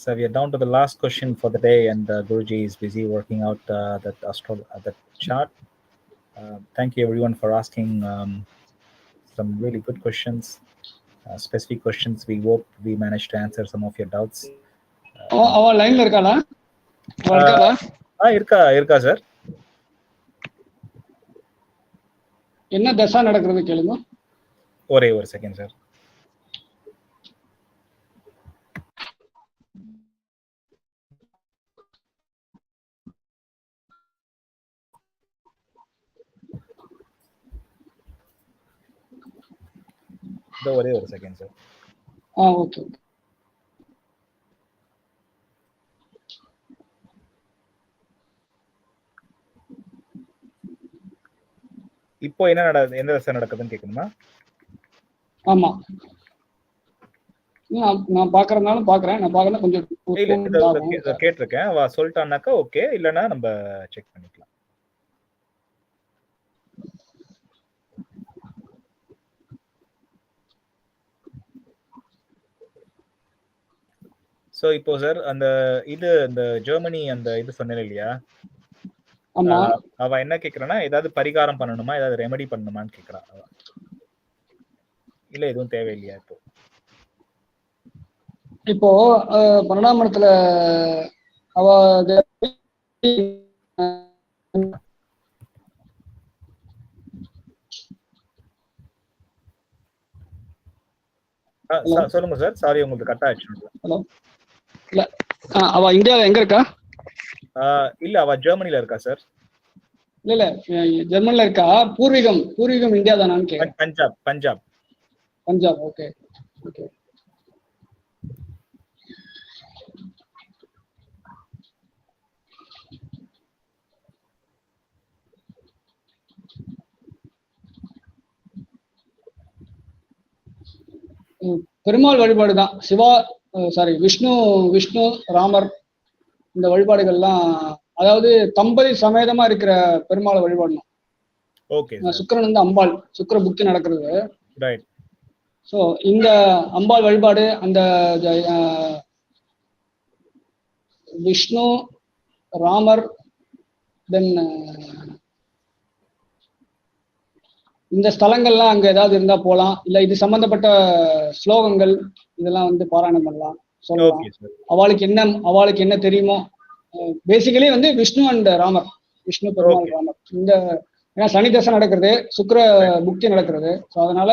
[SPEAKER 1] So we are down to the last question for the day, and Guruji is busy working out that chart. Thank you everyone for asking some really good questions, specific questions. We hope we managed to answer some of your doubts.
[SPEAKER 2] அவ லைன்ல இருக்காளா? இருக்காளா?
[SPEAKER 1] இருக்கா sir.
[SPEAKER 2] என்ன தசா நடக்கிறது கேளுங்க.
[SPEAKER 1] ஒரே ஒரு செகண்ட் சார். ஒரே ஒரு செகண்ட் சார்.
[SPEAKER 2] ஓகே.
[SPEAKER 1] இப்போ என்ன எந்த தசை நடக்குதுன்னு கேட்கணுமா?
[SPEAKER 2] ஆமா, நான் பாக்குறதுனாலும் பாக்குறேன். நான் பார்க்கல கொஞ்சம்
[SPEAKER 1] கேட்டிருக்கேன். அவ சொல்லிட்டானாக்கா ஓகே, இல்லைன்னா நம்ம செக் பண்ணிக்கலாம். சோ இப்போ சார் அந்த ஜெர்மனி அந்த சொன்னேன் இல்லையா, அவ என்ன கேக்குறானா ஏதாவது பரிகாரம் பண்ணணுமா, ஏதாவது ரெமெடி பண்ணணுமான்னு கேக்குறா. இல்ல எதுவும் தேவையில்லையா?
[SPEAKER 2] இப்போ 12ஆம் இடத்துல அவ
[SPEAKER 1] சொல்லுங்க சார். சாரி, உங்களுக்கு கட் ஆயிடுச்சு.
[SPEAKER 2] ஹலோ, இல்ல அவ இந்தியால எங்க இருக்கா?
[SPEAKER 1] இல்ல அவ ஜெர்மனில இருக்கா சார்.
[SPEAKER 2] இல்ல ஜெர்மனில இருக்கா. பூர்வீகம் இந்தியா தானான்னு கேக்குறேன். பஞ்சாப். ஓகே. பெருமாள் வழிபாடு தான். விஷ்ணு ராமர் இந்த வழிபாடுகள்லாம், அதாவது தம்பதி சமேதமா இருக்கிற பெருமாளை வழிபாடணும். சுக்கிரன் வந்து அம்பாள், சுக்கிர புக்தி நடக்கிறது. ஸோ இந்த அம்பாள் வழிபாடு, அந்த விஷ்ணு ராமர், தென் இந்த ஸ்தலங்கள்லாம் அங்க ஏதாவது இருந்தா போலாம். இல்ல இது சம்பந்தப்பட்ட ஸ்லோகங்கள் இதெல்லாம் வந்து பாராயணம் பண்ணலாம், சொல்லலாம். அவளுக்கு என்ன தெரியுமோ. பேசிக்கலி வந்து விஷ்ணு அண்ட் ராமர், விஷ்ணு பெருமாள் ராமர். இந்த ஏன்னா சனி தசை நடக்கிறது, சுக்கிர புக்தி நடக்கிறது. ஸோ அதனால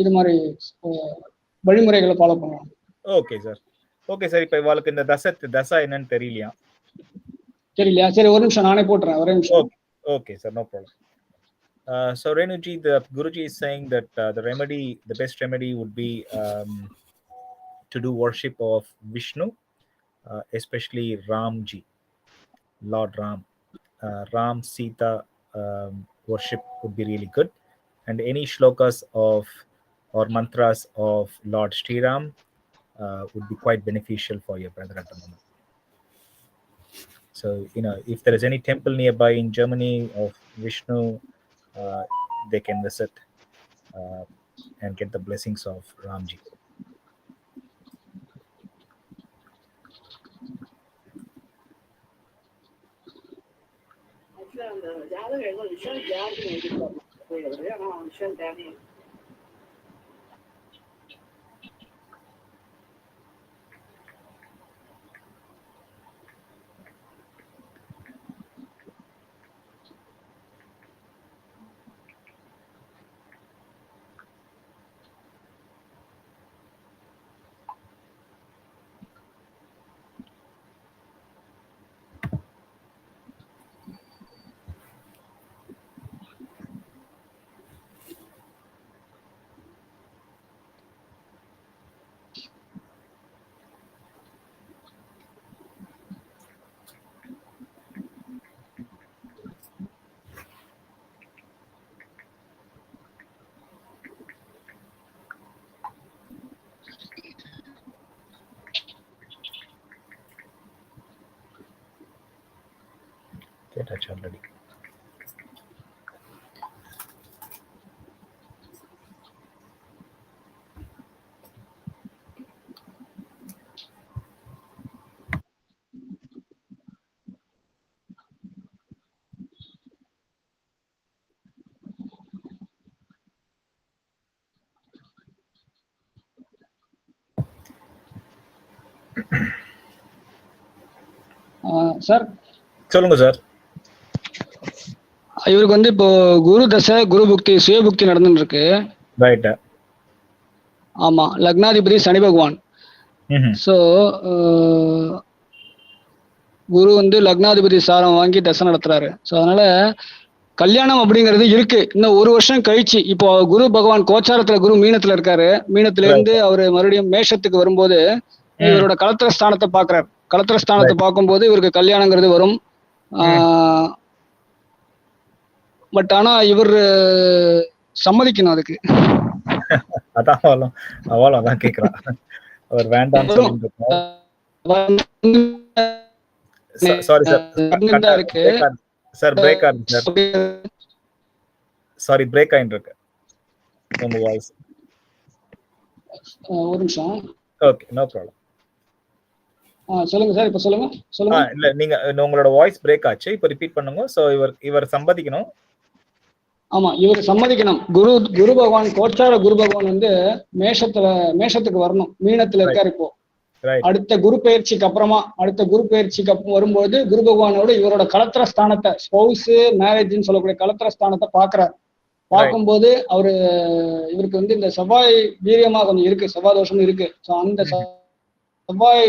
[SPEAKER 2] இது மாதிரி வழிமுறைகளை ஃபாலோ பண்ணலாம்.
[SPEAKER 1] Okay sir. இப்ப இவாளுக்கு இந்த தசை என்னன்னு தெரியலையா?
[SPEAKER 2] சரி, ஒரு நிமிஷம் நானே போட்டுறேன், ஒரே நிமிஷம்.
[SPEAKER 1] Okay sir, no problem. So Renuji, the Guruji is saying that the best remedy would be to do worship of Vishnu, especially Ramji, Lord Ram. Ram, Sita worship would be really good, and any shlokas or mantras of Lord Shri Ram would be quite beneficial for your brother at the moment. So if there is any temple nearby in Germany of Vishnu, they can visit and get the blessings of Ramji. கேட்டாச்சு already.
[SPEAKER 2] Sir
[SPEAKER 1] சொல்லுங்க sir.
[SPEAKER 2] இவருக்கு வந்து இப்போ குரு தசை, குரு புக்தி, சுய புக்தி நடந்துட்டு இருக்கு.
[SPEAKER 1] ரைட்.
[SPEAKER 2] ஆமா, லக்னாதிபதி சனி பகவான். ஸோ குரு வந்து லக்னாதிபதி சாரம் வாங்கி தசை நடத்துறாரு. ஸோ அதனால கல்யாணம் அப்படிங்கிறது இருக்கு. இன்னும் ஒரு வருஷம் கழிச்சு, இப்போ குரு பகவான் கோச்சாரத்துல குரு மீனத்துல இருக்காரு. மீனத்துல இருந்து அவரு மறுபடியும் மேஷத்துக்கு வரும்போது இவரோட களத்திர ஸ்தானத்தை பாக்குறாரு. களத்திர ஸ்தானத்தை பார்க்கும்போது இவருக்கு கல்யாணங்கிறது வரும். பட் ஆனா இவர் சம்மதிக்கணும் அதுக்கு.
[SPEAKER 1] அதான் கேக்குறான். அவர் வேண்டாம் சாரி சார்.
[SPEAKER 2] இருக்கு
[SPEAKER 1] சார் பிரேக் ஆகுது சார். சாரி பிரேக் ஆயிட்டு இருக்கு உங்க வாய்ஸ்.
[SPEAKER 2] ஒரு நிமிஷம்.
[SPEAKER 1] Okay, no problem.
[SPEAKER 2] சொல்லுங்க சார். இப்ப சொல்லுங்க.
[SPEAKER 1] இல்ல, நீங்க உங்களோட வாய்ஸ் பிரேக் ஆச்சு. இப்ப ரிப்பீட் பண்ணுங்க. சோ இவர் சம்மதிக்கணும்.
[SPEAKER 2] ஆமா, இவர் சம்மதிக்கணும். குரு பகவான் கோச்சார குரு பகவான் வந்து மேஷத்துக்கு வரணும். மீனத்துல இருக்காரு இப்போ. அடுத்த குரு பயிற்சிக்கு அப்புறமா வரும்போது குரு பகவானோட இவரோட களத்திர ஸ்தானத்தை, ஸ்பௌஸ் மேரேஜ்னு சொல்லக்கூடிய களத்திர ஸ்தானத்தை பாக்குறாரு. பார்க்கும்போது இவருக்கு வந்து இந்த செவ்வாய் வீரியமா கொஞ்சம் இருக்கு, செவ்வாய் தோஷம் இருக்கு. ஸோ அந்த செவ்வாய்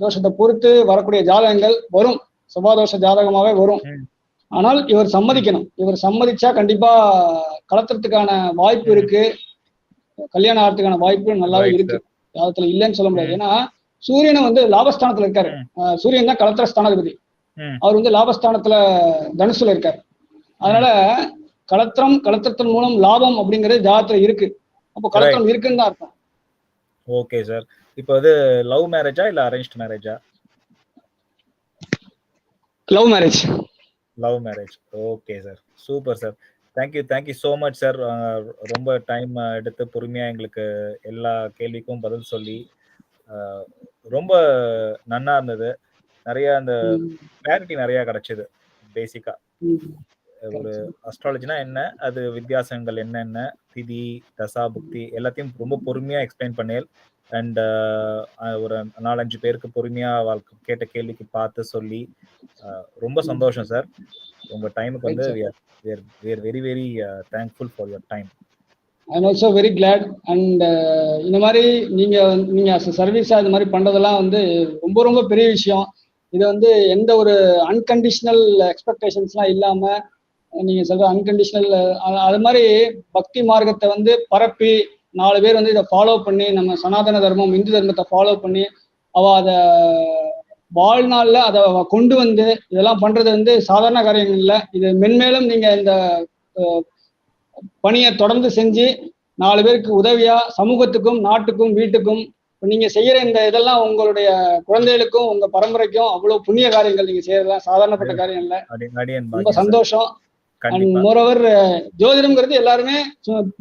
[SPEAKER 2] தோஷத்தை பொறுத்து வரக்கூடிய ஜாதகங்கள் வரும், செவ்வாய் தோஷ ஜாதகமாவே வரும். ஆனால் இவர் சம்மதிக்கணும். இவர் சம்மதிச்சா கண்டிப்பா களத்திரத்துக்கான வாய்ப்பு இருக்கு, கல்யாணம் ஆகிறதுக்கான வாய்ப்பு நல்லாவே இருக்கு. ஜாதகத்துல இல்லைன்னு சொல்ல முடியாது. ஏன்னா சூரியனை வந்து லாபஸ்தானத்துல இருக்காரு. சூரியன் தான் களத்திர ஸ்தானாதிபதி. அவர் வந்து லாபஸ்தானத்துல தனுசுல இருக்காரு. அதனால களத்திரத்தின் மூலம் லாபம் அப்படிங்கிறது ஜாதகத்துல இருக்கு. அப்போ களத்திரம் இருக்குன்னு தான் அர்த்தம்.
[SPEAKER 1] Okay sir. இப்போ அது லவ் மேரேஜா இல்ல அரேஞ்ச்ட் மேரேஜா?
[SPEAKER 2] Love marriage.
[SPEAKER 1] Love marriage. Okay sir, super sir. Thank you so much sir. ரொம்ப டைம் எடுத்து பொறுமையா எங்களுக்கு எல்லா கேள்விக்கும் பதில் சொல்லி ரொம்ப நன்னா இருந்தது. நிறைய அந்த கிளாரிட்டி நிறைய கிடைச்சது. பேசிக்கா ஒரு அஸ்ட்ராலஜினா என்ன, அது வித்தியாசங்கள் என்னென்ன, திதி தசா புக்தி எல்லாத்தையும் ரொம்ப பொறுமையா எக்ஸ்பிளைன் பண்ணேன். அண்ட் ஒரு 4-5 பேருக்கு பொறுமையா கேட்ட கேள்விக்கு பார்த்து சொல்லி ரொம்ப சந்தோஷம் சார். உங்க டைமுக்கு வந்து we are very very thankful for your time.
[SPEAKER 2] I'm also very glad. and இந்த மாதிரி நீங்க சர்வீஸா இந்த மாதிரி பண்றதெல்லாம் வந்து ரொம்ப ரொம்ப பெரிய விஷயம். இது வந்து எந்த ஒரு அன்கண்டிஷனல் எக்ஸ்பெக்டேஷன்ஸ்லாம் இல்லாம நீங்க சொல்ற அன்கண்டிஷனல் அது மாதிரி பக்தி மார்க்கத்தை வந்து பரப்பி 4 பேர் வந்து இதை ஃபாலோ பண்ணி, நம்ம சனாதன தர்மம் இந்து தர்மத்தை ஃபாலோ பண்ணி அதை வாழ்நாள்ல அதை கொண்டு வந்து இதெல்லாம் பண்றது வந்து சாதாரண காரியங்கள் இல்லை. இது மென்மேலும் நீங்க இந்த பணியை தொடர்ந்து செஞ்சு 4 பேருக்கு உதவியா சமூகத்துக்கும் நாட்டுக்கும் வீட்டுக்கும் நீங்க செய்யற இந்த இதெல்லாம் உங்களுடைய குழந்தைகளுக்கும் உங்க பரம்பரைக்கும் அவ்வளவு புண்ணிய காரியங்கள் நீங்க செய்யறதுலாம் சாதாரணப்பட்ட காரியம் இல்லை. ரொம்ப சந்தோஷம். அண்ட் மோரோவர் ஜோதிடம்ங்கிறது எல்லாருமே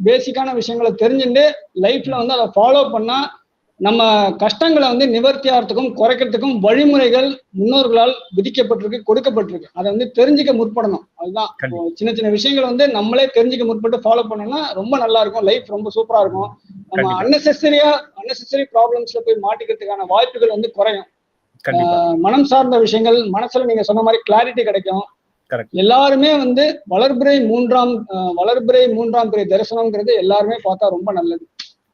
[SPEAKER 2] பேசிக்கான விஷயங்களை தெரிஞ்சுட்டு லைஃப்ல வந்து அதை ஃபாலோ பண்ணா நம்ம கஷ்டங்களை வந்து நிவர்த்தி ஆகிறதுக்கும் குறைக்கிறதுக்கும் வழிமுறைகள் முன்னோர்களால் விதிக்கப்பட்டிருக்கு, கொடுக்கப்பட்டிருக்கு. அதை வந்து தெரிஞ்சுக்க முற்படணும். அதுதான் சின்ன சின்ன விஷயங்கள் வந்து நம்மளே தெரிஞ்சுக்க முற்பட்டு ஃபாலோ பண்ணோம்னா ரொம்ப நல்லா இருக்கும், லைஃப் ரொம்ப சூப்பரா இருக்கும். நம்ம அன்னெசரி ப்ராப்ளம்ஸ்ல போய் மாட்டிக்கிறதுக்கான வாய்ப்புகள் வந்து குறையும். மனம் சார்ந்த விஷயங்கள் மனசுல நீங்க சொன்ன மாதிரி கிளாரிட்டி கிடைக்கும். எல்லாருமே வந்து வளர்பிறை மூன்றாம் பிறை தரிசனம்ங்கிறது எல்லாருமே பார்த்தா ரொம்ப நல்லது.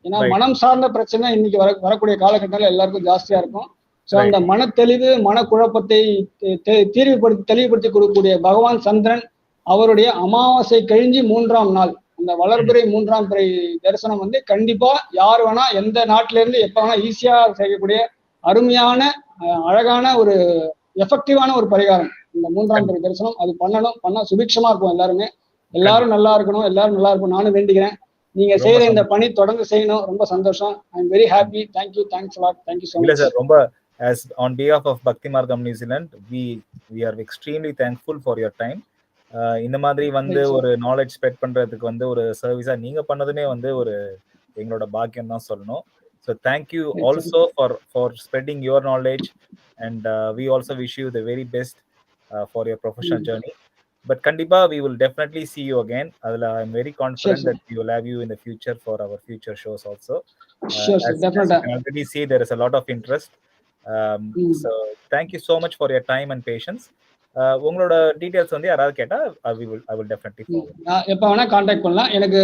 [SPEAKER 2] ஏன்னா மனம் சார்ந்த பிரச்சனை இன்னைக்கு வரக்கூடிய காலகட்டத்தில் எல்லாருக்கும் ஜாஸ்தியா இருக்கும். ஸோ அந்த மனத்தெளிவு மனக்குழப்பத்தை தெளிவுபடுத்தி கொடுக்கக்கூடிய பகவான் சந்திரன் அவருடைய அமாவாசை கழிஞ்சு 3ஆம் நாள் அந்த வளர்பிறை 3ஆம் பிறை தரிசனம் வந்து கண்டிப்பா யார் வேணா எந்த நாட்டில இருந்து எப்ப வேணா ஈஸியா செய்யக்கூடிய அருமையான அழகான ஒரு எஃபெக்டிவான ஒரு பரிகாரம் இந்த 3ஆம் பிறை தரிசனம். அது பண்ணா சுபிக்ஷமா இருக்கும். எல்லாரும் நல்லா இருக்கணும், எல்லாரும் நல்லா இருக்கும் நானும் வேண்டிக்கிறேன். நீங்க செய்யற இந்த பணி தொடர்ந்து செய்யணும். ரொம்ப சந்தோஷம். I am very happy. Thank you, thanks a lot. Thank you so much.
[SPEAKER 1] இல்ல சார், ரொம்ப as on behalf of Bhakti Margam New Zealand, we are extremely thankful for your time. இந்த மாதிரி வந்து ஒரு நாலேஜ் ஸ்ப்ரெட் பண்றதுக்கு வந்து ஒரு சர்வீஸா நீங்க பண்ணதுமே வந்து ஒரு எங்களோட பாக்கியம் தான் சொல்லணும். So thank you also for spreading your knowledge, and we also wish you the very best for your professional journey. But Kandipa, we will definitely see you again. I'm very confident that we will have you in the future for our future shows also.
[SPEAKER 2] Sure,
[SPEAKER 1] as you
[SPEAKER 2] definitely.
[SPEAKER 1] can already see, there is a lot of interest. So thank you so much for your time and patience. உங்களோட details வந்து யாராவது கேட்டா I will definitely forward.
[SPEAKER 2] நான் எப்போ வேணா contact பண்ணலாம். எனக்கு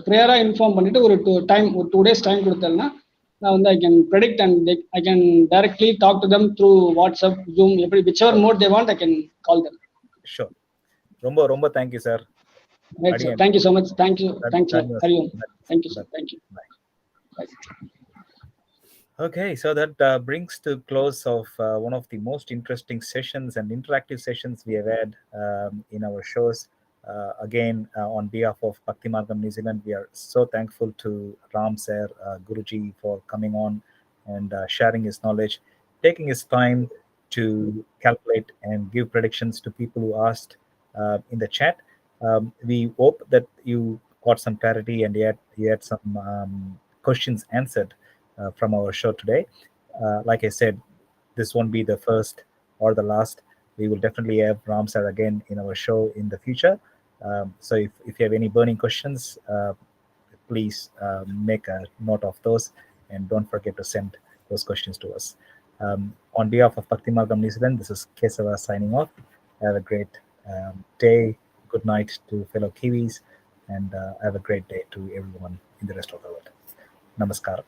[SPEAKER 2] ப்ரேயரா inform பண்ணிட்டு ஒரு 2 days டைம் கொடுத்தேன்னா நான் வந்து I can predict and I can directly talk to them through WhatsApp, Zoom, எப்படி whichever mode they want I can call them.
[SPEAKER 1] Sure. ரொம்ப ரொம்ப thank you sir.
[SPEAKER 2] Right, sir. Thank you so much. Thank you. Thank you. Thank you, sir. Thank you.
[SPEAKER 1] Bye. Bye. Okay, so that brings to close of one of the most interesting sessions and interactive sessions we have had in our shows. Again, on behalf of Bhakti Margam New Zealand, we are so thankful to Ram sir, Guruji, for coming on and sharing his knowledge, taking his time to calculate and give predictions to people who asked in the chat. We hope that you got some clarity and you had some questions answered from our show today. Like I said, this won't be the first or the last. We will definitely have Ram sir again in our show in the future. So if you have any burning questions, please make a note of those and don't forget to send those questions to us. On behalf of Bhakti Margam New Zealand, this is Kesava signing off. Have a great day. Good night to fellow Kiwis, and have a great day to everyone in the rest of the world. Namaskaram.